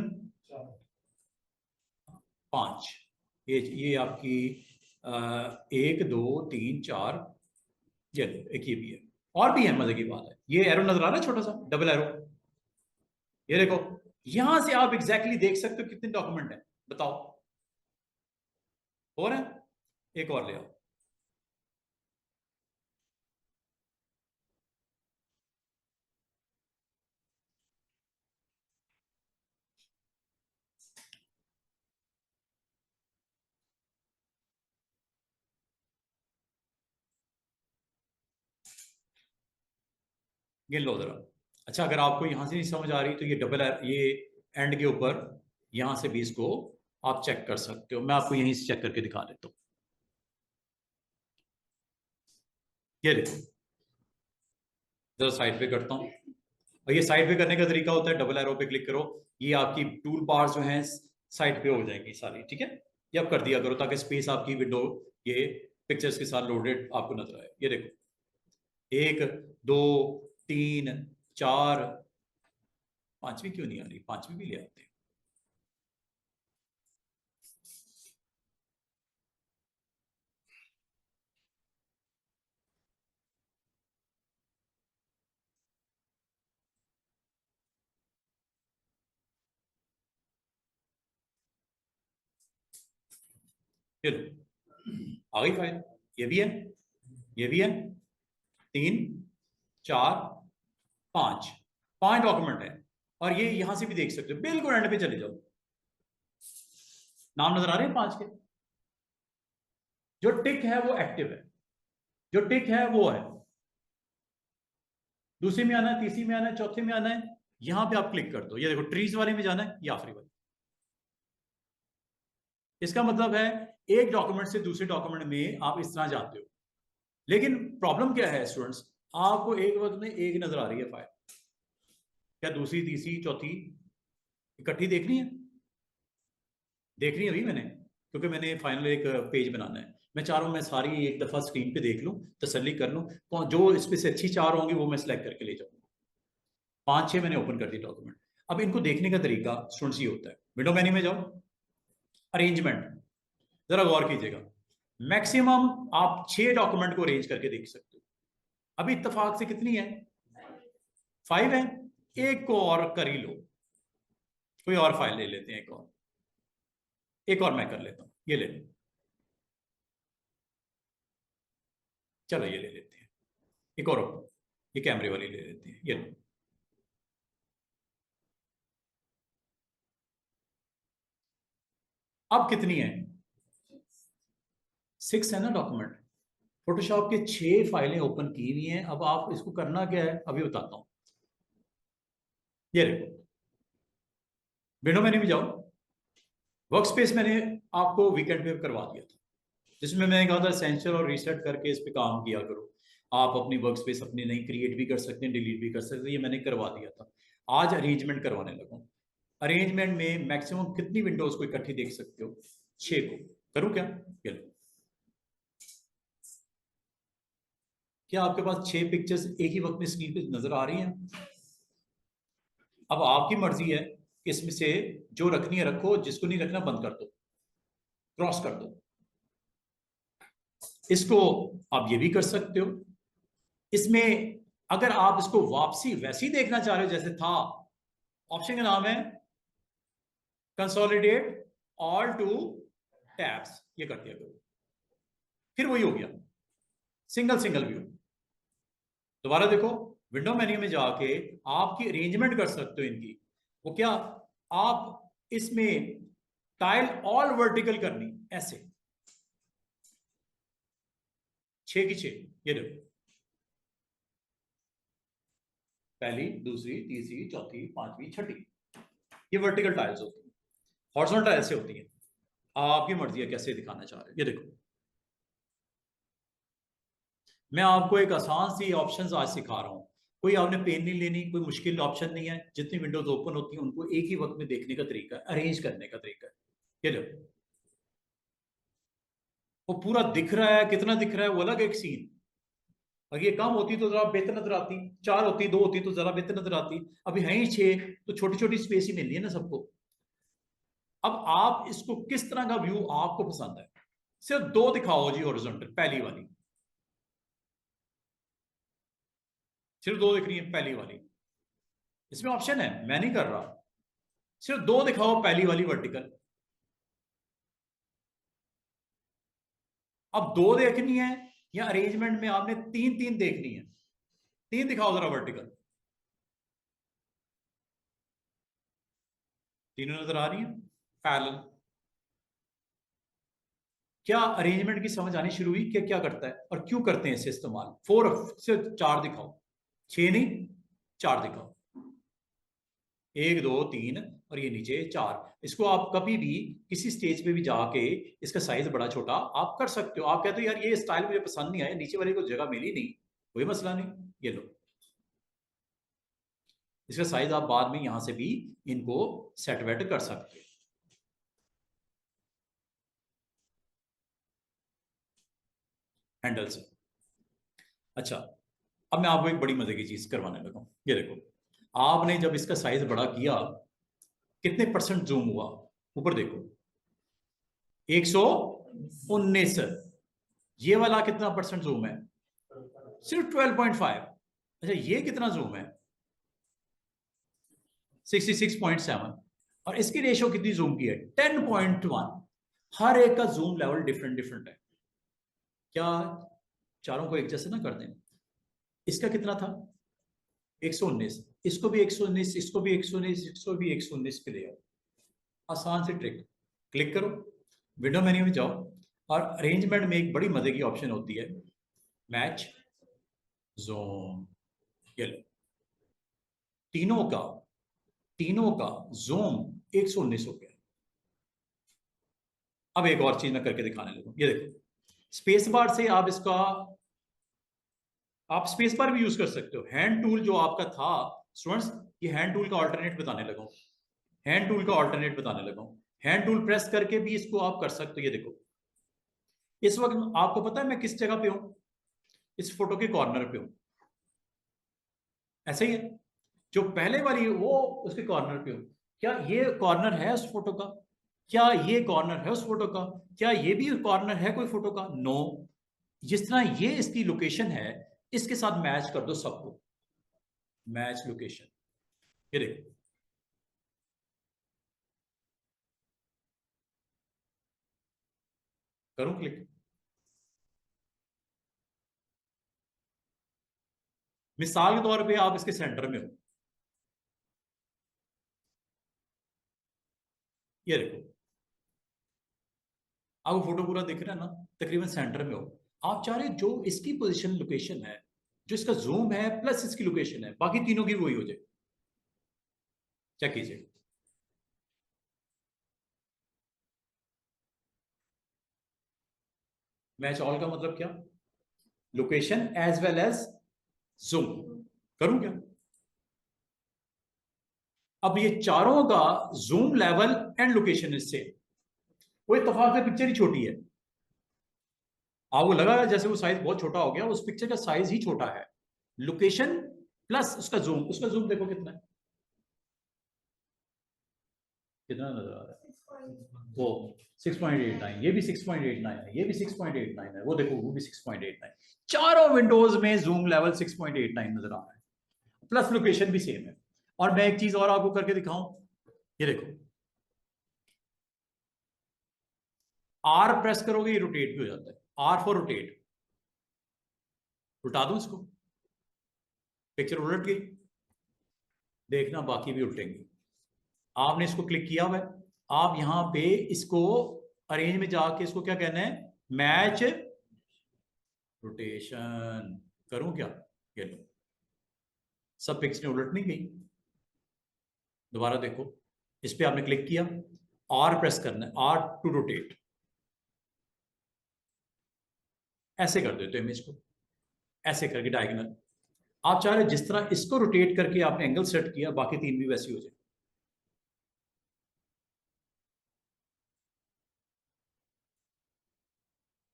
5, ये आपकी 1 2 3 4, ये लो, एक ये भी है, और भी है, मजे की बात है। ये एरो नजर आ रहा है, छोटा सा डबल एरो, ये देखो, यहां से आप एग्जैक्टली देख सकते हो कितने डॉक्यूमेंट है, बताओ हो रहा है? एक और ले आओ। ये लो जरा। अच्छा, अगर आपको यहां से नहीं समझ आ रही तो ये ये एंड के ऊपर यहां से भी इसको आप चेक कर सकते हो। मैं आपको यहीं से चेक करके दिखा देता हूं। ये देखो, जरा साइड पे करता हूं, और ये साइड पे करने का तरीका होता है, डबल एरो पे क्लिक करो, ये आपकी टूल बार जो है साइड पे हो जाएंगी सारी, ठीक है। ये आप कर दिया करो ताकि स्पेस आपकी विंडो ये पिक्चर्स के साथ लोडेड आपको नजर आए। ये देखो, 1 2 3 4, पांचवी क्यों नहीं आ रही? पांचवी भी ले आते हैं। ये लो, आ गई फाइल, ये भी है, ये भी है, 3 4 5, 5 डॉक्यूमेंट है। और ये यहां से भी देख सकते हो, बिल्कुल एंड पे चले जाओ, नाम नजर आ रहे हैं 5 के। जो टिक है वो एक्टिव है, जो टिक है वो है। दूसरी में आना है, तीसरी में आना है, चौथे में आना है, यहां पे आप क्लिक कर दो। ये देखो, ट्रीज वाले में जाना है, ये आखिरी वाले। इसका मतलब है एक डॉक्यूमेंट से दूसरे डॉक्यूमेंट में आप इस तरह जाते हो। लेकिन प्रॉब्लम क्या है स्टूडेंट्स, आपको एक वक्त में एक नजर आ रही है फाइल, क्या दूसरी तीसरी चौथी इकट्ठी देखनी है? देखनी है अभी मैंने, क्योंकि मैंने फाइनल एक पेज बनाना है। मैं चाह रहा हूं मैं सारी एक दफा स्क्रीन पे देख लूं, तसल्ली कर लूं, जो इसमें से अच्छी 4 होंगी वो मैं सिलेक्ट करके ले जाऊंगा। 5 6 मैंने ओपन कर दी डॉक्यूमेंट। अब इनको देखने का तरीका स्टूडेंट्स ये होता है, विंडो मेन्यू में जाओ, अरेंजमेंट, जरा गौर कीजिएगा, मैक्सिमम आप 6 डॉक्यूमेंट को अरेंज करके देख सकते हो। अभी इत्तेफाक से कितनी है? 5 है। एक को और कर ही लो, कोई और फाइल ले लेते हैं, एक और मैं कर लेता हूं, ये ले लो, चलो ये ले लेते हैं, एक और ये कैमरे वाली ले लेते हैं, ये लो। अब कितनी है? 6 है ना डॉक्यूमेंट। फोटोशॉप के 6 फाइलें ओपन की हुई हैं। अब आप इसको करना क्या है अभी बताता हूं। ये देखो, विंडो मेन्यू में जाओ, वर्क स्पेस मैंने आपको वीकेंड पे करवा दिया था, जिसमें मैंने कहा था एसेंशियल और रीसेट करके इस पे काम किया करो। आप अपनी वर्क स्पेस अपनी नई क्रिएट भी कर सकते हैं, डिलीट भी कर सकते हैं, ये मैंने करवा दिया था। आज अरेंजमेंट करवाने लगा। अरेंजमेंट में मैक्सिमम कितनी विंडोज को इकट्ठी देख सकते हो? 6 को। करूं क्या? ये लो। क्या आपके पास 6 पिक्चर्स एक ही वक्त में स्क्रीन पे नजर आ रही हैं? अब आपकी मर्जी है कि इसमें से जो रखनी है रखो, जिसको नहीं रखना बंद कर दो, क्रॉस कर दो। इसको आप ये भी कर सकते हो। इसमें अगर आप इसको वापसी वैसे ही देखना चाह रहे हो जैसे था, ऑप्शन का नाम है कंसोलिडेट ऑल टू टैब्स, ये कर दिया करो, फिर वही हो गया, सिंगल सिंगल व्यू। दोबारा देखो, विंडो मेन्यू में जाके आपकी अरेंजमेंट कर सकते हो इनकी। वो क्या, आप इसमें टाइल ऑल वर्टिकल करनी, ऐसे 6 की 6, ये देखो, पहली दूसरी तीसरी चौथी पांचवी छठी, ये वर्टिकल टाइल्स होती है। हॉरिजॉन्टल टाइल्स से होती है। आपकी मर्जी है कैसे दिखाना चाह रहे हो। ये देखो, मैं आपको एक आसान सी ऑप्शंस आज सिखा रहा हूं। कोई आपने पेन नहीं लेनी, कोई मुश्किल ऑप्शन नहीं है। जितनी विंडोज ओपन होती हैं उनको एक ही वक्त में देखने का तरीका है, अरेंज करने का तरीका है। ये देखो, वो पूरा दिख रहा है, कितना दिख रहा है वो अलग एक सीन। अगर ये कम होती तो जरा बेहतर नजर आती, 4 होती 2 होती तो जरा बेहतर नजर आती। अभी है ही 6, तो छोटी छोटी स्पेस ही मिलनी है ना सबको। अब आप इसको किस तरह का व्यू आपको पसंद है, सिर्फ दो दिखाओ जी हॉरिजॉन्टल, पहली वाली, सिर्फ दो दिख रही है पहली वाली, इसमें ऑप्शन है, मैं नहीं कर रहा, सिर्फ दो दिखाओ पहली वाली वर्टिकल। अब दो देखनी है या अरेंजमेंट में आपने तीन तीन देखनी है, तीन दिखाओ जरा वर्टिकल, तीनों नजर आ रही है पैरेलल। क्या अरेंजमेंट की समझ आनी शुरू हुई कि क्या करता है और क्यों करते हैं इसे इस्तेमाल। फोर से चार दिखाओ, छह नहीं चार दिखाओ, एक दो तीन और ये नीचे चार। इसको आप कभी भी किसी स्टेज पे भी जाके इसका साइज बड़ा छोटा आप कर सकते हो। आप कहते हो यार ये स्टाइल मुझे पसंद नहीं आया, नीचे वाले को जगह मिली नहीं, कोई मसला नहीं, ये लो, इसका साइज आप बाद में यहां से भी इनको सेट वेट कर सकते हो। हैंडल से। अच्छा, अब मैं आपको एक बड़ी मजे की चीज करवाने लगा हूं, ये देखो, आपने जब इसका साइज बड़ा किया कितने परसेंट जूम हुआ, ऊपर देखो 119। ये वाला कितना परसेंट जूम है, सिर्फ 12.5। अच्छा ये कितना जूम है, 66.7। और इसकी रेशियो कितनी जूम की है, 10.1। हर एक का जूम लेवल डिफरेंट डिफरेंट है, क्या चारों को एक जैसे ना कर दें। इसका कितना था 119, इसको भी 119, इसको भी 119, इसको भी 119 पे ले आओ। आसान सी ट्रिक, क्लिक करो, विंडो मेन्यू में जाओ और अरेंजमेंट में एक बड़ी मजे की ऑप्शन होती है, मैच जोन। ये लो, तीनों का जोम 119 हो गया। अब एक और चीज मैं करके दिखाने लगूं, ये देखो, स्पेस बार से आप इसका, आप स्पेस बार भी यूज कर सकते हो। हैंड टूल जो आपका था स्टूडेंट्स, ये हैंड टूल का ऑल्टरनेट बताने लगा हूं, हैंड टूल का ऑल्टरनेट बताने लगा हूं। हैंड टूल प्रेस करके भी इसको आप कर सकते हो। ये देखो, इस वक्त आपको पता है मैं किस जगह पे हूं, इस फोटो के कॉर्नर पे हूं, ऐसा ही है। जो पहले वाली है वो उसके कॉर्नर पे हूं। क्या ये कॉर्नर है उस फोटो का, क्या ये कॉर्नर है उस फोटो का, क्या ये भी कॉर्नर है कोई फोटो का, नो। जिस तरह ये इसकी लोकेशन है, इसके साथ मैच कर दो सबको, मैच लोकेशन। ये देखो, करूं क्लिक, मिसाल के तौर पे आप इसके सेंटर में हो, ये देखो, आपको फोटो पूरा दिख रहा है ना, तकरीबन सेंटर में हो। आप चाह रहे जो इसकी पोजीशन लोकेशन है, जो इसका जूम है प्लस इसकी लोकेशन है, बाकी तीनों की वही हो जाए। चेक कीजिए, मैच ऑल का मतलब क्या, location as well as zoom. करूं क्या, अब ये चारों का जूम लेवल एंड लोकेशन इससे कोई इत्तेफाक से पिक्चर ही छोटी है। आपको लगा जैसे वो साइज बहुत छोटा हो गया, उस पिक्चर का साइज ही छोटा है, लोकेशन प्लस उसका जूम देखो कितना है, कितना नजर आ रहा है, वो 6.89, ये भी 6.89 है, ये भी 6.89 है, वो देखो वो भी 6.89। चारों विंडोज में जूम लेवल 6.89 नजर आ रहा है, प्लस लोकेशन भी सेम है। और मैं एक चीज और आपको करके दिखाऊं, ये देखो, आर प्रेस करोगे ये रोटेट भी हो जाता है, आर फॉर रोटेट, उल्टा दूं इसको, पिक्चर उलट गई, देखना बाकी भी उल्टेंगे। आपने इसको क्लिक किया हुआ है, आप यहां पे इसको अरेंज में जाके इसको क्या कहना है, मैच रोटेशन। करूं क्या, ये लो, सब पिक्चरें उलट नहीं गई। दोबारा देखो, इस पे आपने क्लिक किया, आर प्रेस करना है, आर टू रोटेट, ऐसे कर देते हो इमेज को, ऐसे करके डायगोनल। आप चाह रहे जिस तरह इसको रोटेट करके आपने एंगल सेट किया, बाकी तीन भी वैसी हो जाए।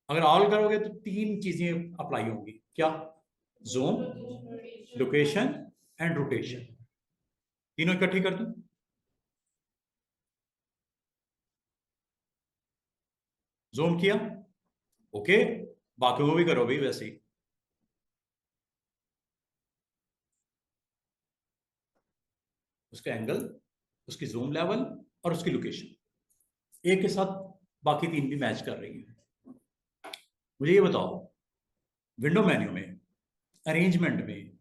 अगर ऑल करोगे तो तीन चीजें अप्लाई होंगी, क्या, जोन, लोकेशन एंड रोटेशन, तीनों इकट्ठी कर दूं। जूम किया, ओके, बाकियों को भी करो भाई वैसे ही। उसका एंगल, उसकी जूम लेवल और उसकी लोकेशन एक के साथ बाकी तीन भी मैच कर रही है। मुझे ये बताओ, विंडो मेन्यू में अरेंजमेंट में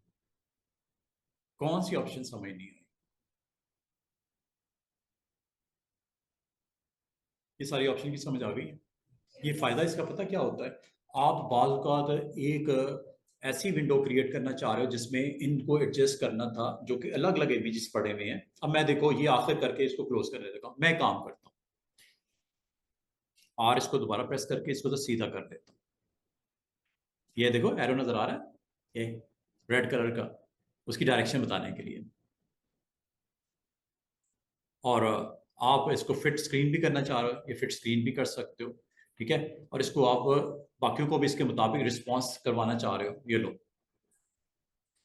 कौन सी ऑप्शन समझ नहीं आई? ये सारी ऑप्शन की समझ आ गई है? ये फायदा इसका पता क्या होता है? आप बाज़ औक़ात एक ऐसी विंडो क्रिएट करना चाह रहे हो जिसमें इनको एडजस्ट करना था, जो कि अलग अलग इमेजेस पड़े हुए हैं। अब मैं देखो ये आखिर करके इसको क्लोज कर देता हूं, मैं काम करता हूँ और इसको दोबारा प्रेस करके इसको तो सीधा कर देता हूँ। ये देखो एरो नजर आ रहा है, ये रेड कलर का, उसकी डायरेक्शन बताने के लिए। और आप इसको फिट स्क्रीन भी करना चाह रहे हो, ये फिट स्क्रीन भी कर सकते हो, ठीक है। और इसको आप बाकियों को भी इसके मुताबिक रिस्पॉन्स करवाना चाह रहे हो, ये लो।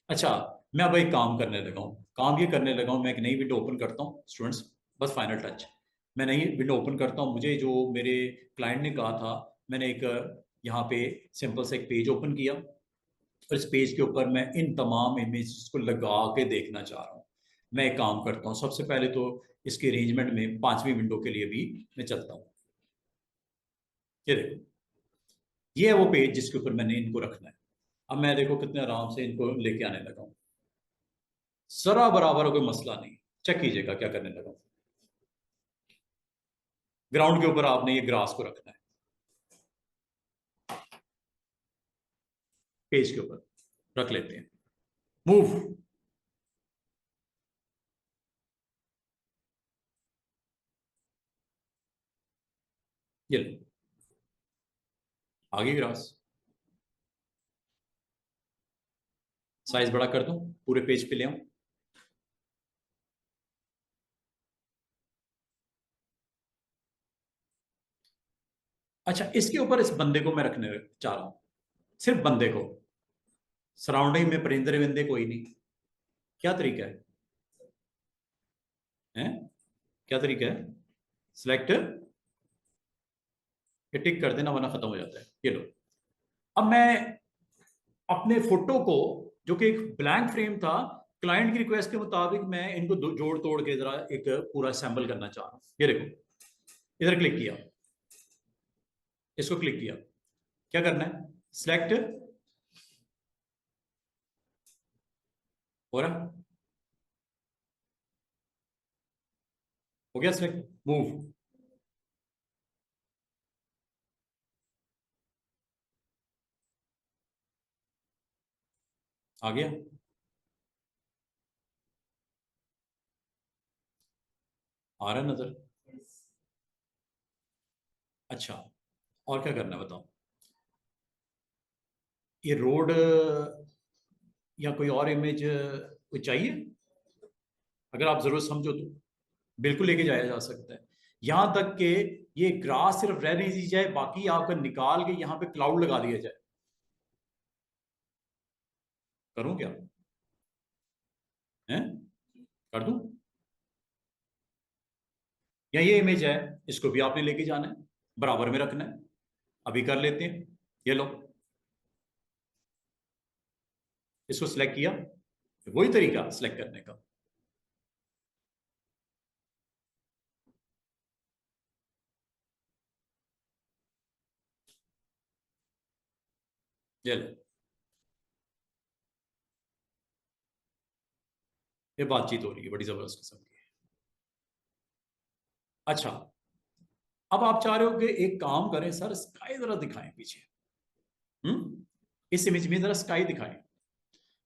अच्छा, मैं अब एक काम करने लगा हूँ, काम ये करने लगा हूँ, मैं एक नई विंडो ओपन करता हूँ स्टूडेंट्स, बस फाइनल टच। मैं नई विंडो ओपन करता हूँ, मुझे जो मेरे क्लाइंट ने कहा था, मैंने एक यहाँ पे सिंपल से एक पेज ओपन किया और इस पेज के ऊपर मैं इन तमाम इमेजेस को लगा के देखना चाह रहा हूँ। मैं एक काम करता हूँ, सबसे पहले तो इसके अरेंजमेंट में 5वीं विंडो के लिए भी मैं चलता हूँ। ये देखो, ये है वो पेज जिसके ऊपर मैंने इनको रखना है। अब मैं देखो कितने आराम से इनको लेके आने लगा हूँ, जरा बराबर कोई मसला नहीं। चेक कीजिएगा क्या करने लगा। ग्राउंड के ऊपर आपने ये ग्रास को रखना है, पेज के ऊपर रख लेते हैं, मूव। ये लो, आगे ग्रास, साइज बड़ा कर दूं, पूरे पेज पे ले आऊं। अच्छा, इसके ऊपर इस बंदे को मैं रखने चाह रहा हूं, सिर्फ बंदे को, सराउंडिंग में परिंदे विंदे कोई नहीं। क्या तरीका है? क्या तरीका है? सिलेक्ट, ये टिक कर देना वरना खत्म हो जाता है। ये लो, अब मैं अपने फोटो को, जो कि एक ब्लैंक फ्रेम था, क्लाइंट की रिक्वेस्ट के मुताबिक मैं इनको जोड़ तोड़ के जरा एक पूरा असेंबल करना चाह रहा हूं। ये देखो, इधर क्लिक किया, इसको क्लिक किया, क्या करना है? सिलेक्ट, हो रहा, हो गया सिलेक्ट, मूव। आ गया, आ रहा है नजर? अच्छा, और क्या करना है बताओ? ये रोड या कोई और इमेज कोई चाहिए? अगर आप जरूरत समझो तो बिल्कुल लेके जाया जा सकता है। यहां तक कि ये ग्रास सिर्फ रहने दी जाए, बाकी आपका निकाल के यहां पे क्लाउड लगा दिया जाए। करूं क्या? है, कर दूं? या ये इमेज है, इसको भी आपने लेके जाना है, बराबर में रखना है। अभी कर लेते हैं, ये लो, इसको सिलेक्ट किया, वही तरीका सिलेक्ट करने का। ये लो, ये बातचीत हो रही है बड़ी जबरदस्त किस्म की। अच्छा, अब आप चाह रहे हो कि एक काम करें सर, स्काई जरा दिखाएं पीछे। इस इमेज में जरा स्काई दिखाएं।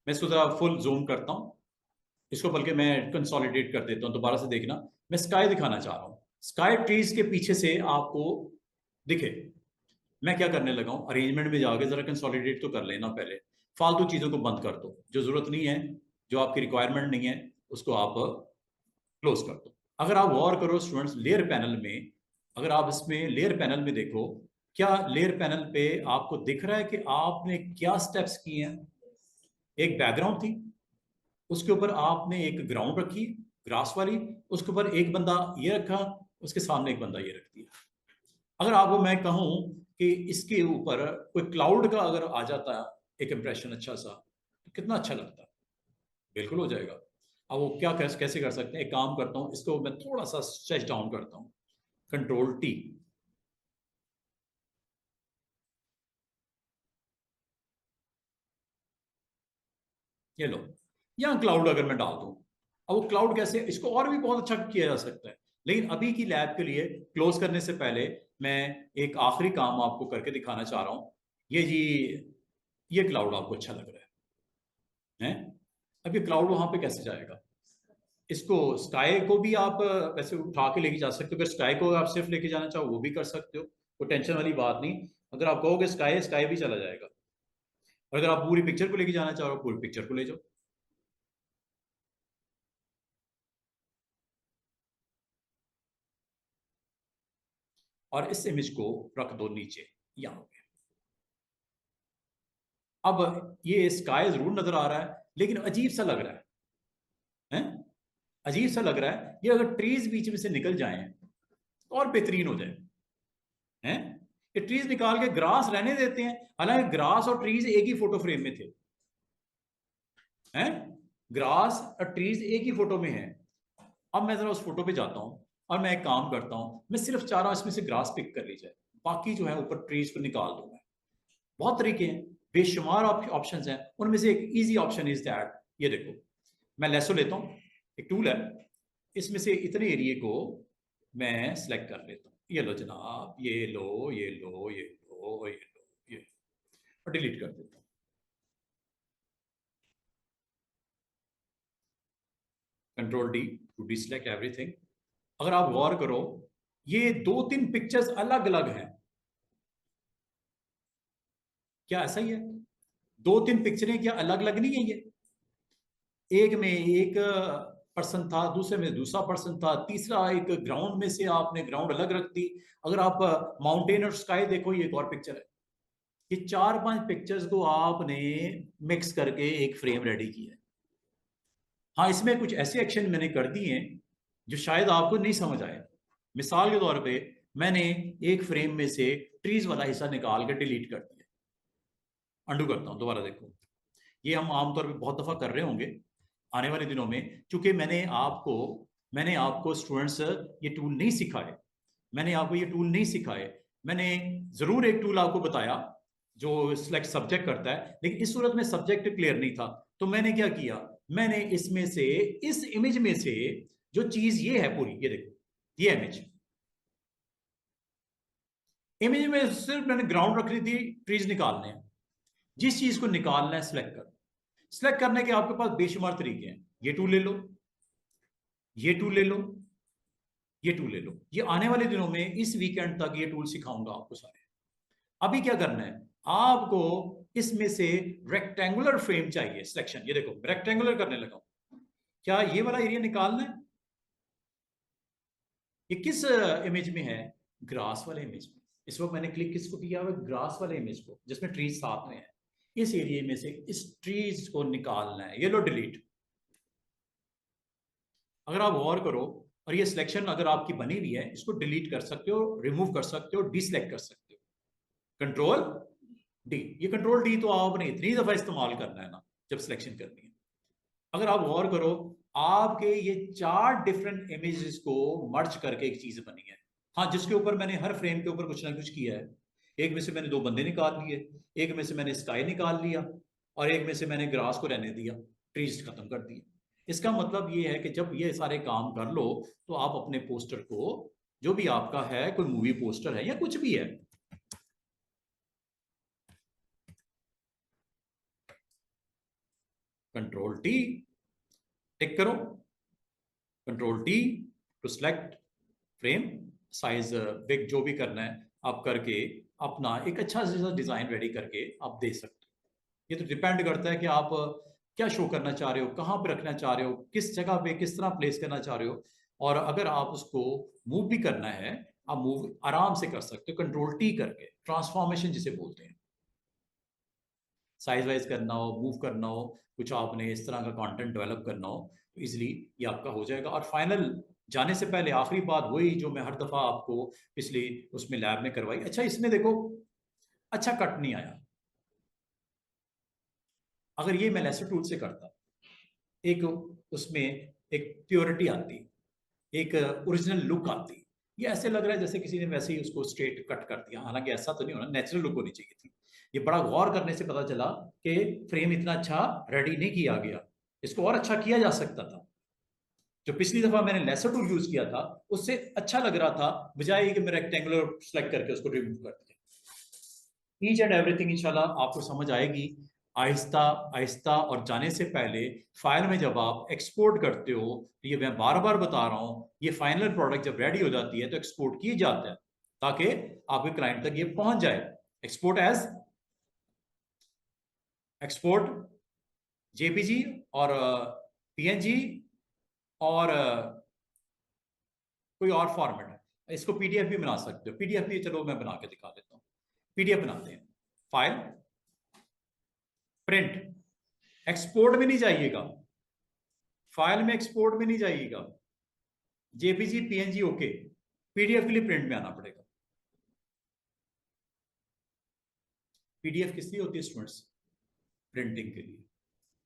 मैं इसको जरा फुल जूम करता हूं, इसको बल्कि मैं कंसोलिडेट कर देता हूं, दोबारा से देखना। मैं स्काई दिखाना चाह रहा हूं, स्काई ट्रीज के पीछे से आपको दिखे। मैं क्या करने लगा हूं, अरेंजमेंट में जाके जरा कंसोलिडेट तो कर लेना पहले, फालतू चीजों को बंद कर दो, जो जरूरत नहीं है, जो आपकी रिक्वायरमेंट नहीं है, उसको आप क्लोज कर दो। अगर आप गौर करो स्टूडेंट्स, लेयर पैनल में, अगर आप इसमें लेयर पैनल में देखो, क्या लेयर पैनल पे आपको दिख रहा है कि आपने क्या स्टेप्स किए हैं? एक बैकग्राउंड थी, उसके ऊपर आपने एक ग्राउंड रखी ग्रास वाली, उसके ऊपर एक बंदा ये रखा, उसके सामने एक बंदा ये रख दिया। अगर आपको मैं कहूं कि इसके ऊपर कोई क्लाउड का अगर आ जाता है एक इंप्रेशन अच्छा सा, तो कितना अच्छा लगता है। बिल्कुल हो जाएगा। अब वो क्या कैसे कर सकते हैं, एक काम करता हूं, इसको मैं थोड़ा सा स्ट्रेच डाउन करता हूं, कंट्रोल T। ये लो, यहाँ क्लाउड अगर मैं डाल दूं, अब वो क्लाउड कैसे, इसको और भी बहुत अच्छा किया जा सकता है, लेकिन अभी की लैब के लिए क्लोज करने से पहले मैं एक आखिरी काम आपको करके दिखाना चाह रहा हूं। ये जी, ये क्लाउड आपको अच्छा लग रहा है? अब ये क्लाउड वहां पे कैसे जाएगा? इसको स्काई को भी आप वैसे उठा के लेके जा सकते हो, अगर स्काई को आप सिर्फ लेके जाना चाहो वो भी कर सकते हो, कोई टेंशन वाली बात नहीं। अगर आप कहोगे स्काई, स्काई भी चला जाएगा। और अगर आप पूरी पिक्चर को लेके जाना चाह रहे हो, पूरी पिक्चर को ले जाओ। और इस इमेज को रख दो नीचे यहाँ पे। अब ये स्काई जरूर नजर आ रहा है, लेकिन अजीब सा लग रहा है? अजीब सा लग रहा है। ये अगर ट्रीज बीच में से निकल जाएं तो और बेहतरीन हो जाए। हैं? ये ट्रीज निकाल के ग्रास रहने देते हैं, हालांकि ग्रास और ट्रीज एक ही फोटो फ्रेम में थे। हैं? ग्रास और ट्रीज एक ही फोटो में है। अब मैं जरा उस फोटो पे जाता हूं और मैं एक काम करता हूं, मैं सिर्फ चाह रहा हूं इसमें से ग्रास पिक कर ली जाए, बाकी जो है ऊपर ट्रीज को निकाल दूंगा। बहुत तरीके हैं, बेशुमार ऑप्शंस हैं, उनमें से एक इजी ऑप्शन इज दैट, ये देखो, मैं लेसो लेता हूं, एक टूल है, इसमें से इतने एरिए को मैं सिलेक्ट कर लेता हूं। ये लो जनाब, ये लो, ये लो, ये लो, ये लो, ये, और डिलीट कर देता हूं। Control D to deselect everything. अगर आप गौर करो, ये दो तीन पिक्चर्स अलग अलग हैं। क्या ऐसा ही है? दो तीन पिक्चरें क्या अलग अलग नहीं है? ये एक में एक पर्सन था, दूसरे में दूसरा पर्सन था, तीसरा एक ग्राउंड में से आपने ग्राउंड अलग रख दी। अगर आप माउंटेन और स्काई देखो, ये एक और पिक्चर है। ये चार पांच पिक्चर्स को आपने मिक्स करके एक फ्रेम रेडी किया है। हाँ, इसमें कुछ ऐसे एक्शन मैंने कर दिए हैं जो शायद आपको नहीं समझ आए। मिसाल के तौर पे मैंने एक फ्रेम में से ट्रीज वाला हिस्सा निकाल के डिलीट कर दिया। अंडू करता हूं, दोबारा देखो। ये हम आमतौर पे बहुत दफा कर रहे होंगे आने वाले दिनों में, क्योंकि मैंने आपको स्टूडेंट्स ये टूल नहीं सिखाए। मैंने आपको ये टूल नहीं सिखाए। मैंने जरूर एक टूल आपको बताया जो सिलेक्ट सब्जेक्ट करता है, लेकिन इस सूरत में सब्जेक्ट क्लियर नहीं था। तो मैंने क्या किया, मैंने इसमें से, इस इमेज में से जो चीज ये है पूरी, ये देखो, ये इमेज, इमेज में सिर्फ मैंने ग्राउंड रख ली थी, ट्रीज निकालने हैं। जिस चीज को निकालना है सिलेक्ट कर, सिलेक्ट करने के आपके पास बेशुमार तरीके हैं। ये टूल ले लो, ये टूल ले लो, ये टूल ले लो। ये आने वाले दिनों में इस वीकेंड तक ये टूल सिखाऊंगा आपको सारे। अभी क्या करना है आपको, इसमें से रेक्टेंगुलर फ्रेम चाहिए सिलेक्शन। ये देखो, रेक्टेंगुलर करने लगा हूं। क्या ये वाला एरिया निकालना है? ये किस इमेज में है? ग्रास वाले इमेज में। इस वक्त मैंने क्लिक किसको किया हुआ? ग्रास वाले इमेज को, जिसमें ट्रीज साथ में है। इस एरिया में से इस ट्रीज को निकालना है। ये लो डिलीट। अगर आप गौर करो, और ये सिलेक्शन अगर आपकी बनी हुई है, इसको डिलीट कर सकते हो, रिमूव कर सकते हो, डिसलेक्ट कर सकते हो। Control D। ये कंट्रोल D तो आपने इतनी दफा इस्तेमाल करना है ना जब सिलेक्शन करनी है। अगर आप गौर करो, आपके ये चार डिफरेंट इमेजेस को मर्ज करके एक चीज बनी है। हाँ, जिसके ऊपर मैंने हर फ्रेम के ऊपर कुछ ना कुछ किया है। एक में से मैंने दो बंदे निकाल लिए, एक में से मैंने स्काई निकाल लिया, और एक में से मैंने ग्रास को रहने दिया, ट्रीज खत्म कर दिया। इसका मतलब ये है कि जब ये सारे काम कर लो, तो आप अपने पोस्टर को, जो भी आपका है, कोई मूवी पोस्टर है या कुछ भी है, कंट्रोल T टिक करो, control T to select frame size, big, जो भी करना है आप करके अपना एक अच्छा सा डिजाइन रेडी करके आप दे सकते हो। ये तो डिपेंड करता है कि आप क्या शो करना चाह रहे हो, कहाँ पे रखना चाह रहे हो, किस जगह पे किस तरह प्लेस करना चाह रहे हो। और अगर आप उसको मूव भी करना है, आप मूव आराम से कर सकते हो कंट्रोल T करके, ट्रांसफॉर्मेशन जिसे बोलते हैं। साइज वाइज करना हो, मूव करना हो, कुछ आपने इस तरह का कंटेंट डेवलप करना हो, तो इजीली ये आपका हो जाएगा। और फाइनल जाने से पहले आखिरी बात वही जो मैं हर दफा आपको पिछली उसमें लैब में करवाई। अच्छा, इसमें देखो अच्छा कट नहीं आया। अगर ये मैं लेसर टूल से करता, एक उसमें एक प्योरिटी आती, एक ओरिजिनल लुक आती। ये ऐसे लग रहा है जैसे किसी ने वैसे ही उसको स्ट्रेट कट कर दिया, हालांकि ऐसा तो नहीं होना, नेचुरल लुक होनी चाहिए थी। ये बड़ा गौर करने से पता चला कि फ्रेम इतना अच्छा रेडी नहीं किया गया, इसको और अच्छा किया जा सकता था। जो पिछली दफा मैंने लेसर टूल यूज किया था उससे अच्छा लग रहा था, बजाय कि मैं रेक्टेंगुलर सेलेक्ट करके उसको रिमूव कर दिया। ईच एंड एवरीथिंग इंशाल्लाह आपको समझ आएगी आहिस्ता आहिस्ता। और जाने से पहले फाइल में जब आप एक्सपोर्ट करते हो, तो ये मैं बार बार बता रहा हूं, ये फाइनल प्रोडक्ट जब रेडी हो जाती है तो एक्सपोर्ट की जाता है ताकि आपके क्लाइंट तक ये पहुंच जाए। एक्सपोर्ट एज एक्सपोर्ट जेपीजी और पीएनजी और कोई और फॉर्मेट है, इसको पीडीएफ भी बना सकते हो। पीडीएफ भी चलो मैं बना के दिखा देता हूँ। पीडीएफ बनाते हैं, फाइल प्रिंट, एक्सपोर्ट में नहीं जाइएगा, फाइल में एक्सपोर्ट में नहीं जाइएगा, जेपीजी पीएनजी ओके, पीडीएफ के लिए प्रिंट में आना पड़ेगा। पीडीएफ किस लिए होती है स्टूडेंट्स? प्रिंटिंग के लिए।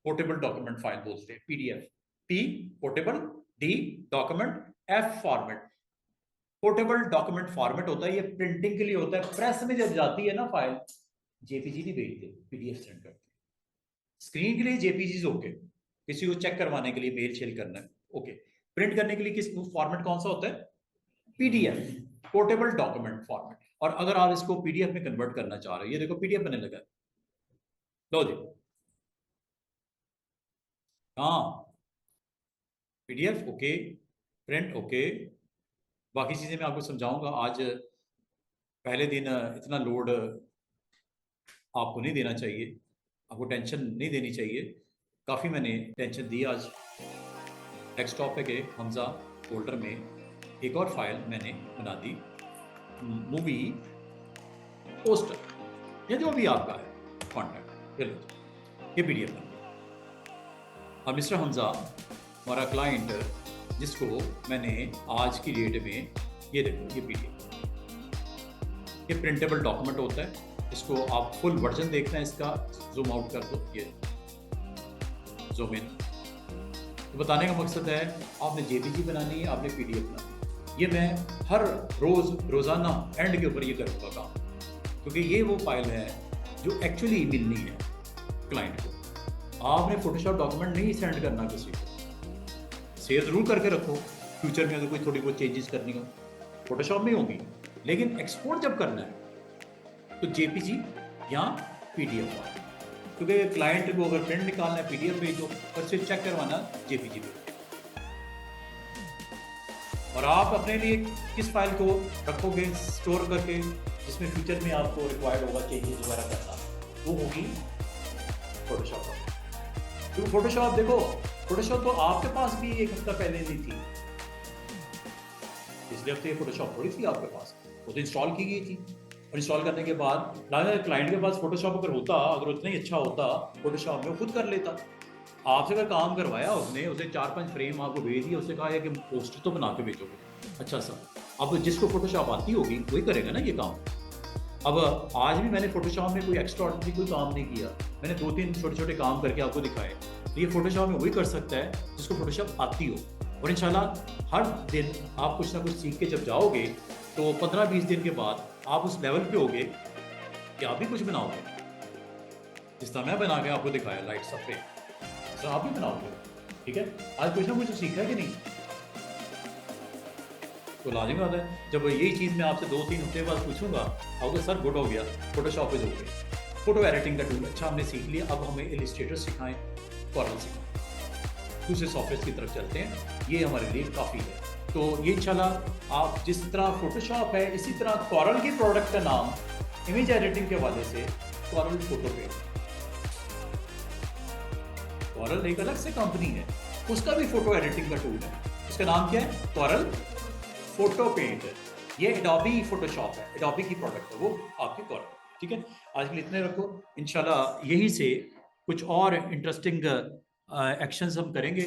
पोर्टेबल डॉक्यूमेंट फाइल बोलते हैं PDF. P portable, D document, F format. Portable document format होता है, ये प्रिंटिंग के लिए होता है। प्रेस में जब जाती है ना फाइल, जेपीजी नहीं भेजते, पीडीएफ सेंड करते हैं। स्क्रीन के लिए जेपीजी ओके, किसी को चेक करवाने के लिए मेल शेल करना है ओके। प्रिंट करने के लिए किस फॉर्मेट कौन सा होता है? PDF, portable document format. और अगर आप इसको पीडीएफ में कन्वर्ट करना चाह रहे हो, ये देखो पीडीएफ बनने लगा, लो जी, हाँ पीडीएफ ओके, प्रिंट ओके। बाकी चीजें मैं आपको समझाऊंगा। आज पहले दिन इतना लोड आपको नहीं देना चाहिए, आपको टेंशन नहीं देनी चाहिए। काफ़ी मैंने टेंशन दी आज। डेस्कटॉप पे गए, हमजा फोल्डर में एक और फाइल मैंने बना दी, मूवी पोस्टर या जो भी आपका है कॉन्टैक्ट, ये पीडीएफ बन गया। और मिस्टर हमजा हमारा क्लाइंट, जिसको मैंने आज की डेट में, ये देखो ये पीडीएफ, ये प्रिंटेबल डॉक्यूमेंट होता है। इसको आप फुल वर्जन देखना है इसका, जूम आउट कर दो, ये जूम इन। तो बताने का मकसद है आपने जेपीजी बनानी है, आपने पीडीएफ बनानी है। ये मैं हर रोजाना एंड के ऊपर ये करूँगा काम, क्योंकि ये वो फाइल है जो एक्चुअली मिलनी है क्लाइंट को। आपने फोटोशॉप डॉक्यूमेंट नहीं सेंड करना किसी को, सेव जरूर करके रखो, फ्यूचर में अगर कोई थोड़ी बहुत चेंजेस करनी हो फोटोशॉप में होगी, लेकिन एक्सपोर्ट जब करना है तो जेपीजी या पीडीएफ वाला, क्योंकि क्लाइंट को अगर प्रिंट निकालना है पीडीएफ भेजो और सिर्फ चेक करवाना जेपीजी भेजो। और आप अपने लिए किस फाइल को रखोगे स्टोर करके, जिसमें फ्यूचर में आपको रिक्वायर्ड होगा चेंजेस वगैरह करना, वो होगी फोटोशॉप। क्योंकि फोटोशॉप देखो, फोटोशॉप तो आपके पास भी एक हफ्ता पहले नहीं थी, पिछले हफ्ते फोटोशॉप थोड़ी थी आपके पास, वो तो इंस्टॉल की गई थी। और इंस्टॉल करने के बाद क्लाइंट के पास फोटोशॉप अगर होता, अगर उतना ही अच्छा होता, फोटोशॉप में वो खुद कर लेता। आपसे अगर काम करवाया उसने, उसे 4-5 फ्रेम आपको भेज दिया, उससे कहा है कि पोस्टर तो बना के भेजोगे, अच्छा सा। अब जिसको फोटोशॉप आती होगी वही करेगा ना ये काम। अब आज भी मैंने फोटोशॉप में कोई एक्स्ट्रा ऑर्डिनरी कोई काम नहीं किया, मैंने 2-3 छोटे छोटे काम करके आपको दिखाए। तो ये फोटोशॉप में वही कर सकता है जिसको फोटोशॉप आती हो। और इंशाल्लाह हर दिन आप कुछ ना कुछ सीख के जब जाओगे तो 15-20 दिन के बाद आप उस लेवल पे होगे कि आप भी कुछ बनाओगे। जिस तरह मैं बना के आपको दिखाया लाइट सफे, तो आप भी बनाओगे। ठीक है, आज कुछ ना कुछ सीखा है कि नहीं? तो लाजिमी बात है, जब यही चीज़ मैं आपसे 2-3 हफ्ते बाद पूछूंगा, आपको सर गुड हो गया, फोटोशॉप पे हो गया, फोटो एडिटिंग का टूल अच्छा हमने सीख लिया, अब हमें इलिस्ट्रेटर सिखाएं, कॉरल सिखाएं, दूसरे सॉफ्टवेयर की तरफ चलते हैं, ये हमारे लिए काफ़ी है। तो ये इंशाल्लाह आप जिस तरह फोटोशॉप है, इसी तरह कॉरल की प्रोडक्ट का नाम इमेज एडिटिंग के हवाले से कॉरल फोटो पेंट। कॉरल एक अलग से कंपनी है, उसका भी फोटो एडिटिंग का टूल है, उसका नाम क्या है? Corel photo paint. ये एडोबी फोटोशॉप है, एडोबी की प्रोडक्ट है वो आपकी कॉरल। ठीक है, आज के लिए इतने रखो, इंशाल्लाह यहीं से कुछ और इंटरेस्टिंग एक्शंस हम करेंगे।